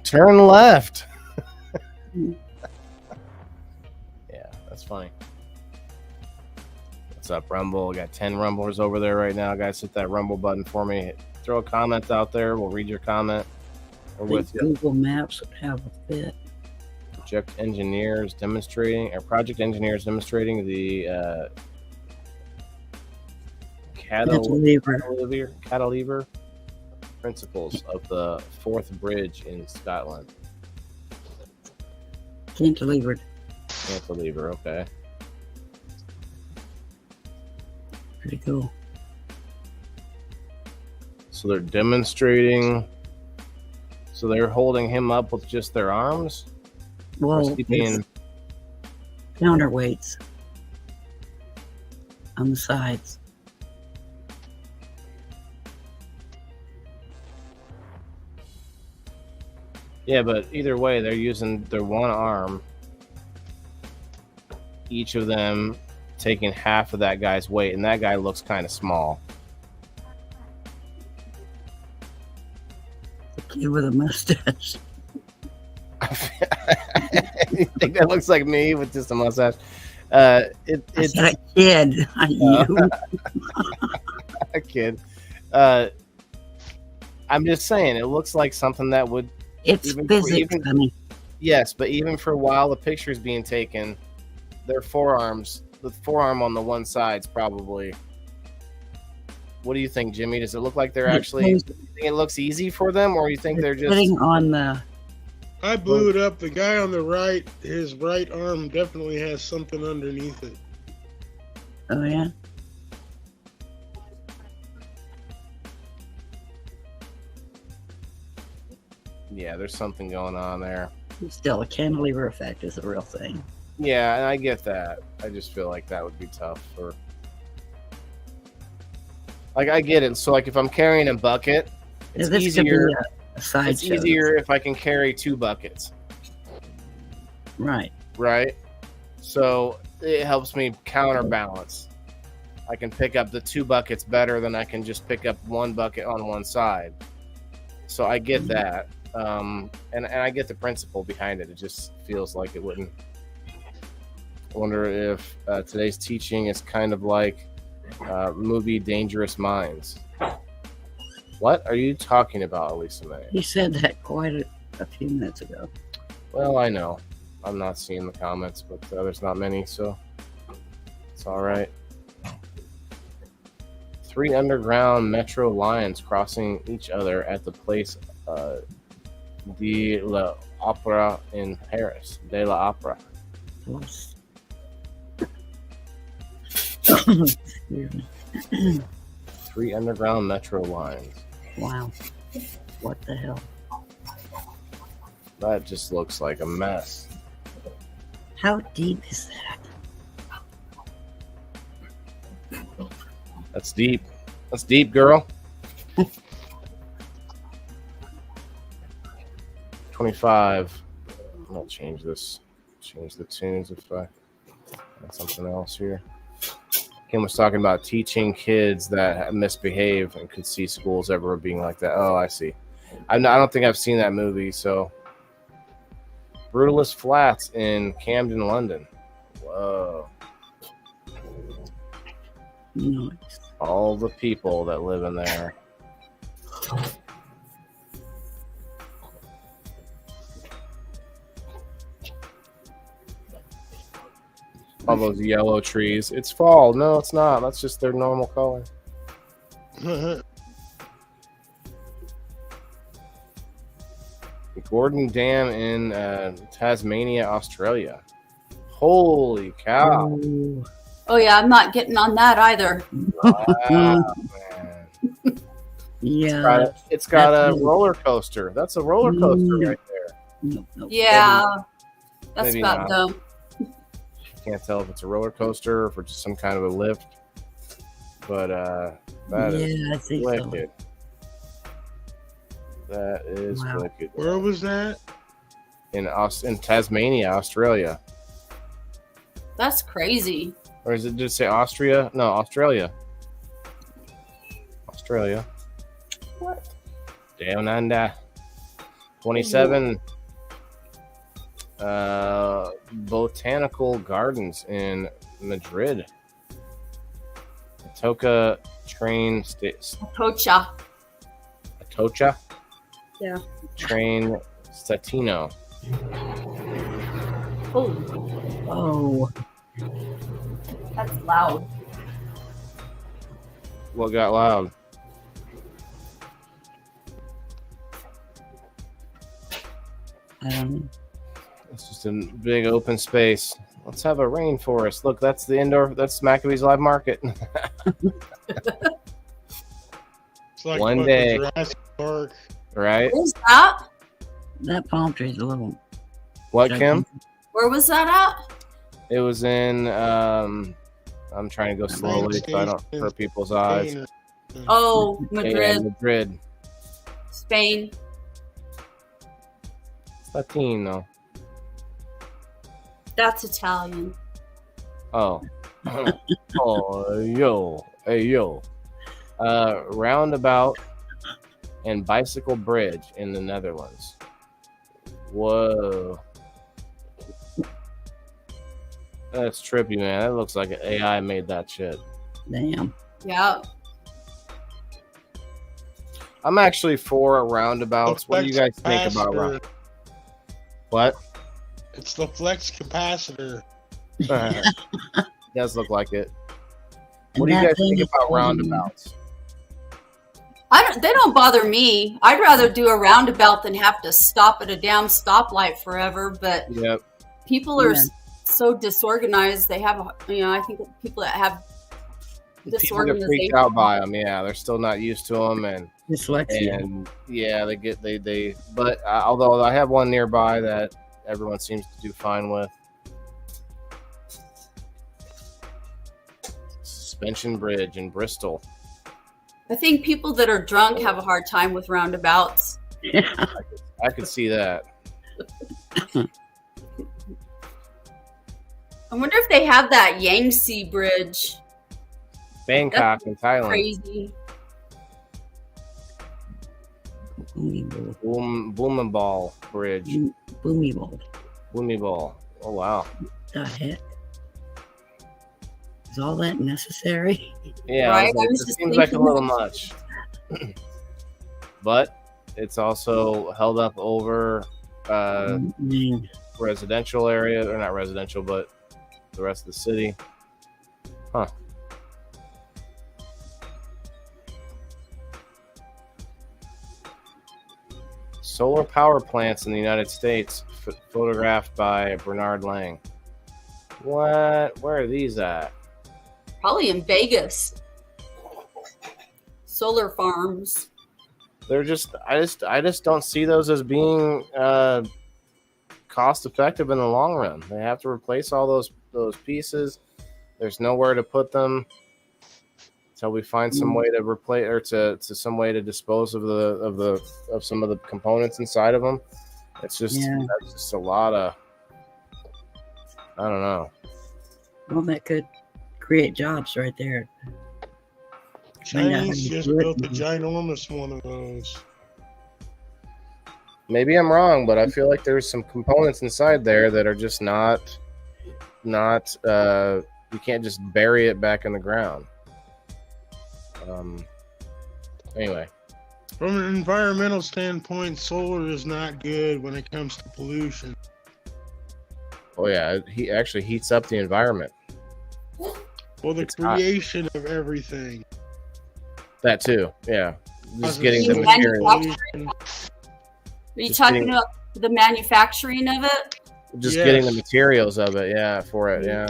Turn left. Yeah, that's funny. What's up, Rumble? We got 10 Rumblers over there right now. Guys, hit that Rumble button for me. Throw a comment out there. We'll read your comment. We're with you. Google Maps would have a fit. Project engineers demonstrating the cantilever principles of the Fourth Bridge in Scotland. Cantilevered. Cantilever, okay. Pretty cool. So they're demonstrating. So they're holding him up with just their arms? Or is Well, he being... counterweights on the sides. Yeah, but either way, they're using their one arm, each of them taking half of that guy's weight, and that guy looks kind of small. The kid with a mustache. You think that looks like me with just a mustache? It's a kid, not you. A kid. I'm just saying, it looks like something that would... It's physics, honey. Yes, but even for while the picture's being taken, their forearms, the forearm on the one side's probably... What do you think, Jimmy? Does it look like they're actually... Do you think it looks easy for them, or you think they're just... Sitting on the... I blew it up. The guy on the right, his right arm definitely has something underneath it. Oh, yeah? Yeah, there's something going on there. Still, a cantilever effect is a real thing. Yeah, and I get that. I just feel like that would be tough for... Like, I get it. So, like, if I'm carrying a bucket, it's easier... It's easier if I can carry 2 buckets. Right. Right? So it helps me counterbalance. I can pick up the 2 buckets better than I can just pick up 1 bucket on one side. So I get that. And I get the principle behind it. It just feels like it wouldn't. I wonder if today's teaching is kind of like movie Dangerous Minds. What are you talking about, Elisa May? He said that quite a few minutes ago. Well, I know. I'm not seeing the comments, but there's not many, so it's all right. 3 underground metro lines crossing each other at the place de l'Opera in Paris. De l'Opera. Yes. Excuse me. 3 underground metro lines. Wow. What the hell? That just looks like a mess. How deep is that? That's deep. That's deep, girl. 25. I'll change this. Change the tunes if I got something else here. Kim was talking about teaching kids that misbehave and could see schools ever being like that. Oh, I see. I don't think I've seen that movie. So, Brutalist Flats in Camden, London. Whoa. Nice. All the people that live in there. All those yellow trees. It's fall. No, it's not. That's just their normal color. Gordon Dam in Tasmania, Australia. Holy cow. Ooh. Oh yeah, I'm not getting on that either. Wow, man. Yeah. It's got a roller coaster. That's a roller coaster right there. Nope. Yeah, that's maybe about not. dumb. Can't tell if it's a roller coaster or if it's just some kind of a lift. But that is I think wicked. That is Wow. wicked. Where was that? in Tasmania, Australia. That's crazy. Or is it just say Austria? No, Australia. Australia. What? Down under. 27 botanical gardens in Madrid. Atocha train Atocha. Atocha? Yeah. Train Statino. Oh, Oh, that's loud. What got loud? I don't know. It's just a big open space. Let's have a rainforest. Look, that's the indoor. That's Maccabee's Live Market. It's like One what, day. the Jurassic Park. Right? Where's that? That palm tree's a little. What, Kim? Where was that at? It was in. I'm trying to go slowly so I don't hurt people's eyes. Oh, Yeah, Madrid, Madrid. Spain. Latino. That's Italian. Oh. Oh, yo. Hey, yo. Roundabout and bicycle bridge in the Netherlands. Whoa. That's trippy, man. That looks like an AI made that shit. Damn. Yeah. I'm actually for roundabouts. What do you guys think about Capacitor. What? It's the flex capacitor. Does look like it. And What do you that guys thing think is about holding- roundabouts? They don't bother me. I'd rather do a roundabout than have to stop at a damn stoplight forever. But Yep. people are Yeah. so disorganized. They have, I think people that have People get freaked disorganization. out by them. Yeah, they're still not used to them, and Dyslexia. yeah, they get they. But although I have one nearby that everyone seems to do fine with. Suspension Bridge in Bristol. I think people that are drunk have a hard time with roundabouts. Yeah. I could see that. I wonder if they have that Yangtze Bridge. Bangkok in Thailand. Crazy. Boomenbal Bridge. Boomy bowl. Boomenbal. Oh wow. The heck? Is all that necessary? Yeah, Right? I was it just seems like a thinking little much. But it's also held up over Mm. residential area, or not residential, but the rest of the city. Huh. Solar power plants in the United States, photographed by Bernard Lang. What? Where are these at? Probably in Vegas. Solar farms. They're just, I just don't see those as being cost effective in the long run. They have to replace all those pieces. There's nowhere to put them until we find some way to replace, or to some way to dispose of some of the components inside of them. It's just that's just a lot of, I don't know. Well, that could create jobs right there. Chinese just built a ginormous one of those. Maybe I'm wrong, but I feel like there's some components inside there that are just not you can't just bury it back in the ground. Anyway, From an environmental standpoint, solar is not good when it comes to pollution. oh yeah, he actually heats up the environment. Well, the It's hot. creation of everything. That too, yeah. Just Causes getting the You materials, pollution. Are you Just talking getting- about the manufacturing of it? just Yes. getting the materials of it, yeah, for it, yeah.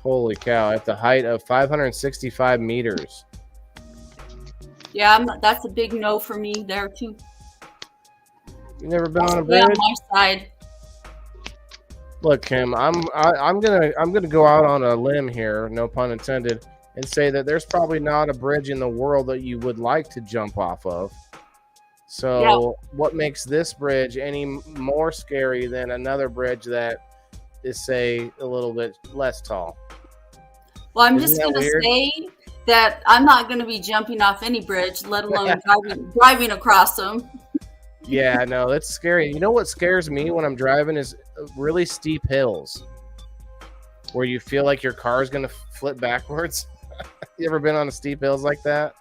Holy cow! At the height of 565 meters. Yeah, that's a big no for me there too. You never been on a Stay on bridge? my side. Look, Kim, I'm gonna go out on a limb here, no pun intended, and say that there's probably not a bridge in the world that you would like to jump off of. So what makes this bridge any more scary than another bridge that is, say, a little bit less tall? Well, I'm Isn't just that going to weird? say that I'm not going to be jumping off any bridge, let alone driving across them. Yeah, no, that's scary. You know what scares me when I'm driving is really steep hills where you feel like your car is going to flip backwards. You ever been on a steep hills like that?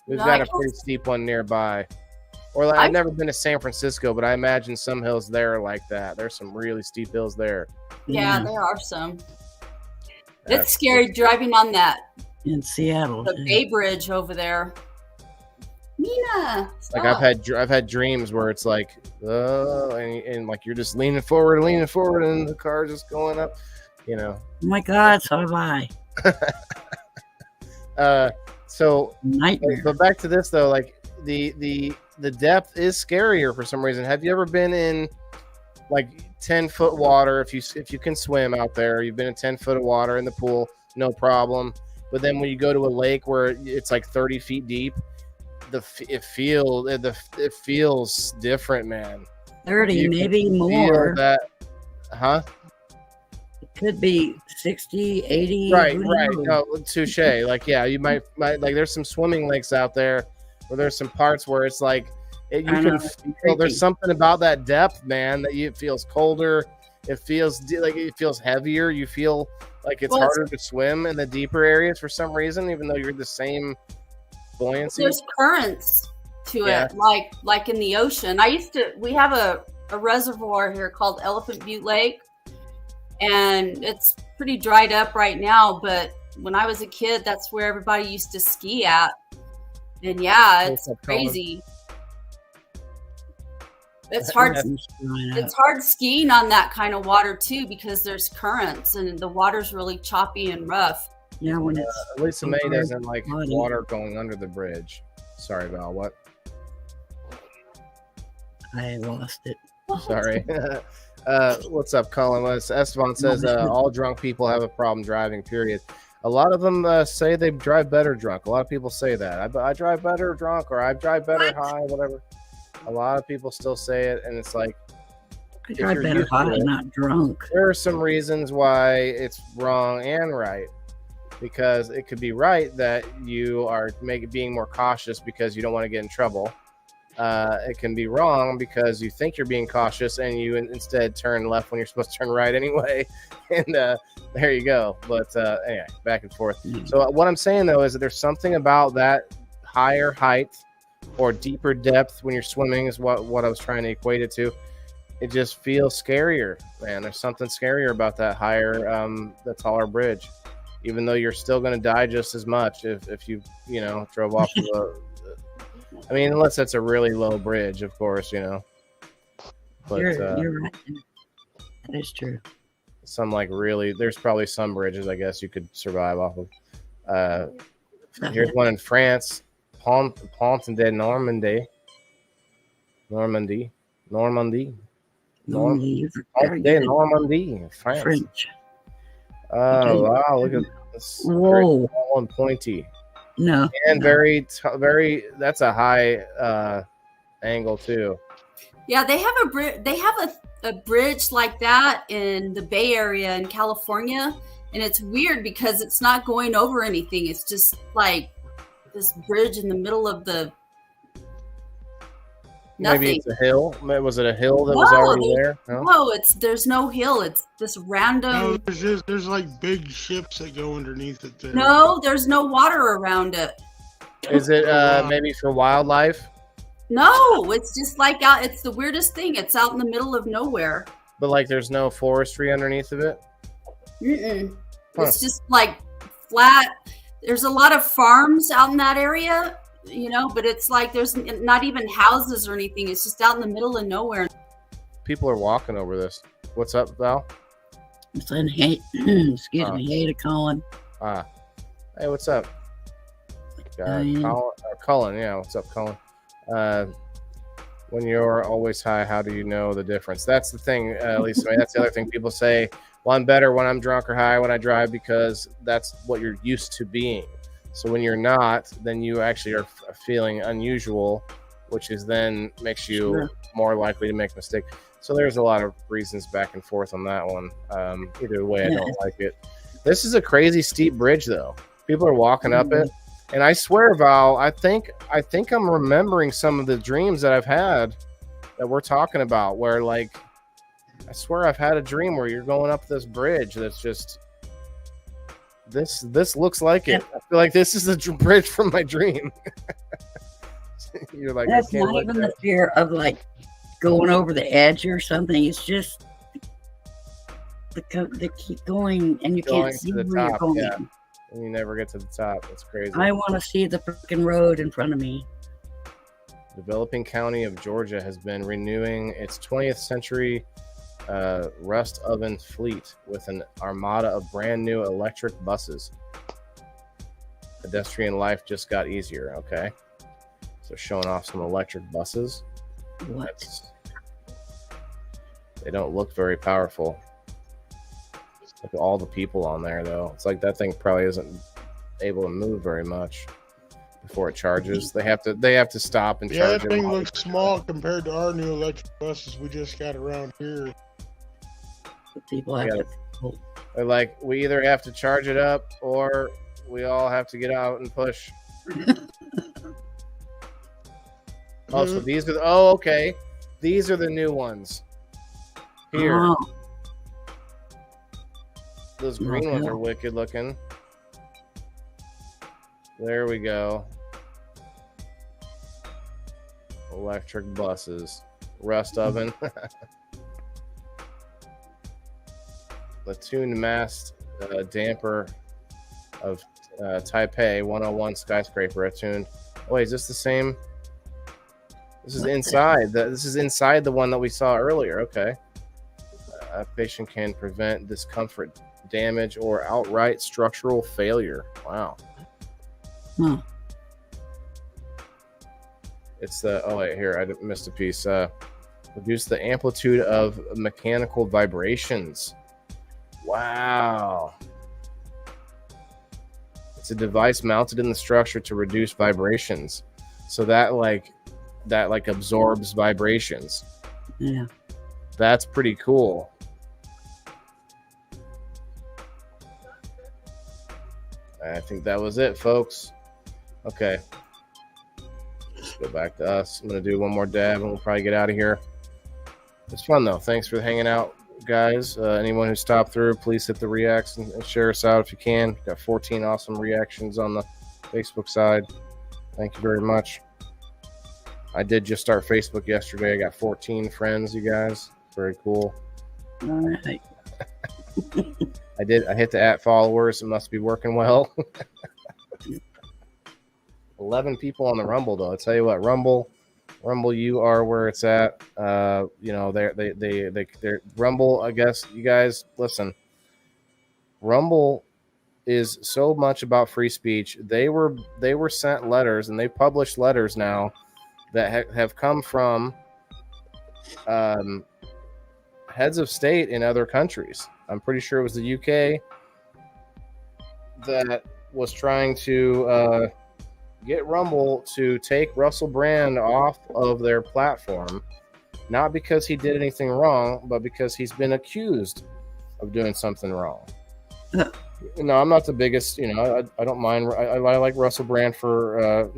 We've No, got I a pretty steep one nearby. Or like, I've never been to San Francisco, but I imagine some hills there are like that. There's some really steep hills there. Yeah, there are some. It's scary driving on that. In Seattle. The Bay Bridge over there. Nina, like I've had dreams where it's like, and like you're just leaning forward, and the car just going up, you know. Oh my God, so have I. So nightmare. But back to this though, like the depth is scarier for some reason. Have you ever been in like 10-foot water? If you can swim out there, you've been in 10 foot of water in the pool, no problem. But then when you go to a lake where it's like 30 feet deep, it feels different, man. 30, maybe more. That, huh? It could be 60, 80. Right. No, touche. Like, yeah, you might like. There's some swimming lakes out there where there's some parts where it's like you can feel. There's something about that depth, man, that it feels colder. It feels like it feels heavier. You feel like it's harder to swim in the deeper areas for some reason, even though you're the same buoyancy. There's currents to it, like in the ocean. We have a reservoir here called Elephant Butte Lake, and it's pretty dried up right now, but when I was a kid, that's where everybody used to ski at. And yeah, it's crazy. It's hard. It's hard skiing on that kind of water too, because there's currents and the water's really choppy and rough. Yeah, when it's Lisa May doesn't like water going under the bridge. Sorry, Val. What? I lost it. Sorry. What's up, Colin? Esteban says all drunk people have a problem driving, period. A lot of them say they drive better drunk. A lot of people say that. I drive better drunk, or I drive better high, whatever. A lot of people still say it, and it's like, I drive better high, not drunk. There are some reasons why it's wrong and right. Because it could be right that you are being more cautious because you don't want to get in trouble. It can be wrong because you think you're being cautious and you instead turn left when you're supposed to turn right anyway. And there you go. But anyway, back and forth. So what I'm saying, though, is that there's something about that higher height or deeper depth when you're swimming is what I was trying to equate it to. It just feels scarier, man. There's something scarier about that higher, the taller bridge. Even though you're still going to die just as much if you drove off of I mean, unless that's a really low bridge, of course, But you're right. That is true. Some there's probably some bridges I guess you could survive off of. Here's one in France, Pont de Normandy, Pont de Normandy, France. French. Oh wow! Look at this. Whoa! Very tall and pointy. No. And very. That's a high angle too. Yeah, they have a bridge. They have a bridge like that in the Bay Area in California, and it's weird because it's not going over anything. It's just like this bridge in the middle of the. Nothing. Maybe it's a hill. Was it a hill that was already there? No, there's no hill. It's this random. No, there's like big ships that go underneath it there. No, there's no water around it. Is it maybe for wildlife? No, it's just like out. It's the weirdest thing. It's out in the middle of nowhere. But there's no forestry underneath of it? Mm-mm. It's just like flat. There's a lot of farms out in that area. But it's like there's not even houses or anything. It's just out in the middle of nowhere. People are walking over this. What's up, Val? I'm saying hey, excuse me, hey to Colin. Hey, what's up? Colin, yeah, what's up, Colin? When you're always high, how do you know the difference? That's the thing, Lisa. That's the other thing. People say, well, I'm better when I'm drunk or high when I drive because that's what you're used to being. So when you're not, then you actually are feeling unusual which is then makes you more likely to make a mistake. So there's a lot of reasons back and forth on that one. Either way, I don't like it. This is a crazy steep bridge, though. People are walking up it, and I swear, Val, I think I'm remembering some of the dreams that I've had that we're talking about, where like I swear I've had a dream where you're going up this bridge that's just this looks like it. I feel like this is the bridge from my dream. You're like, that's not even the fear of like going over the edge or something. It's just the keep going and you can't see where you're going. Yeah. And you never get to the top. That's crazy. I want to see the freaking road in front of me. Developing County of Georgia has been renewing its 20th century rust oven fleet with an armada of brand new electric buses. Pedestrian life just got easier. Okay. So showing off some electric buses. What? They don't look very powerful. Look at all the people on there, though. It's like that thing probably isn't able to move very much before it charges. They have to stop and charge. Yeah, that thing looks small compared to our new electric buses we just got around here. People have to. They're like, we either have to charge it up or we all have to get out and push. Oh, so these are okay. These are the new ones. Here. Oh. Those green ones are wicked looking. There we go. Electric buses. Rust oven. The tuned mast damper of Taipei 101 skyscraper attuned. Oh, wait, is this the same? This is inside. This is inside the one that we saw earlier. Okay. Application can prevent discomfort, damage, or outright structural failure. Wow. It's the here I missed a piece. Reduce the amplitude of mechanical vibrations. Wow. It's a device mounted in the structure to reduce vibrations. So that absorbs vibrations. Yeah. That's pretty cool. I think that was it, folks. Okay. Let's go back to us. I'm going to do one more dab and we'll probably get out of here. It's fun, though. Thanks for hanging out, guys. Anyone who stopped through, please hit the reacts and share us out if you can. We've got 14 awesome reactions on the Facebook side. Thank you very much. I did just start Facebook yesterday. I got 14 friends, you guys. Very cool. All right. I hit the @followers. It must be working well. 11 people on the Rumble, though. I'll tell you what, Rumble, you are where it's at. They're Rumble. I guess you guys listen. Rumble is so much about free speech. They were sent letters, and they published letters now that have come from heads of state in other countries. I'm pretty sure it was the UK that was trying to get Rumble to take Russell Brand off of their platform, not because he did anything wrong, but because he's been accused of doing something wrong. No, I'm not the biggest, I don't mind. I like Russell Brand for, a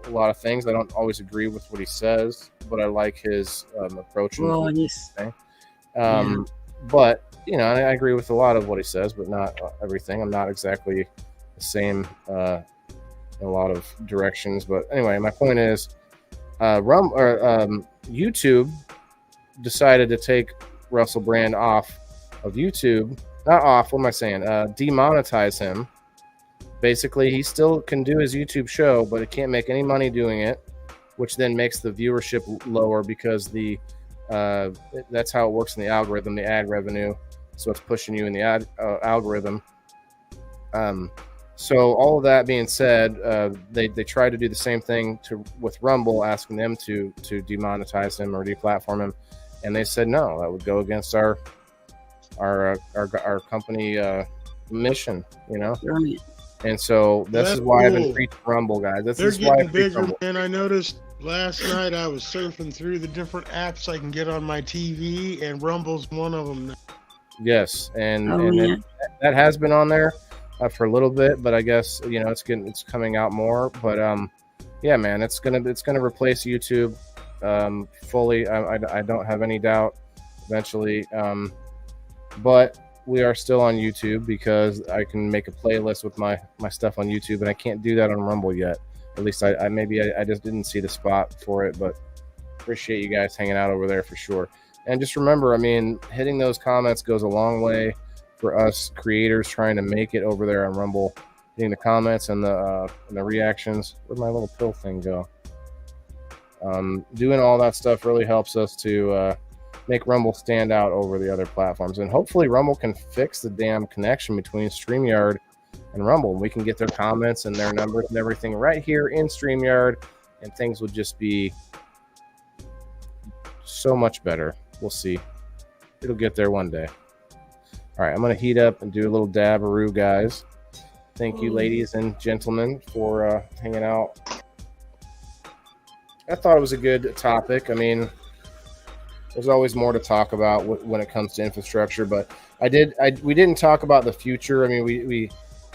lot of things. I don't always agree with what he says, but I like his approach. Well, but, I agree with a lot of what he says, but not everything. I'm not exactly the same in a lot of directions. But anyway, my point is, YouTube decided to take Russell Brand off of YouTube. Not off, what am I saying? Demonetize him. Basically, he still can do his YouTube show, but he can't make any money doing it, which then makes the viewership lower because that's how it works in the algorithm, the ad revenue. So it's pushing you in the ad algorithm. So all of that being said, they tried to do the same thing with Rumble, asking them to demonetize him or deplatform him, and they said no, that would go against our company mission, Right. And so this is why I've been preaching Rumble, guys. They're getting bigger, man. I noticed Last night I was surfing through the different apps I can get on my TV, and Rumble's one of them. Yes, and yeah. that has been on there for a little bit, but I guess it's coming out more. But yeah, man, it's gonna replace YouTube fully. I don't have any doubt eventually. But we are still on YouTube because I can make a playlist with my stuff on YouTube, and I can't do that on Rumble yet. At least I just didn't see the spot for it, but appreciate you guys hanging out over there for sure. And just remember, I mean, hitting those comments goes a long way for us creators trying to make it over there on Rumble. Hitting the comments and the reactions. Where'd my little pill thing go? Doing all that stuff really helps us to make Rumble stand out over the other platforms. And hopefully Rumble can fix the damn connection between StreamYard and Rumble. We can get their comments and their numbers and everything right here in StreamYard, and things would just be so much better. We'll see. It'll get there one day. All right, I'm going to heat up and do a little dabaroo, guys. Thank you, ladies and gentlemen, for hanging out. I thought it was a good topic. I mean, there's always more to talk about when it comes to infrastructure, but we didn't talk about the future. I mean,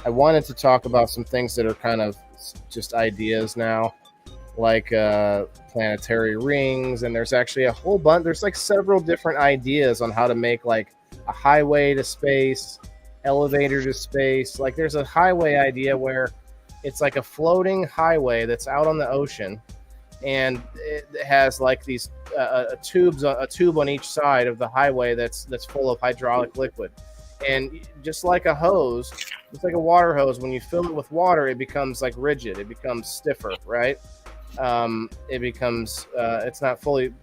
I wanted to talk about some things that are kind of just ideas now, like planetary rings, and there's actually a whole bunch. There's like several different ideas on how to make like a highway to space, elevator to space. Like there's a highway idea where it's like a floating highway that's out on the ocean, and it has like these a tube on each side of the highway that's full of hydraulic liquid. And just like a hose, just like a water hose, when you fill it with water, it becomes like rigid. It becomes stiffer, right? It becomes it's not fully,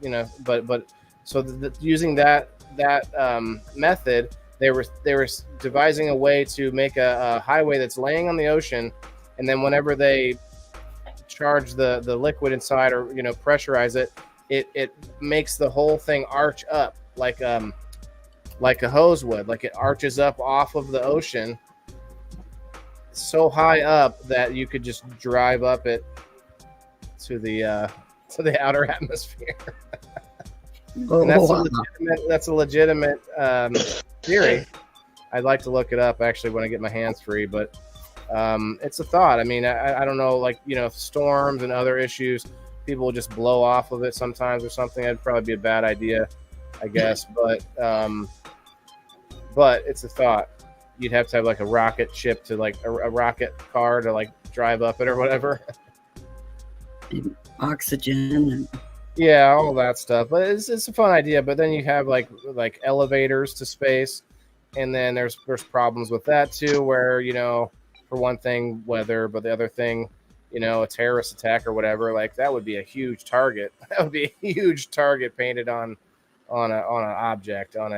but so using that method, they were devising a way to make a highway that's laying on the ocean, and then whenever they charge the liquid inside or pressurize it, it makes the whole thing arch up like a hose would. Like it arches up off of the ocean so high up that you could just drive up it to the outer atmosphere. And that's a legitimate theory. I'd like to look it up actually when I get my hands free, but it's a thought. I mean, I don't know, like, storms and other issues, people will just blow off of it sometimes or something. That'd probably be a bad idea, I guess. But it's a thought. You'd have to have like a rocket ship to like a rocket car to like drive up it or whatever. Oxygen and yeah, all that stuff. But it's a fun idea. But then you have like elevators to space, and then there's problems with that too, where for one thing, weather, but the other thing, a terrorist attack or whatever. Like that would be a huge target. That would be a huge target painted on an object on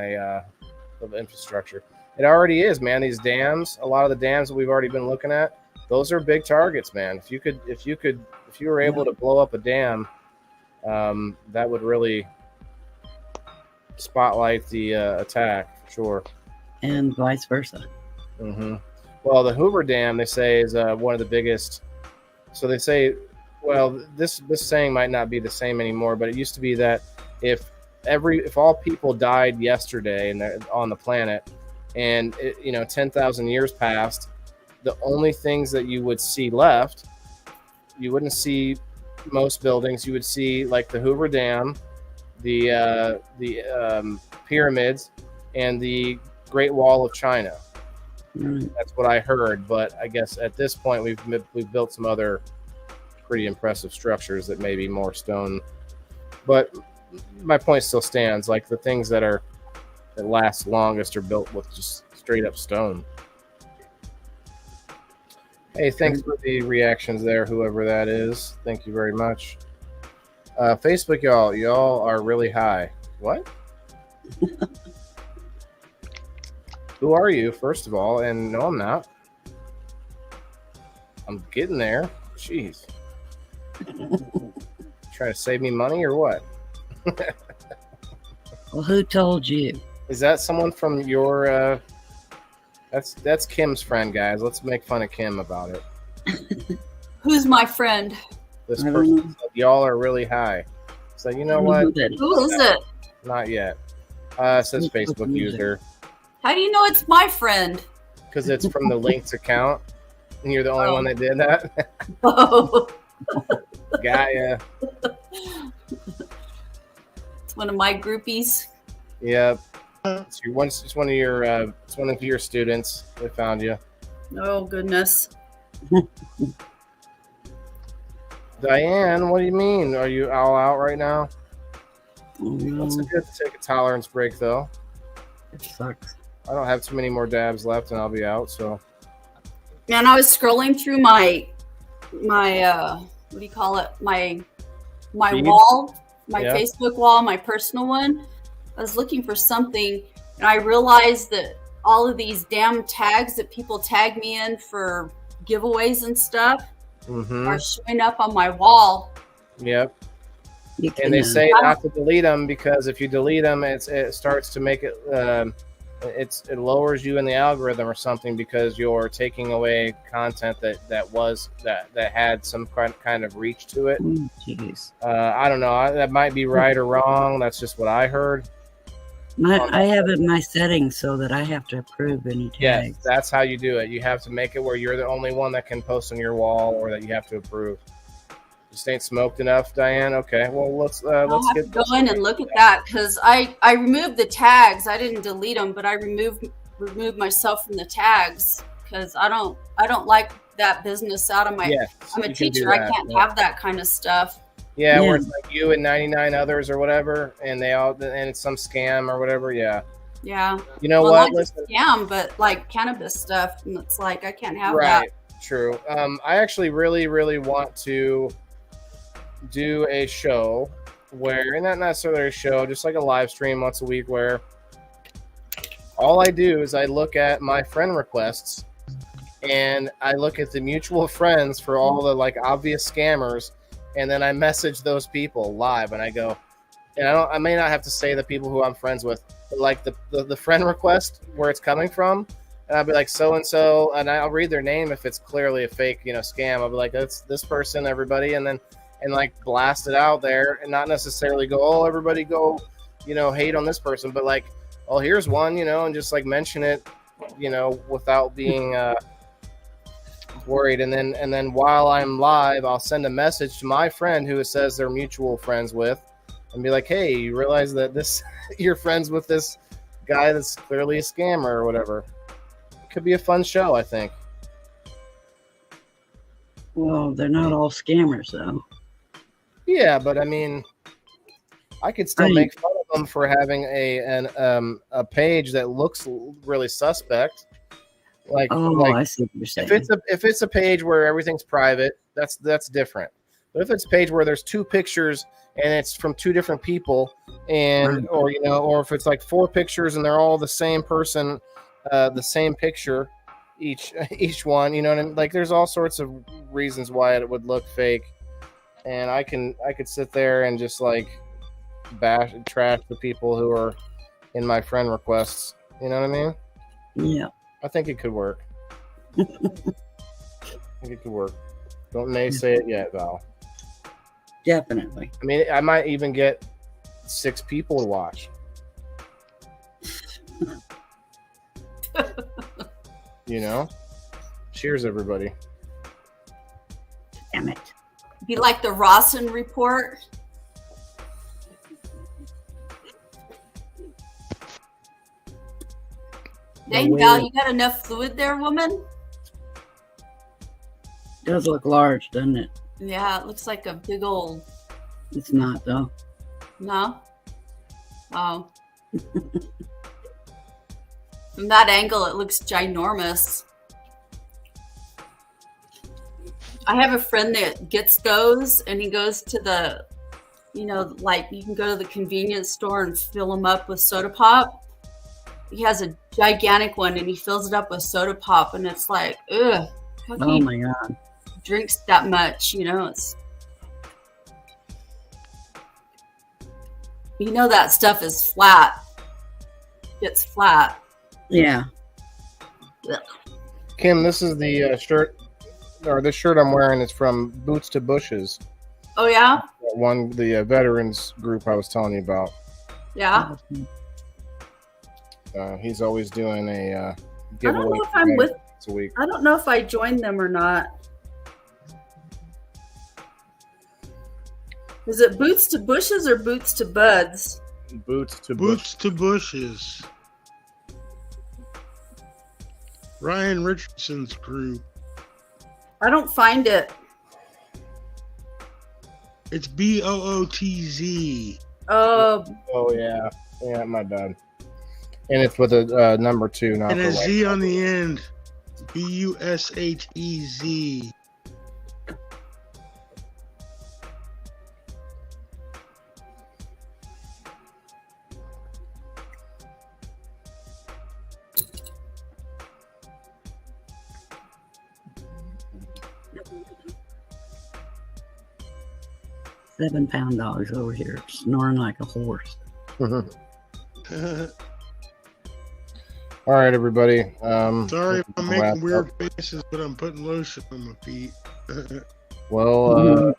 of infrastructure. It already is, man. These dams, a lot of the dams that we've already been looking at, those are big targets, man. If you were able to blow up a dam, that would really spotlight the attack for sure. And vice versa. Mm-hmm. Well, the Hoover Dam, they say, is one of the biggest. So they say, well, this saying might not be the same anymore, but it used to be that if all people died yesterday and on the planet, and 10,000 years passed, the only things that you would see left, you wouldn't see most buildings. You would see like the Hoover Dam, the pyramids, and the Great Wall of China. Mm. That's what I heard. But I guess at this point we've built some other pretty impressive structures that may be more stone. But my point still stands. Like the things that last longest are built with just straight up stone. Hey, thanks for the reactions there, whoever that is. Thank you very much. Facebook, y'all are really high. What? Who are you, first of all? And no, I'm not. I'm getting there. Jeez. Trying to save me money or what? Well, who told you? Is that someone from your that's Kim's friend, guys. Let's make fun of Kim about it. Who's my friend? This I don't person know. said y'all are really high. So you I know don't what? who that is. Who is it? Not yet. It says Facebook Facebook user. user How do you know it's my friend? because it's from the linked account, and you're the only one that did that. Oh, Gaia. it's one of my groupies. Yep. It's one of your students. They found you. Oh goodness. Diane, what do you mean? Are you all out right now? It's good to take a tolerance break, though. It sucks. I don't have too many more dabs left, and I'll be out. So, Man, I was scrolling through my what do you call it? My Feed? wall, my Yeah. Facebook wall, my personal one. I was looking for something, and I realized that all of these damn tags that people tag me in for giveaways and stuff are showing up on my wall. Yep. You And they can, say not to delete them because if you delete them, it starts to make it. It lowers you in the algorithm or something because you're taking away content that had some kind of reach to it. Jeez. I don't know. That might be right or wrong. That's just what I heard. I have it in my settings so that I have to approve any tags. Yes, that's how you do it. You have to make it where you're the only one that can post on your wall or that you have to approve. Just ain't smoked enough, Diane. Okay, well let's I'll have get to go in and look at that because I removed the tags. I didn't delete them, but I removed myself from the tags because I don't like that business out of my. Yes, I'm a you can do teacher. I that, can't yeah. have that kind of stuff. Yeah, where Yeah. it's like you and 99 others or whatever, and it's some scam or whatever. Yeah, Yeah. you know Well, what? not just scam, but like cannabis stuff, and it's like I can't have Right, true. I actually really, really want to do a show where, and not necessarily a show, just like a live stream once a week where all I do is I look at my friend requests and I look at the mutual friends for all the like obvious scammers, and then I message those people live and I go, and I may not have to say the people who I'm friends with, but like the friend request where it's coming from, and I'll be like so and so, and I'll read their name if it's clearly a fake, scam. I'll be like, that's this person, everybody, and like blast it out there, and not necessarily go, oh, everybody go, hate on this person, but like, oh, here's one, and just like mention it, without being worried. And then while I'm live, I'll send a message to my friend who it says they're mutual friends with, and be like, hey, you realize that this you're friends with this guy that's clearly a scammer or whatever. It could be a fun show, I think. Well, they're not all scammers, though. Yeah, but I mean, I could still make fun of them for having a page that looks really suspect. Like, I see what you're saying. If it's a page where everything's private, that's different. But if it's a page where there's two pictures and it's from two different people, or if it's like four pictures and they're all the same person, the same picture, each one, what I mean? Like, there's all sorts of reasons why it would look fake, and I could sit there and just like trash the people who are in my friend requests. You know what I mean? Yeah. I think it could work. I think it could work. Don't naysay it yet, Val. Definitely. I mean, I might even get 6 people to watch. Cheers, everybody. Damn it. Be like the Rawson report. Dang, Val, you got enough fluid there, woman? Does look large, doesn't it? Yeah, it looks like a big old. It's not, though. No? Oh. From that angle, it looks ginormous. I have a friend that gets those, and he goes to the, like you can go to the convenience store and fill them up with soda pop. He has a gigantic one, and he fills it up with soda pop, and it's like, ugh. Oh my God. Drinks that much, it's. That stuff is flat. It's flat. Yeah. Ugh. Kim, this is the shirt, or this shirt I'm wearing is from Boots to Bushes. Oh yeah, The veterans group I was telling you about. yeah. He's always doing a I giveaway. don't know if I'm with. A week. I don't know if I joined them or not. Is it Boots to Bushes or Boots to Buds? Boots to Bushes. Ryan Richardson's crew. I don't find it. It's BOOTZ. Oh yeah, my bad. And it's with a number 2, not and the a right Z number. on the end. BUSHEZ. £7 dog's over here snoring like a horse. All right, everybody. Sorry if I'm wrap making weird up. faces, but I'm putting lotion on my feet. Well,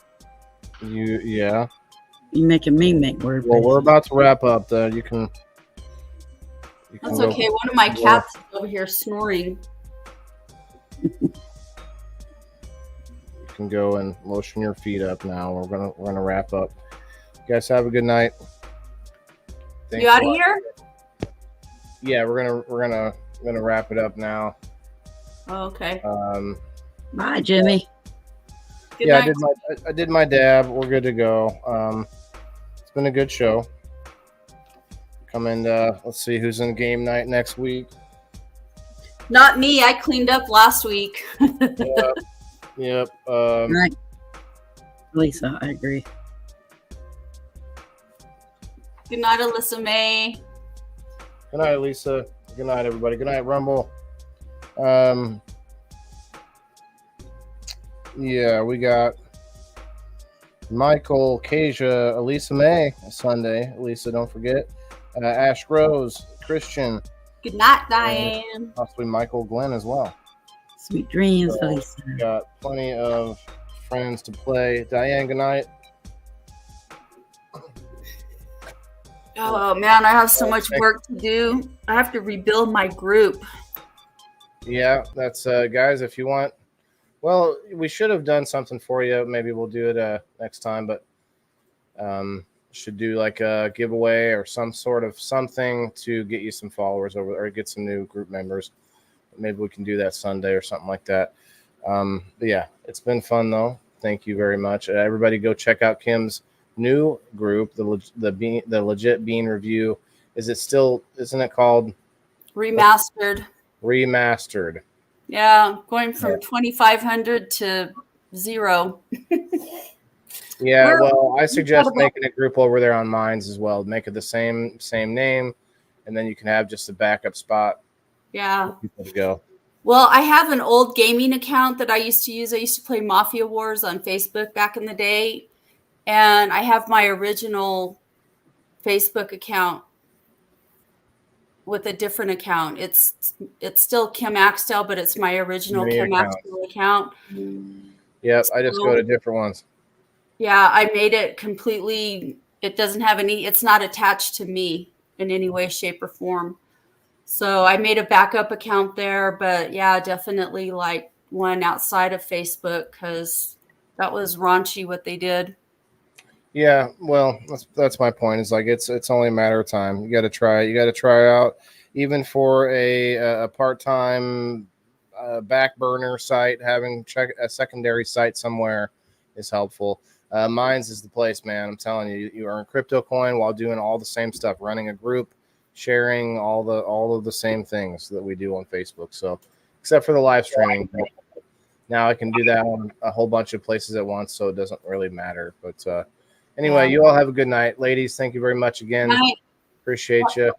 yeah. You're making me make word Well, we're faces. about to wrap up. You can that's go- okay. One of my cats is over here snoring. You can go and lotion your feet up now. We're gonna wrap up. You guys have a good night. Thanks You out a of lot. here? Yeah, we're gonna wrap it up now. Oh, okay. Bye, Jimmy. Good Yeah, night. I did my dab. We're good to go. It's been a good show. Come and let's see who's in game night next week. Not me. I cleaned up last week. Yep. Right. Lisa, I agree. Good night, Alyssa May. Good night, Lisa. Good night, everybody. Good night, Rumble. Yeah, we got Michael, Kasia, Elisa May Sunday. Elisa, don't forget. Ash Rose, Christian, Good night, Diane. possibly Michael Glenn as well. Sweet dreams, So, Lisa. we got plenty of friends to play. Diane, good night. Oh man, I have so much work to do. I have to rebuild my group. Yeah, that's guys. If you want, well, we should have done something for you. Maybe we'll do it next time, but should do like a giveaway or some sort of something to get you some followers over or get some new group members. Maybe we can do that Sunday or something like that. But yeah, it's been fun though. Thank you very much. Everybody, go check out Kim's new group, the Legit Bean Review. Isn't it called Remastered. Remastered? Yeah, going from 2,500 to 0. Yeah, We're well, I suggest incredible. making a group over there on Minds as well. Make it the same name, and then you can have just a backup spot Yeah. for people to go. Well, I have an old gaming account that I used to use. I used to play Mafia Wars on Facebook back in the day. And I have my original Facebook account with a different account. It's still Kim Axtell, but it's my original Many Kim accounts. Axtell account. Yep, I just go to different ones. Yeah, I made it completely. It doesn't have any. It's not attached to me in any way, shape, or form. So I made a backup account there, but yeah, definitely like one outside of Facebook because that was raunchy what they did. Yeah, well, that's my point. Is like it's only a matter of time. You got to try. You got to try out, even for a part-time back burner site. Having a secondary site somewhere is helpful. Minds is the place, man. I'm telling you, you earn crypto coin while doing all the same stuff, running a group, sharing all of the same things that we do on Facebook. So, except for the live streaming, now I can do that on a whole bunch of places at once, so it doesn't really matter. But anyway, you all have a good night, ladies. Thank you very much again. Night. Appreciate you.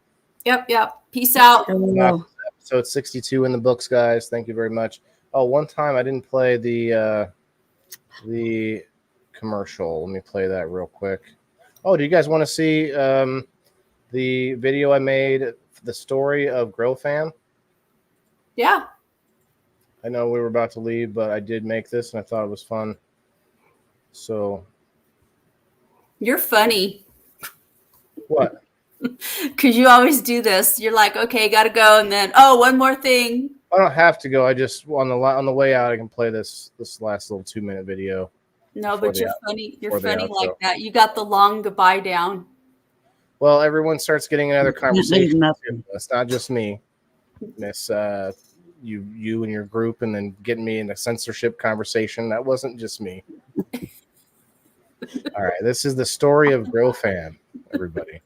Yep. Peace out. Hello. Episode 62 in the books, guys. Thank you very much. Oh, one time I didn't play the commercial. Let me play that real quick. Oh, do you guys want to see the video I made, the story of GrowFam? Yeah. I know we were about to leave, but I did make this and I thought it was fun. So You're funny. What? Because you always do this. You're like, okay, gotta go, and then one more thing. I don't have to go. I just on the way out, I can play this last little 2-minute video. No, but you're funny. You're funny outro. like that. You got the long goodbye down. Well, everyone starts getting another conversation. Nothing. It's not just me. Miss you and your group, and then getting me in a censorship conversation. That wasn't just me. All right, this is the story of Grow Fam, everybody.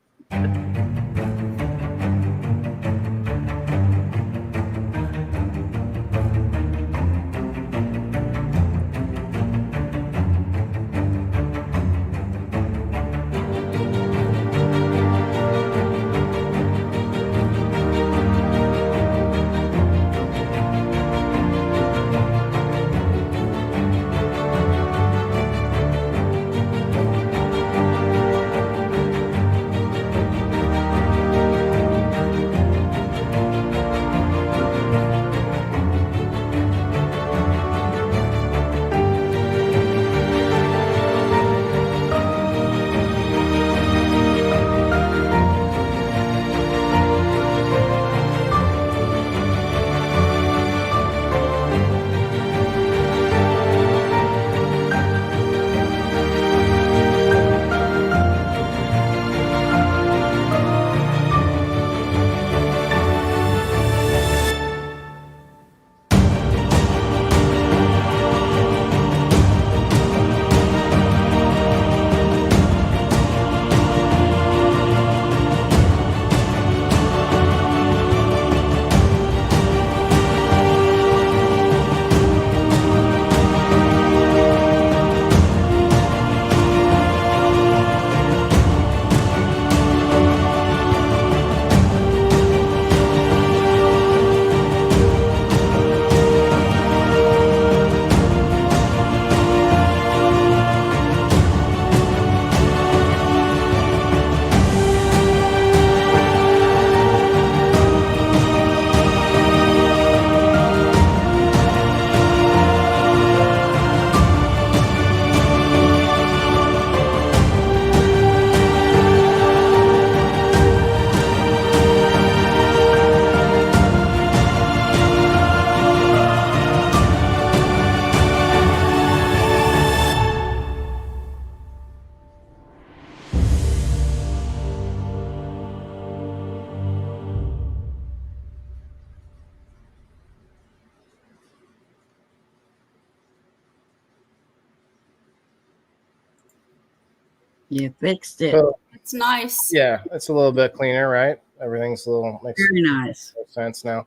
You fixed it. So, It's nice. yeah, it's a little bit cleaner, right? Everything's a little makes Very nice. sense now.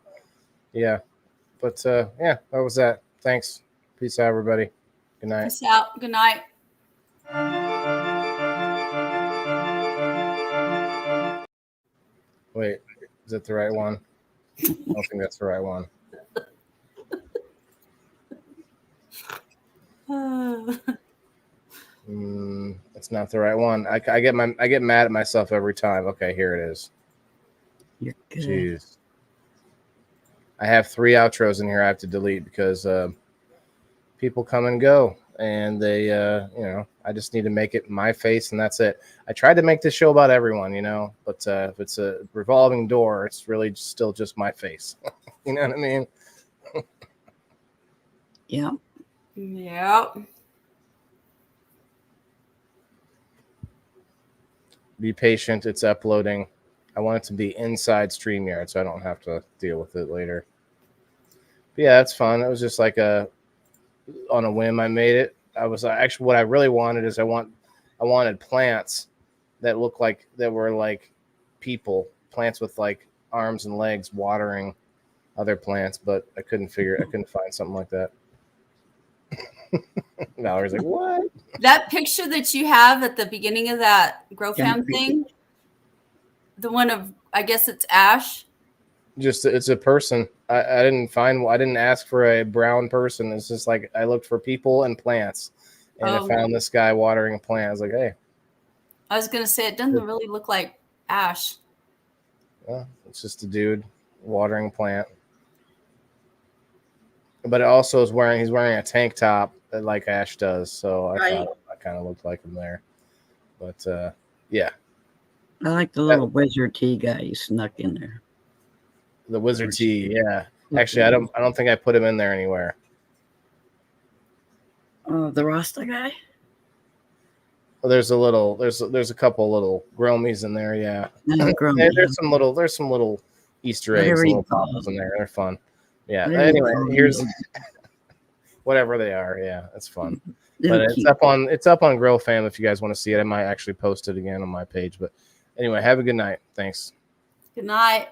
Yeah, but yeah, that was that. Thanks. Peace out, everybody. Good night. Peace out. Good night. Wait, is it the right one? I don't think that's the right one. It's not the right one. I get mad at myself every time. Okay, here it is. You're good. Jeez. I have 3 outros in here I have to delete because people come and go, and they, I just need to make it my face, and that's it. I tried to make this show about everyone, but if it's a revolving door, it's really still just my face. You know what I mean? Yeah. Yep. Be patient. It's uploading. I want it to be inside StreamYard, so I don't have to deal with it later. But yeah, it's fun. It was just like on a whim I made it. I was actually, what I really wanted is I wanted plants that look like, that were like people, plants with like arms and legs watering other plants, but I couldn't find something like that. Valerie's like, what? That picture that you have at the beginning of that Grow Fam thing, the one of, I guess it's Ash. Just, it's a person. I didn't ask for a brown person. It's just like, I looked for people and plants, and I found this guy watering a plant. I was like, hey. I was going to say, it doesn't really look like Ash. Well, it's just a dude watering a plant. But it also he's wearing a tank top like Ash does. So I thought I kind of looked like him there. But yeah, I like the little wizard tea guy you snuck in there. the Wizard Tea. Yeah, actually, I don't think I put him in there anywhere. The Rasta guy. Well, there's a couple little Gromies in there. Yeah, there's some little Easter eggs, Whatever and you little call popples in there. They're fun. Yeah. Whatever you Anyway, call here's them. whatever they are. Yeah, it's fun. They're But cute. it's up on Grow Fam if you guys want to see it. I might actually post it again on my page. But anyway, have a good night. Thanks. Good night.